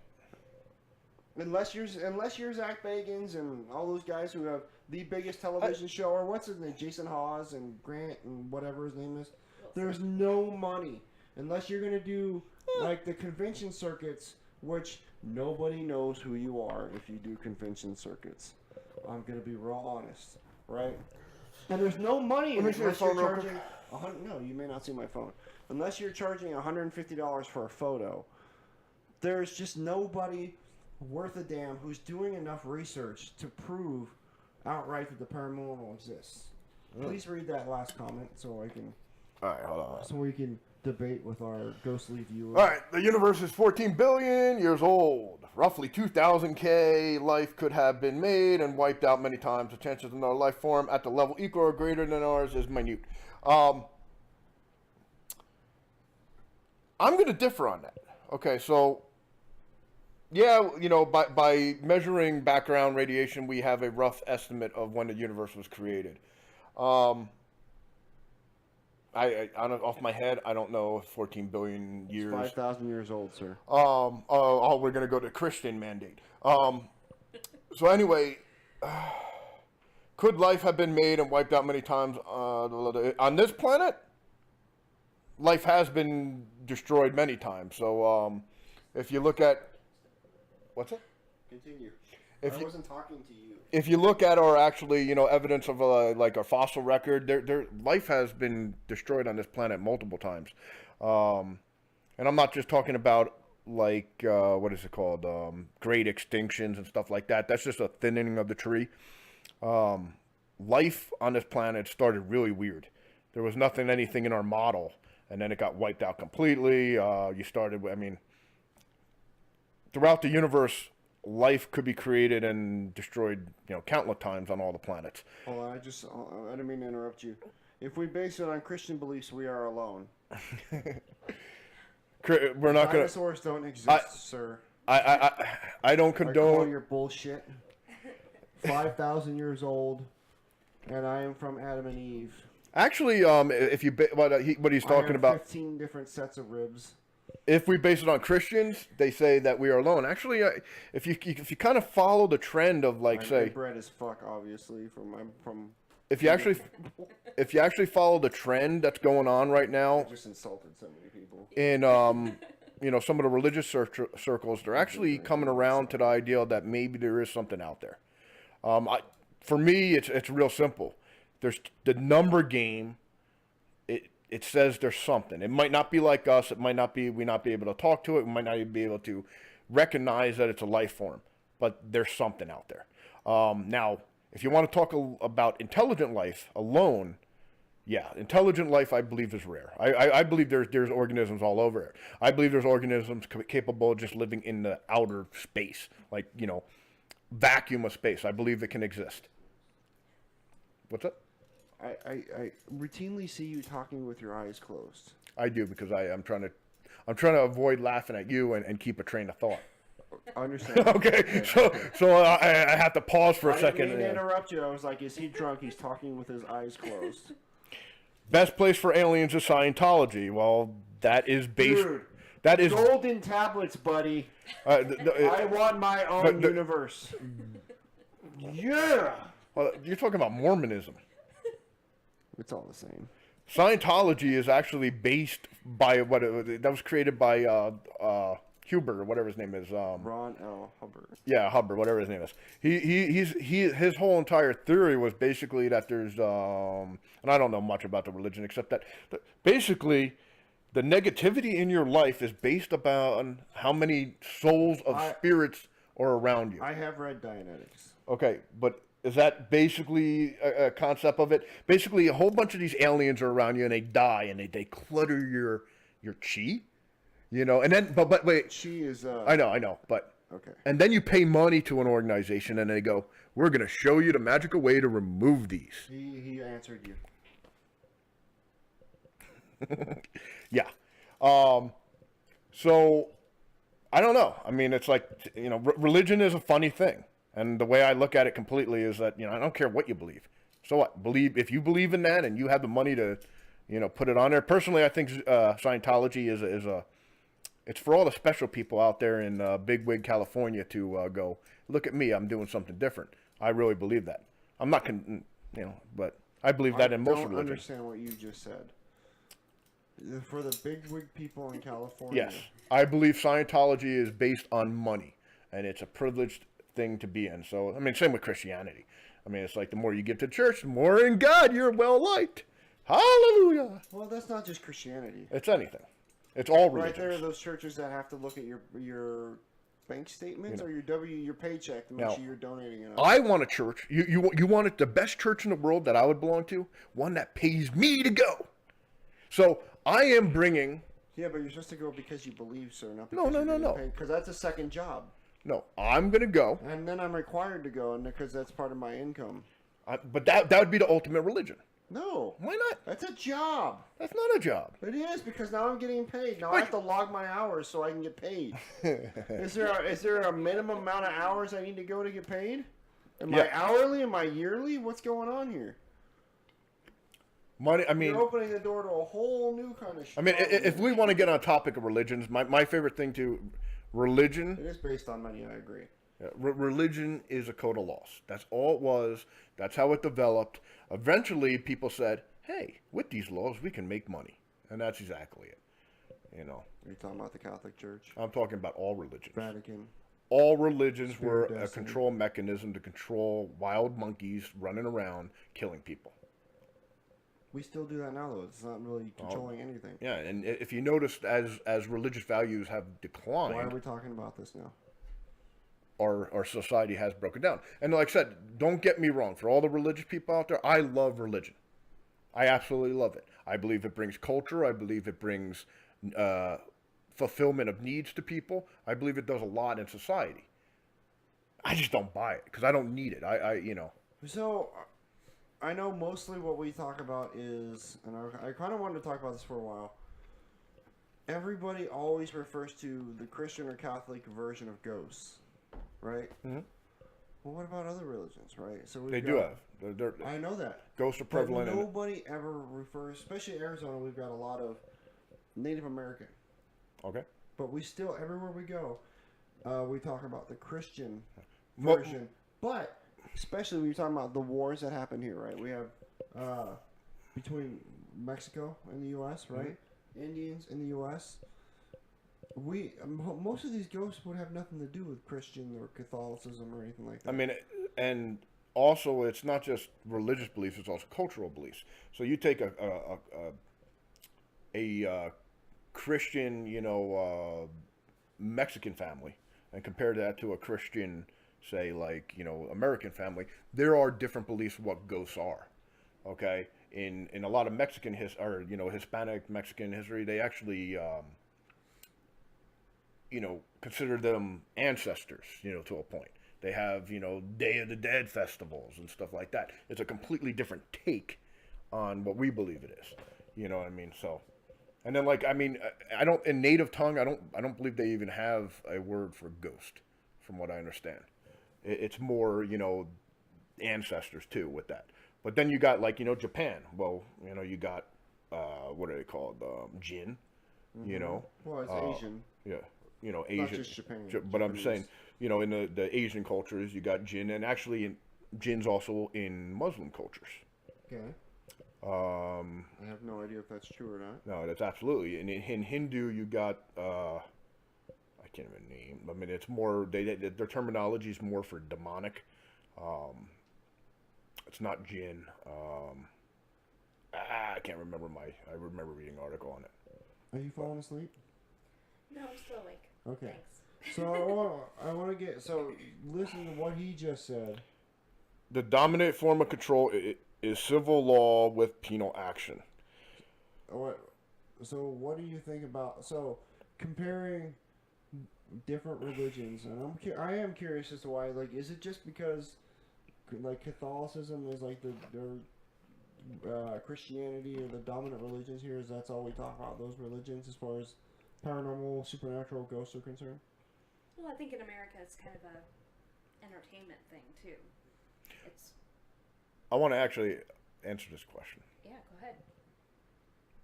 Unless you're Zach Bagans and all those guys who have the biggest television show, or what's his name, Jason Hawes and Grant and whatever his name is. There's no money unless you're gonna do like the convention circuits, which nobody knows who you are if you do convention circuits. I'm gonna be real honest, right? And there's no money unless you're charging. No, you may not see my phone. Unless you're charging $150 for a photo, there's just nobody worth a damn who's doing enough research to prove outright that the paranormal exists. Please read that last comment so I can. All right, hold on. So we can debate with our ghostly viewers. All right, the universe is 14 billion years old. Roughly 2,000 K life could have been made and wiped out many times. The chances of another life form at the level equal or greater than ours is minute. I'm going to differ on that. Okay, so yeah, by measuring background radiation, we have a rough estimate of when the universe was created. off my head, I don't know if 14 billion years. 5,000 years old, sir. We're gonna go to Christian mandate. So anyway, could life have been made and wiped out many times on this planet? Life has been destroyed many times. So if you look at what's it? Continue. I wasn't talking to you. If you look at our evidence of like our fossil record, there life has been destroyed on this planet multiple times, and I'm not just talking about like what is it called, great extinctions and stuff like that. That's just a thinning of the tree. Life on this planet started really weird. There was anything in our model, and then it got wiped out completely. Throughout the universe, life could be created and destroyed, countless times on all the planets. Well, I didn't mean to interrupt you. If we base it on Christian beliefs, we are alone. We're not gonna. Dinosaurs don't exist, sir. I don't condone. I call your bullshit. 5,000 years old, and I am from Adam and Eve. Actually, if you what he's talking about, 15 different sets of ribs. If we base it on Christians, they say that we are alone. Actually, if you kind of follow the trend of like say, bred as fuck, obviously from. If you actually follow the trend that's going on right now, I just insulted so many people. In some of the religious circles, they're actually coming around to the idea that maybe there is something out there. For me, it's real simple. There's the number game. It says there's something. It might not be like us. It might not be we not be able to talk to it. We might not even be able to recognize that it's a life form. But there's something out there. Now, if you want to talk about intelligent life alone, yeah, intelligent life I believe is rare. I believe there's organisms all over it. I believe there's organisms capable of just living in the outer space, like vacuum of space. I believe it can exist. What's up? I routinely see you talking with your eyes closed. I do because I'm trying to avoid laughing at you and keep a train of thought. I understand. Okay, so I have to pause for a second. I didn't mean to interrupt you. I was like, is he drunk? He's talking with his eyes closed. Best place for aliens is Scientology. Well, that is based. Dude, that is golden tablets, buddy. I want my own universe. Yeah. Well, you're talking about Mormonism. It's all the same. Scientology is actually based by that was created by Huber, or whatever his name is. Ron L. Hubbard. Yeah, Hubbard, whatever his name is. His whole entire theory was basically that there's and I don't know much about the religion except that basically the negativity in your life is based upon how many souls of spirits are around you. I have read Dianetics. Okay, but is that basically a concept of it? Basically, a whole bunch of these aliens are around you and they die and they clutter your chi, and then but wait, chi is I know, but okay. And then you pay money to an organization and they go, "We're going to show you the magical way to remove these." He answered you. Yeah. So I don't know. I mean, it's like, religion is a funny thing. And the way I look at it completely is that, I don't care what you believe. So what? If you believe in that and you have the money to, put it on there. Personally, I think Scientology is it's for all the special people out there in Bigwig, California to go, look at me, I'm doing something different. I really believe that. I'm not, but I believe that in most religions. I don't understand what you just said. For the bigwig people in California. Yes. I believe Scientology is based on money. And it's a privileged thing to be in. So, same with Christianity. It's like the more you give to church, the more in God you're well liked. Hallelujah. Well, that's not just Christianity. It's anything. It's all religions. Right there are those churches that have to look at your bank statements or your paycheck to make sure you're donating enough. I want a church. You want it the best church in the world that I would belong to? One that pays me to go. So I am bringing. Yeah, but you're supposed to go because you believe, sir. Not because no. Because that's a second job. No, I'm going to go. And then I'm required to go, and because that's part of my income. But that would be the ultimate religion. No. Why not? That's a job. That's not a job. It is, because now I'm getting paid. Now I have to log my hours so I can get paid. Is there a minimum amount of hours I need to go to get paid? Am I hourly? Am I yearly? What's going on here? Money, I mean... You're opening the door to a whole new kind of shit. I mean, if we want to get on topic of religions, my favorite thing to... Religion... It is based on money, I agree. Yeah, religion is a code of laws. That's all it was. That's how it developed. Eventually, people said, hey, with these laws, we can make money. And that's exactly it. You know. Are you talking about the Catholic Church? I'm talking about all religions. Vatican. All religions were Spirit a destiny. control mechanism to control wild monkeys running around killing people. We still do that now, though. It's not really controlling anything. Yeah, and if you noticed, as religious values have declined... Why are we talking about this now? Our society has broken down. And like I said, don't get me wrong. For all the religious people out there, I love religion. I absolutely love it. I believe it brings culture. I believe it brings fulfillment of needs to people. I believe it does a lot in society. I just don't buy it because I don't need it. You know. So, I know mostly what we talk about is, and I kind of wanted to talk about this for a while. Everybody always refers to the Christian or Catholic version of ghosts, right? Mm-hmm. Well, what about other religions, right? So they do have. I know that. Ghosts are prevalent. But nobody ever refers, especially Arizona, we've got a lot of Native American. Okay. But we still, everywhere we go, we talk about the Christian version. But, especially when you're talking about the wars that happen here, right? We have between Mexico and the U.S., right? Mm-hmm. Indians in the U.S. Most of these ghosts would have nothing to do with Christian or Catholicism or anything like that. I mean, and also it's not just religious beliefs; it's also cultural beliefs. So you take a Christian, you know, Mexican family, and compare that to a Christian, say, like, you know, American family. There are different beliefs of what ghosts are. Okay, in a lot of Mexican Hispanic Mexican history, they actually consider them ancestors, to a point. They have, Day of the Dead festivals and stuff like that. It's a completely different take on what we believe it is. You know what I mean? So, and then I don't, in native tongue, I don't believe they even have a word for ghost, from what I understand. It's more, ancestors too with that. But then you got Japan. Well, you got, what are they called? Jinn, Mm-hmm. Well, it's Asian. Yeah. Asian. Not just Japan. But I'm saying, in the Asian cultures, you got jinn, and actually jinn's also in Muslim cultures. Okay. I have no idea if that's true or not. No, that's absolutely. And in Hindu, you got, I can't even name. I mean, it's more, their terminology is more for demonic. It's not jinn. I can't remember I remember reading an article on it. Are you falling asleep? No, I'm still awake. Okay. Thanks. So I want to listen to what he just said. The dominant form of control is civil law with penal action. So what do you think about, comparing different religions, and I am curious as to why, is it just because, Catholicism is, their Christianity or the dominant religions here, is that's all we talk about, those religions, as far as paranormal, supernatural, ghosts are concerned? Well, I think in America it's kind of a entertainment thing, too. I want to actually answer this question. Yeah, go ahead.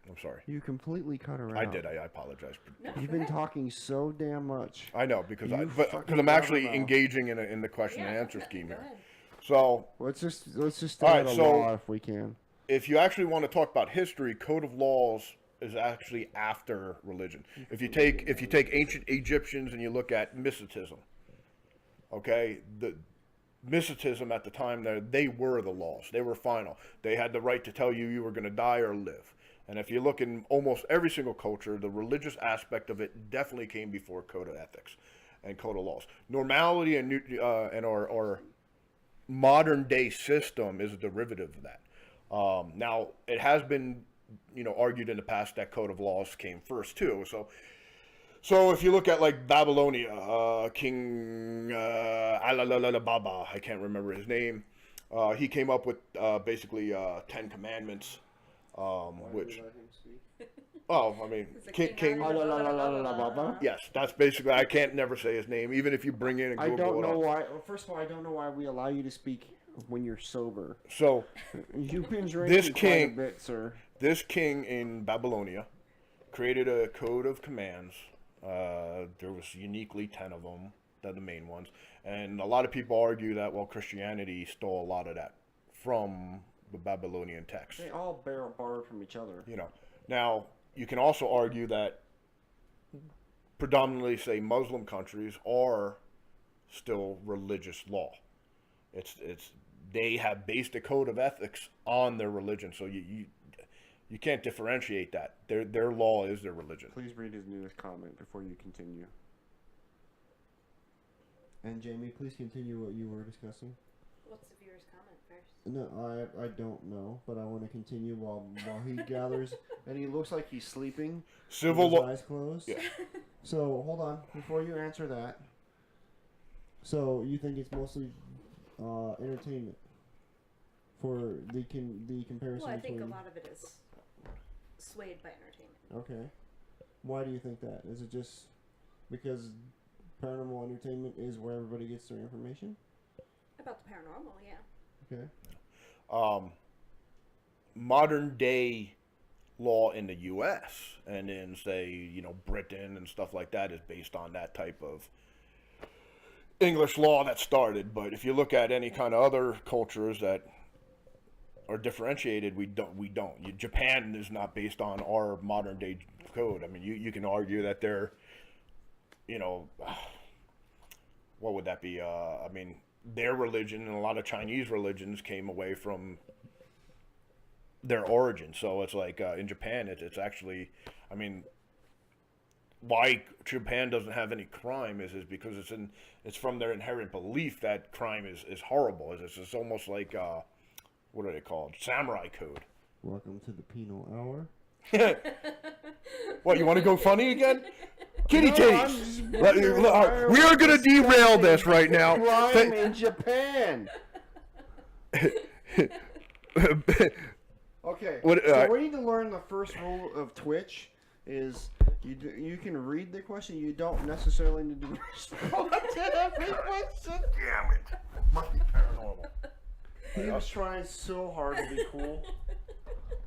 I'm sorry. You completely cut her out. I did. I apologize. No, You've been talking so damn much. I know, because I'm actually engaging in the question and answer scheme here. Ahead. So let's just start a law if we can. If you actually want to talk about history, code of laws is actually after religion. If you take ancient Egyptians and you look at mysticism, okay, the mysticism at the time, they were the laws. They were final. They had the right to tell you were going to die or live. And if you look in almost every single culture, the religious aspect of it definitely came before code of ethics and code of laws. Normality and our modern day system is a derivative of that. Now, it has been, argued in the past that code of laws came first too. So if you look at Babylonia, King Baba, I can't remember his name. He came up with basically 10 commandments, which. Oh, I mean, King. Yes, that's basically. I can't never say his name, even if you bring in. I don't know why. Well, first of all, I don't know why we allow you to speak when you're sober. So You've been drinking quite a bit, sir. This king in Babylonia created a code of commands. There was uniquely 10 of them, they're the main ones. And a lot of people argue that, well, Christianity stole a lot of that from the Babylonian text. They all borrowed from each other. You know, now you can also argue that predominantly, say, Muslim countries are still religious law. It's they have based a code of ethics on their religion, so you can't differentiate that. Their law is their religion. Please read his newest comment before you continue. And Jamie, please continue what you were discussing. What's the viewer's comment first? No, I don't know, but I want to continue while he gathers. And he looks like he's sleeping. Civil with law. his eyes closed. Yeah. So hold on before you answer that. So you think it's mostly entertainment for the comparison? Well, I think a between... lot of it is swayed by entertainment. Okay. Why do you think that? Is it just because paranormal entertainment is where everybody gets their information? About the paranormal, yeah. Okay. Modern day law in the U.S. and in, say, Britain and stuff like that is based on that type of English law that started. But if you look at any kind of other cultures that are differentiated, we don't. Japan is not based on our modern day code. I mean, you can argue that they're, what would that be? I mean, their religion and a lot of Chinese religions came away from their origin. So it's like in Japan, it's actually, I mean, why Japan doesn't have any crime is because it's from their inherent belief that crime is horrible. It's almost like what are they called? Samurai code. Welcome to the penal hour. What, you want to go funny again? Kitty titties. We are going to derail this right now. Crime in Japan. Okay, so we need to learn the first rule of Twitch is you can read the question, you don't necessarily need to respond to every question. Damn it. Must be paranormal. He was trying so hard to be cool.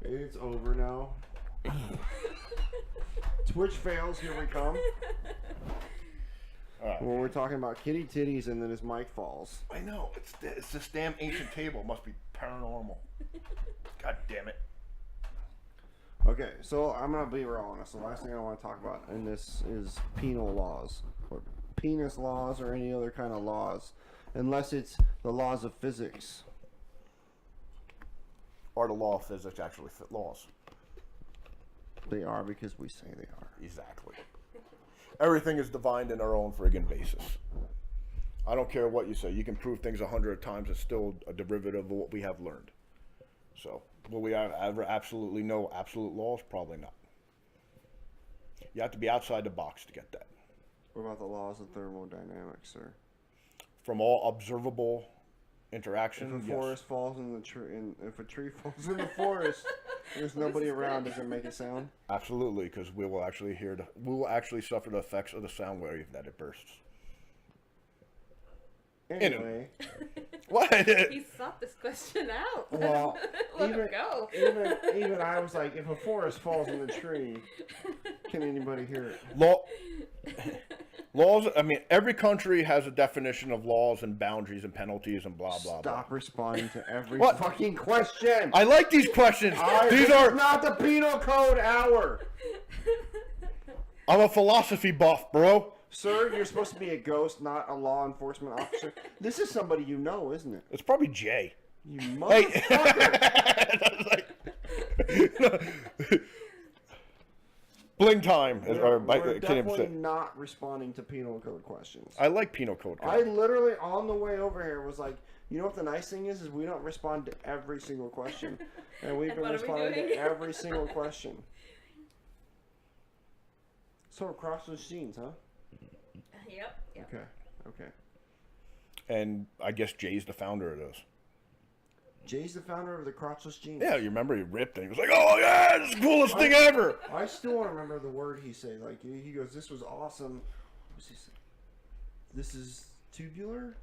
It's over now. Twitch fails, here we come. When we're talking about kitty titties and then his mic falls. I know, it's this damn ancient table. It must be paranormal. God damn it. Okay, so I'm going to be real honest. The last thing I want to talk about in this is penal laws. Or penis laws or any other kind of laws. Unless it's the laws of physics. Are the law of physics actually fit laws? They are because we say they are. Exactly. Everything is divined in our own friggin' basis. I don't care what you say. You can prove things 100 times. It's still a derivative of what we have learned. So, will we ever absolutely know absolute laws? Probably not. You have to be outside the box to get that. What about the laws of thermodynamics, sir? From all observable interaction, if a forest falls in the tree, if a tree falls in the forest, there's nobody around. Does it make a sound? Absolutely, because we will actually suffer the effects of the sound wave that it bursts. Anyway, what? He sought this question out. Well, Let him go. even I was like, if a forest falls in the tree, can anybody hear it? Laws, I mean, every country has a definition of laws and boundaries and penalties and blah, blah, blah. Stop responding to every fucking question. I like these questions. These are not the penal code hour. I'm a philosophy buff, bro. Sir, you're supposed to be a ghost, not a law enforcement officer. This is somebody you know, isn't it? It's probably Jay. You motherfucker. Bling time. We're definitely not responding to penal code questions. I like penal code I literally, on the way over here, was like, you know what the nice thing is we don't respond to every single question. And we've been responding to every single question. So across those scenes, huh? Yep. Okay. And I guess Jay's the founder of those. Jay's the founder of the crotchless jeans. Yeah, you remember he ripped and he was like, "Oh yeah, this is the coolest thing ever." I still don't remember the word he said. Like he goes, "This was awesome." What's he say? This is tubular.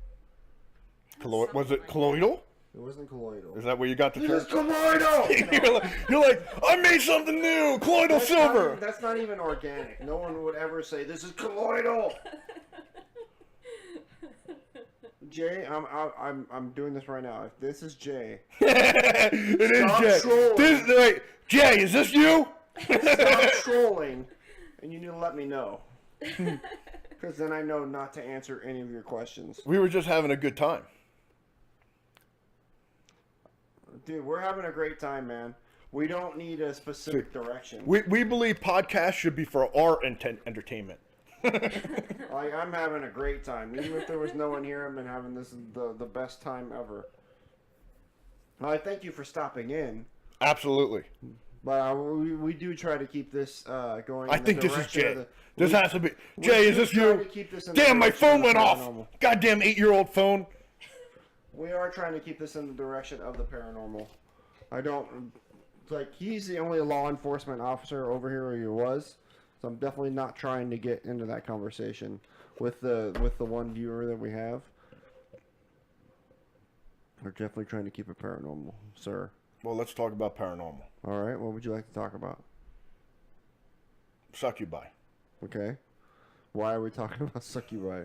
Was it colloidal? It wasn't colloidal. Is that where you got the term? It's colloidal! you're like, I made something new! Colloidal silver! That's not even organic. No one would ever say, this is colloidal! Jay, I'm doing this right now. If this is Jay... It is Jay. Trolling. Wait, Jay, is this you? Stop trolling, and you need to let me know. Because then I know not to answer any of your questions. We were just having a good time. Dude, we're having a great time, man. We don't need a specific direction. We believe podcasts should be for our entertainment. Like, I'm having a great time. Even if there was no one here, I've been having the best time ever. Well, I thank you for stopping in. Absolutely. But we do try to keep this going. I think this is Jay. This has to be. Jay, is this you? Damn, my phone went off. Goddamn 8-year-old phone. We are trying to keep this in the direction of the paranormal. I don't... Like, he's the only law enforcement officer over here, or he was. So I'm definitely not trying to get into that conversation with the one viewer that we have. We're definitely trying to keep it paranormal, sir. Well, let's talk about paranormal. All right, what would you like to talk about? Succubi. Okay. Why are we talking about succubi?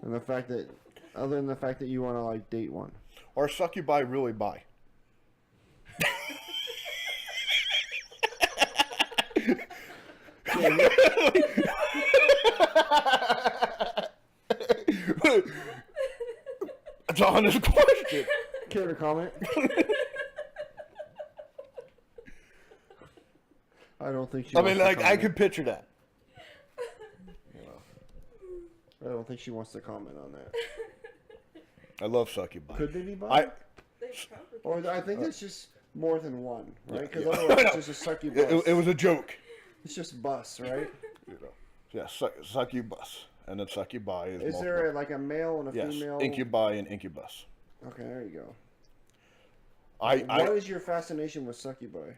And the fact that, other than the fact that you want to, like, date one. Are succubi really bi? That's an honest question. Care to comment? I don't think she. I mean, like, I could picture that. I don't think she wants to comment on that. I love succubi. Could they be bi? Or I think it's just more than one, right? Because otherwise it's just a succubus. It was a joke. It's just bus, right? Yeah, succubus. And then succubi is multiple. There like a male and a female? Incubi and incubus. Okay, there you go. What is your fascination with succubi?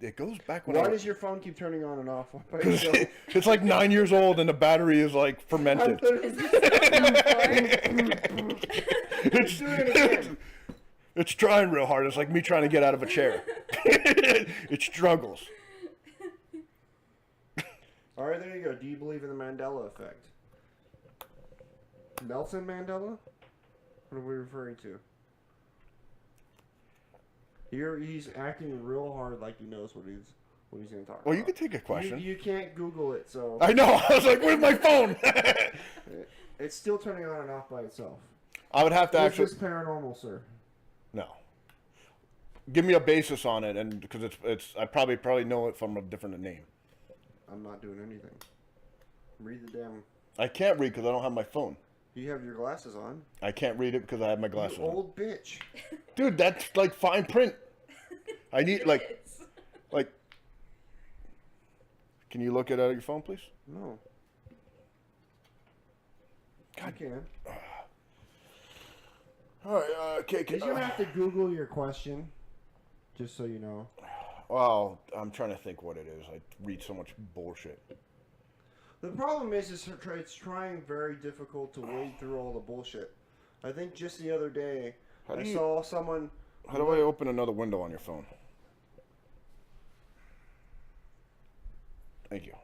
It goes back when Why does your phone keep turning on and off? It's like 9 years old and the battery is like fermented. It's trying real hard. It's like me trying to get out of a chair. It struggles. All right, there you go. Do you believe in the Mandela effect? Nelson Mandela? What are we referring to? He's acting real hard like he knows what he's going to talk about. Well, you can take a question. You can't Google it, so... I know. I was like, where's my phone? It's still turning on and off by itself. I would have to actually... Is this paranormal, sir? No. Give me a basis on it, and because it's I probably know it from a different name. I'm not doing anything. Read the damn... I can't read because I don't have my phone. You have your glasses on. I can't read it because I have my glasses on. Old bitch. Dude, that's like fine print. I need like... Can you look at it on your phone, please? No. God. You can. All right, okay. Did you have to Google your question? Just so you know. Well, I'm trying to think what it is. I read so much bullshit. The problem is it's trying very difficult to wade through all the bullshit. I think just the other day, I saw someone... How do I open another window on your phone? Thank you.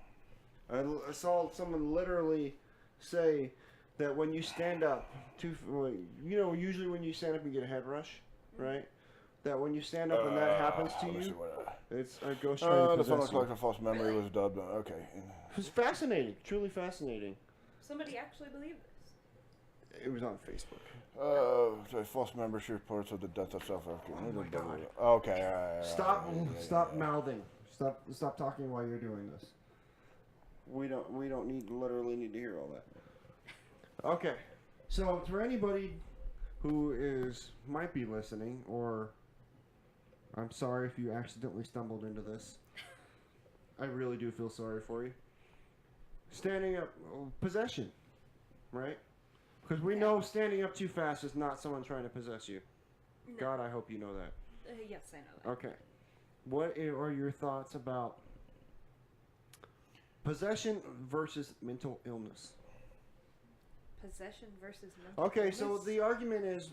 I saw someone literally say that when you stand up, usually when you stand up you get a head ruch, right? That when you stand up and that happens to you, it's a ghost trying to possess you. The phone like a false memory was dubbed. Okay. It was fascinating, truly fascinating. Somebody actually believed this. It was on Facebook. False membership reports of the death of South Africa. Oh my God. Okay, all right. Stop mouthing. Stop talking while you're doing this. We don't literally need to hear all that. Okay. So for anybody who might be listening, or I'm sorry if you accidentally stumbled into this. I really do feel sorry for you. Standing up, possession, right? Because we know standing up too fast is not someone trying to possess you. No. God, I hope you know that. Yes, I know that. Okay. What are your thoughts about possession versus mental illness? Possession versus mental Okay, illness? so the argument is,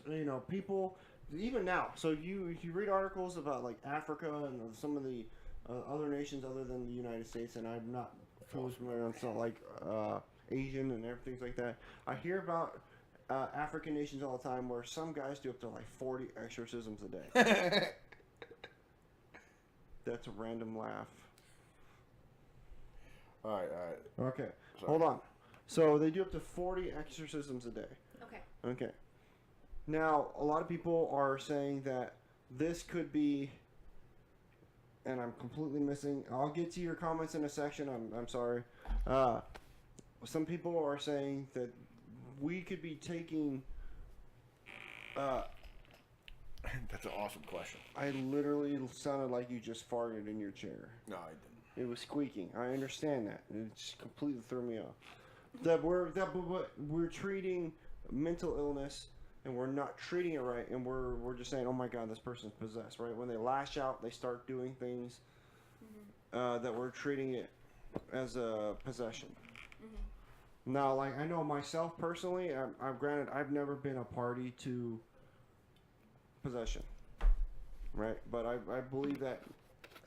people, even now, so you read articles about, like, Africa and some of the other nations other than the United States, and I'm not fully familiar on some, like, Asian and everything like that. I hear about African nations all the time where some guys do up to, like, 40 exorcisms a day. That's a random laugh. All right. Okay, hold on. So they do up to 40 exorcisms a day. Okay. Okay. Now, a lot of people are saying that this could be, and I'm completely missing. I'll get to your comments in a section. I'm sorry. Some people are saying that we could be taking. That's an awesome question. I literally sounded like you just farted in your chair. No, I didn't. It was squeaking. I understand that. It just completely threw me off. That we're treating mental illness and we're not treating it right, and we're just saying, oh my God, this person's possessed, right? When they lash out, they start doing things that we're treating it as a possession. Now, like, I know myself personally, I'm granted, I've never been a party to possession, right? But I believe that.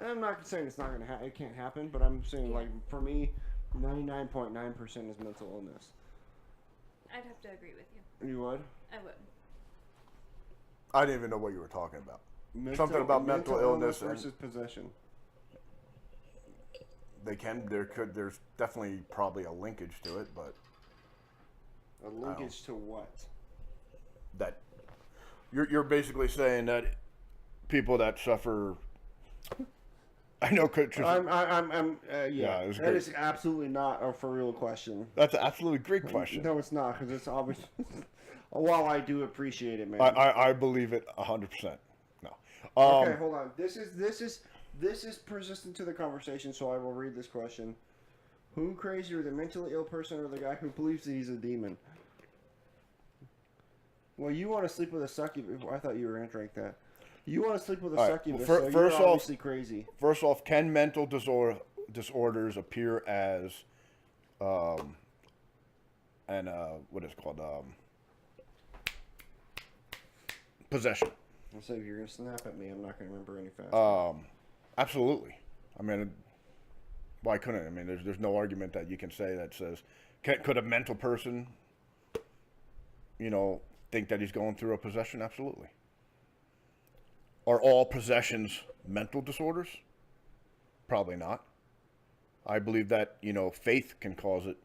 I'm not saying it's not gonna it can't happen, but I'm saying, like, for me, 99.9% is mental illness. I'd have to agree with you. You would? I would. I didn't even know what you were talking about. Something about mental illness versus possession. There's definitely probably a linkage to it, but a linkage to what? That you're basically saying that people that suffer. I know. Yeah. That is absolutely not a for real question. That's an absolutely great question. No, it's not, because it's obvious. While I do appreciate it, man. I believe it 100%. No. Okay, hold on. This is persistent to the conversation, so I will read this question. Who crazier, the mentally ill person or the guy who believes that he's a demon? Well, you want to sleep with a succubus. I thought you were going to drink that. You want to sleep with a succubus, so you're obviously crazy. First off, can mental disorders appear as, what is it called, possession? I'll say if you're going to snap at me, I'm not going to remember any faster. Absolutely. I mean, why couldn't it? I mean, there's no argument that you can say that says, could a mental person, think that he's going through a possession? Absolutely. Are all possessions mental disorders? Probably not. I believe that, faith can cause it,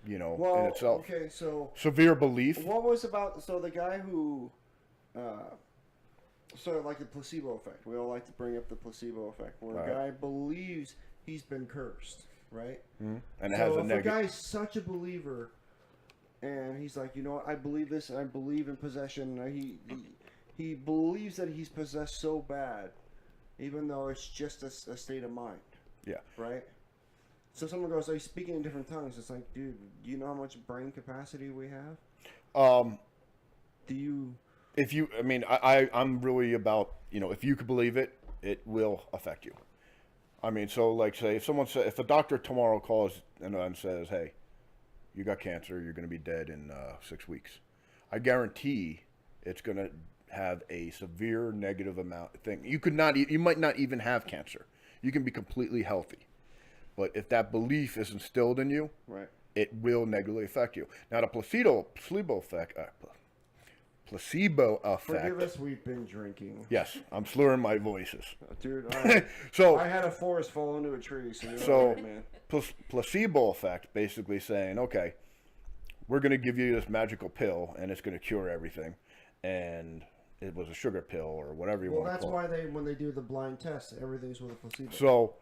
in itself. Okay, so... severe belief. What was about... So the guy who... sort of like the placebo effect. We all like to bring up the placebo effect. Where a guy believes he's been cursed, right? Mm-hmm. And it so has a if negative... a guy's such a believer, and he's like, you know what, I believe this, and I believe in possession, he believes that he's possessed so bad, even though it's just a state of mind. Yeah. Right? So someone goes, are you speaking in different tongues? It's like, dude, do you know how much brain capacity we have? Do you... I'm really about, if you could believe it, it will affect you. I mean, so, like, say, if a doctor tomorrow calls and says, hey, you got cancer, you're going to be dead in 6 weeks, I guarantee it's going to have a severe negative amount thing. You might not even have cancer. You can be completely healthy. But if that belief is instilled in you, right, it will negatively affect you. Now, the placebo effect. Forgive us, we've been drinking. Yes, I'm slurring my voices. Dude, so I had a forest fall into a tree. Man. Placebo effect, basically saying, okay, we're going to give you this magical pill, and it's going to cure everything. And it was a sugar pill or whatever you want to call it. Well, that's why when they do the blind test, everything's with a placebo. So,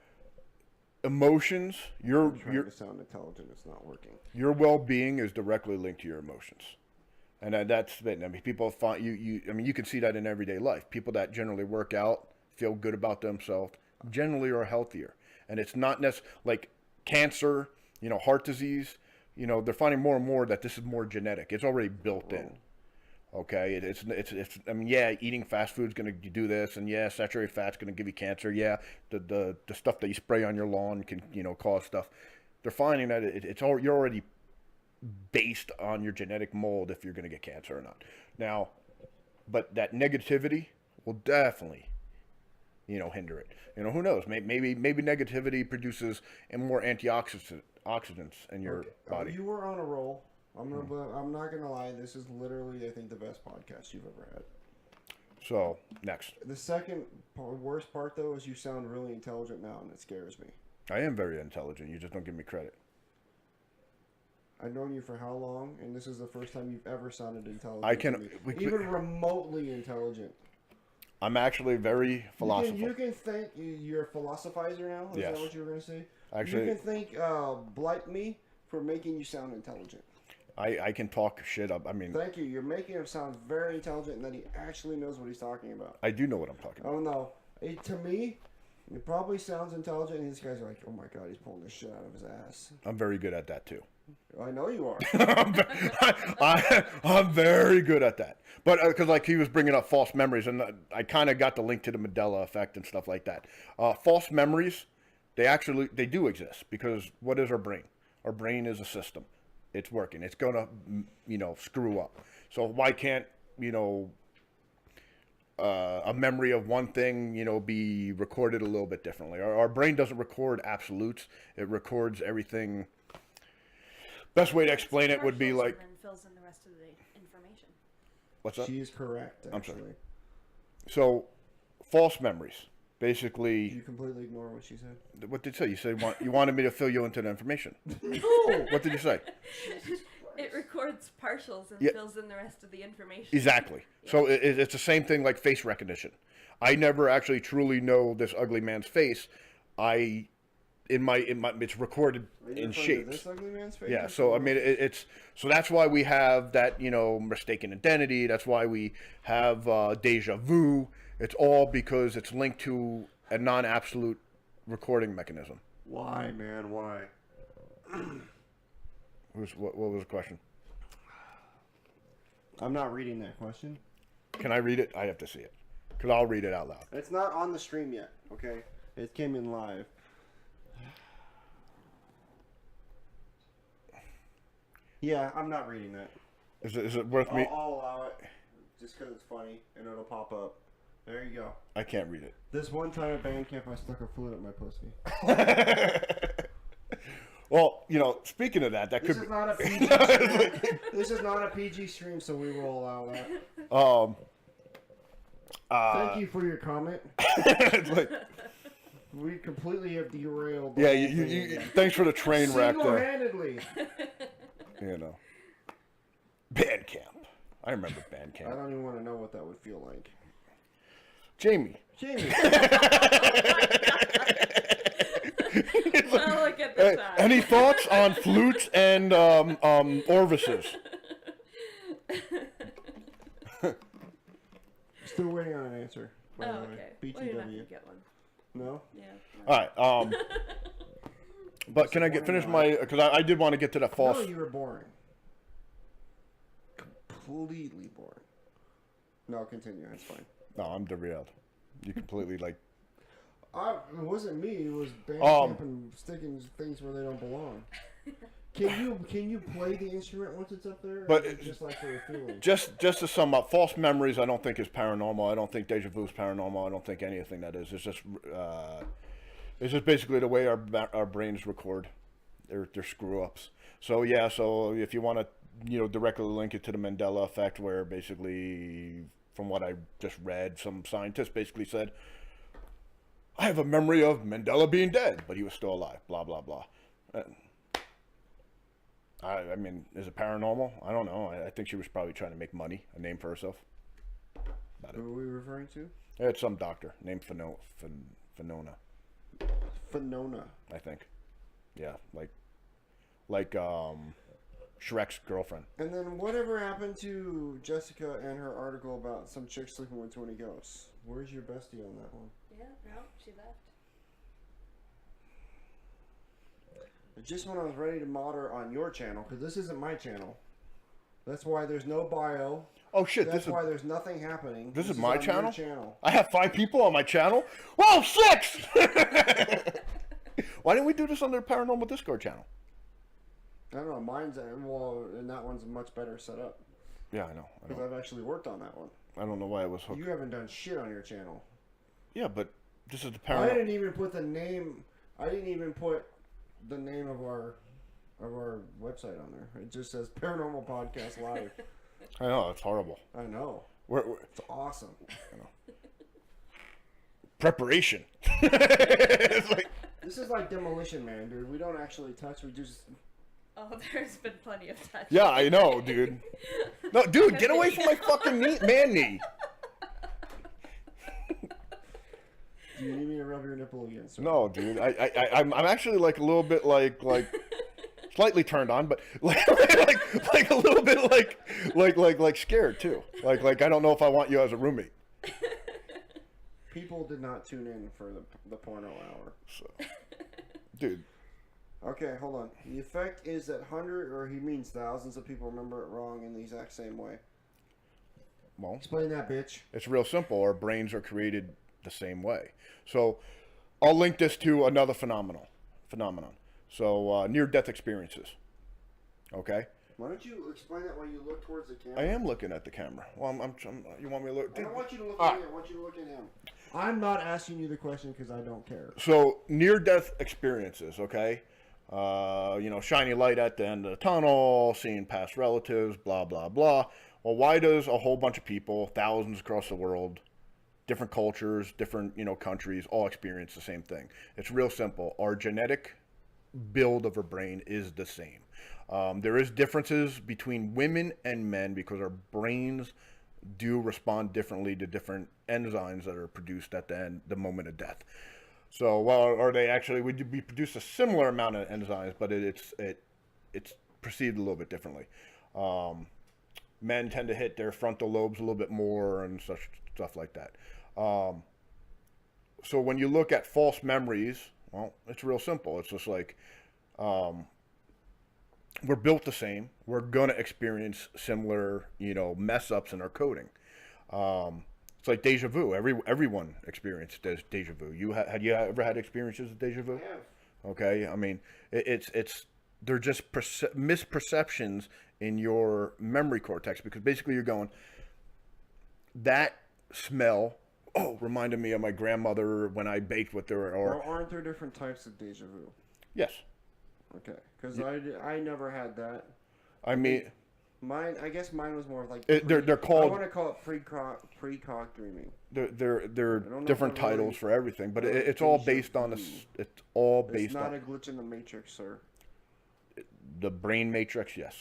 emotions, I'm trying to sound intelligent, it's not working. Your well-being is directly linked to your emotions. And that's it. I mean, people find you can see that in everyday life. People that generally work out, feel good about themselves, generally are healthier. And it's not necessarily like cancer, heart disease, they're finding more and more that this is more genetic. It's already built in. Okay, it's eating fast food is going to do this, and saturated fat's going to give you cancer. Yeah, the stuff that you spray on your lawn can cause stuff. They're finding that you're already based on your genetic mold if you're going to get cancer or not. Now, but that negativity will definitely, hinder it. Who knows? Maybe negativity produces more antioxidants in your body. You were on a roll. I'm not gonna lie. This is literally, I think, the best podcast you've ever had. So next, the second worst part though is you sound really intelligent now, and it scares me. I am very intelligent. You just don't give me credit. I've known you for how long, and this is the first time you've ever sounded intelligent. Even remotely intelligent. I'm actually very philosophical. You can thank you're a philosophizer now. Is yes. that what you were going to say? Actually, you can thank Blight me for making you sound intelligent. I can talk shit up. I mean, thank you. You're making him sound very intelligent, and that he actually knows what he's talking about. I do know what I'm talking about. Oh no, to me, it probably sounds intelligent, and these guys are like, "Oh my god, he's pulling this shit out of his ass." I'm very good at that too. I know you are. I'm very good at that. But because like he was bringing up false memories, and I kind of got the link to the Mandela effect and stuff like that. False memories, they do exist, because what is our brain? Our brain is a system. It's working. It's gonna screw up. So why can't a memory of one thing be recorded a little bit differently? Our brain doesn't record absolutes. It records everything. Best way to explain it would be like. And then fills in the rest of the information. What's that? She is correct. Actually. I'm sorry. So, false memories. Basically. Did you completely ignore what she said? What did you say? You said you wanted me to fill you into the information. No. What did you say? It records partials and fills in the rest of the information. Exactly. Yeah. So it's the same thing like face recognition. I never actually truly know this ugly man's face. It's recorded in shapes. This ugly man's face? Yeah, so I mean it's that's why we have that mistaken identity. That's why we have deja vu. It's all because it's linked to a non-absolute recording mechanism. Why, man? Why? What was the question? I'm not reading that question. Can I read it? I have to see it, because I'll read it out loud. It's not on the stream yet. Okay, it came in live. Yeah, I'm not reading that. Is it worth me? I'll allow it, just because it's funny, and it'll pop up. There you go. I can't read it. This one time at band camp, I stuck a flute at my pussy. Well, speaking of that, this could be... Not a PG stream. This is not a PG stream, so we will allow that. Thank you for your comment. We completely have derailed. Yeah, thanks for the train wreck there. Single-handedly. Band camp. I remember band camp. I don't even want to know what that would feel like. Jamie. Well, look at the time. Any thoughts on flutes and orifices? Still waiting on an answer. Oh, okay. BTW. Well, you're not gonna get one. No? Yeah. All right. But can I finish my... Because I did want to get to that false... No, you were boring. Completely boring. No, continue. That's fine. No, I'm derailed. You completely, it wasn't me. It was band camp and sticking things where they don't belong. Can you play the instrument once it's up there? But just like for a feeling. Just to sum up, false memories I don't think is paranormal. I don't think deja vu is paranormal. I don't think anything that is. It's just basically the way our brains record their screw ups. So yeah, so if you want to directly link it to the Mandela effect, where basically, from what I just read, some scientists basically said, I have a memory of Mandela being dead, but he was still alive, blah, blah, blah. I mean, is it paranormal? I don't know. I think she was probably trying to make money, a name for herself. Who are we referring to? It's some doctor named Finona. Finona. I think. Yeah, like Shrek's girlfriend. And then whatever happened to Jessica and her article about some chick sleeping with 20 ghosts? Where's your bestie on that one? Yeah, no, she left. Just when I was ready to mod her on your channel, because this isn't my channel. That's why there's no bio. Oh shit! That's why there's nothing happening. This is my channel? Channel. I have 5 people on my channel. Whoa, 6! Why didn't we do this on the Paranormal Discord channel? I don't know. Mine's and that one's much better set up. Yeah, I know. Because I've actually worked on that one. I don't know why it was hooked. You haven't done shit on your channel. Yeah, but this is the I Paranormal. didn't even put the name. I didn't even put the name of our website on there. It just says Paranormal Podcast Live. I know, it's horrible. I know. It's awesome. I know. Preparation. It's like, this is like Demolition Man, dude. We don't actually touch. We just. Oh, there's been plenty of touch. yeah, I know, dude. No, dude, get away from my fucking man knee. Do you need me to rub your nipple again, sir? No, dude. I'm actually like a little bit like slightly turned on, but like a little bit like scared too. Like I don't know if I want you as a roommate. People did not tune in for the porno hour. So, dude. Okay, hold on. The effect is that he means thousands of people remember it wrong in the exact same way. Well, explain that, bitch. It's real simple. Our brains are created the same way. So, I'll link this to another phenomenon. So, near-death experiences. Okay. Why don't you explain that while you look towards the camera? I am looking at the camera. Well, you want me to look? I don't want you to look at me. I want you to look at him. I'm not asking you the question because I don't care. So, near-death experiences, okay? Shiny light at the end of the tunnel, seeing past relatives, blah, blah, blah. Well, why does a whole bunch of people, thousands across the world, different cultures, different, countries, all experience the same thing? It's real simple. Our genetic build of our brain is the same. There is differences between women and men because our brains do respond differently to different enzymes that are produced at the moment of death. So, we produce a similar amount of enzymes, but it's perceived a little bit differently. Men tend to hit their frontal lobes a little bit more and such stuff like that. So when you look at false memories, well, it's real simple. It's just like we're built the same. We're gonna experience similar, mess ups in our coding. It's like deja vu. Everyone experienced deja vu. Had you ever had experiences with deja vu? I have. Okay, I mean, they're just misperceptions in your memory cortex because basically you're going, that smell, reminded me of my grandmother when I baked with her. Or aren't there different types of deja vu? Yes. Okay, because I never had that. I mean, I guess mine was more of like they're called. I want to call it precog dreaming. They're different titles for everything, but it's all based on this. It's all based on. It's not a glitch in the matrix, sir. The brain matrix, yes.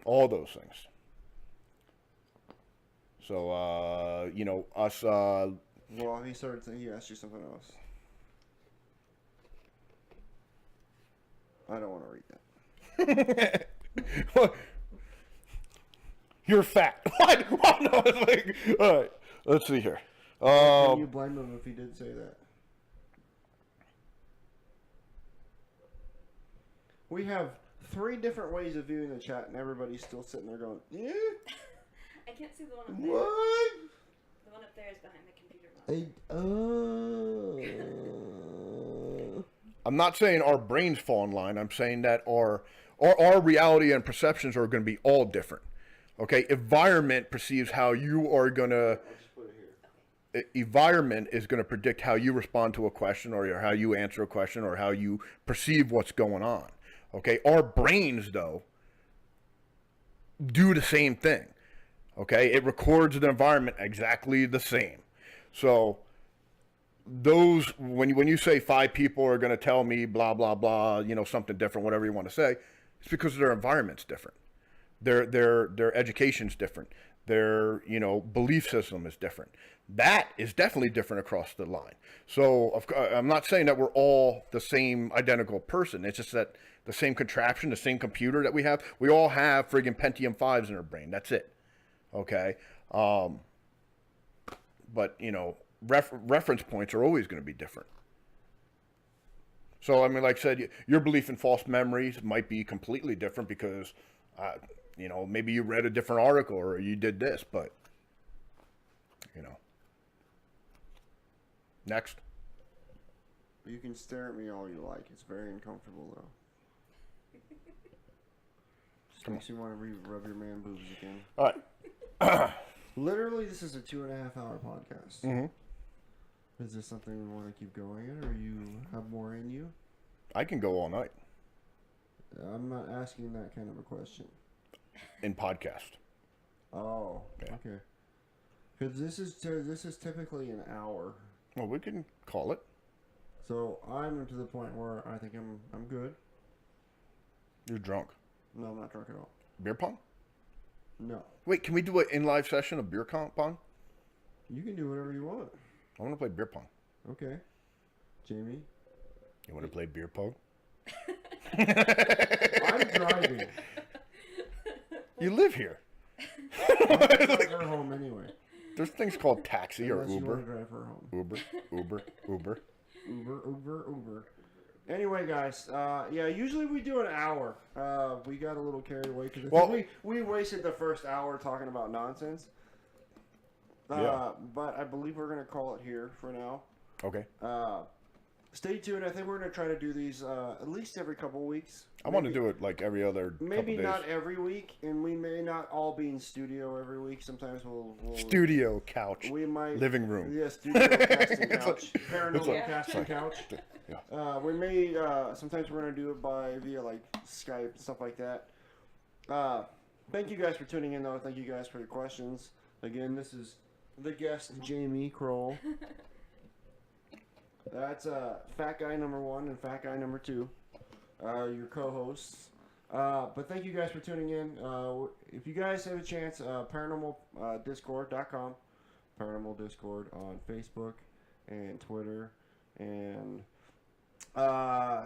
All those things. So us. Well, he asked you something else. I don't want to read that. You're fat. What? Oh, no, it's like, all right, let's see here. Can you blame him if he did say that? We have 3 different ways of viewing the chat, and everybody's still sitting there going, yeah? I can't see the one up there. What? The one up there is behind the computer mouse. I'm not saying our brains fall in line. I'm saying that our reality and perceptions are going to be all different. Okay, environment perceives how you are going to. Environment is going to predict how you respond to a question, or how you answer a question, or how you perceive what's going on. Okay, our brains though do the same thing. Okay, it records the environment exactly the same. So those when you say 5 people are going to tell me blah blah blah, something different, whatever you want to say, it's because their environment's different. Their education's different. Their belief system is different. That is definitely different across the line. So I'm not saying that we're all the same identical person. It's just that the same contraption, the same computer that we have, we all have friggin' Pentium 5s in our brain. That's it. Okay. But reference points are always going to be different. So I mean, like I said, your belief in false memories might be completely different because maybe you read a different article or you did this, but next. You can stare at me all you like. It's very uncomfortable though. Makes you want to rub your man boobs again. All right. Literally, this is a 2.5 hour podcast. Mm-hmm. Is this something we want to keep going in, or you have more in you? I can go all night. I'm not asking that kind of a question. In podcast. Oh, Yeah. okay. Because this is typically an hour. Well, we can call it. So I'm to the point where I think I'm good. You're drunk. No, I'm not drunk at all. Beer pong? No. Wait, can we do an in-live session of beer pong? You can do whatever you want. I want to play beer pong. Okay. Jamie? You want to play beer pong? I'm driving. You live here. I'll drive her home anyway. There's things called taxi or Unless you Uber. want to drive her home. Uber. Uber. Anyway, guys, yeah, usually we do an hour. We got a little carried away because we wasted the first hour talking about nonsense. Yeah. But I believe we're going to call it here for now. Okay. Stay tuned. I think we're going to try to do these at least every couple of weeks. I want to do it like every other Maybe couple not days. every week, and we may not all be in studio every week. Sometimes we'll Studio couch. we might Living room. Yeah, studio casting It's couch, paranormal like- casting couch. Yeah. We may sometimes we're gonna do it via like Skype and stuff like that. Thank you guys for tuning in, though. Thank you guys for your questions. Again, this is the guest Jamie Kroll. That's Fat Guy number 1 and Fat Guy number 2, your co-hosts. But thank you guys for tuning in. If you guys have a chance, paranormaldiscord.com, Paranormal Discord on Facebook and Twitter, and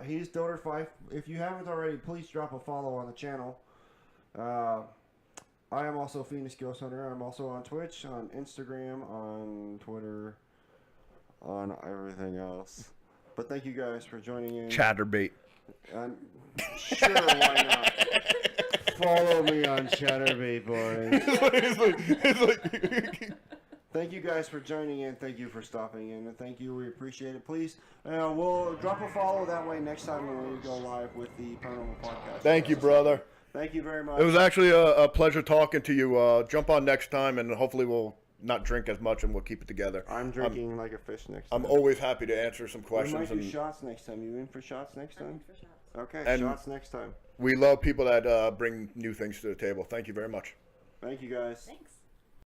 he's DotarFife. If you haven't already, please drop a follow on the channel. I am also PhxGhostHunter. I'm also on Twitch, on Instagram, on Twitter, on everything else. But thank you guys for joining in. Chatterbait. Sure, why not? Follow me on Chatterbait, boys. It's like Thank you guys for joining in. Thank you for stopping in. And thank you. We appreciate it. Please, we'll drop a follow that way next time when we go live with the Paranormal Podcast. Thank you, brother. Thank you very much. It was actually a pleasure talking to you. Jump on next time, and hopefully we'll not drink as much, and we'll keep it together. I'm drinking like a fish next time. I'm always happy to answer some We questions. might do shots next time. You in for shots next time? For shots. Okay, And- shots next time. We love people that bring new things to the table. Thank you very much. Thank you guys. Thanks.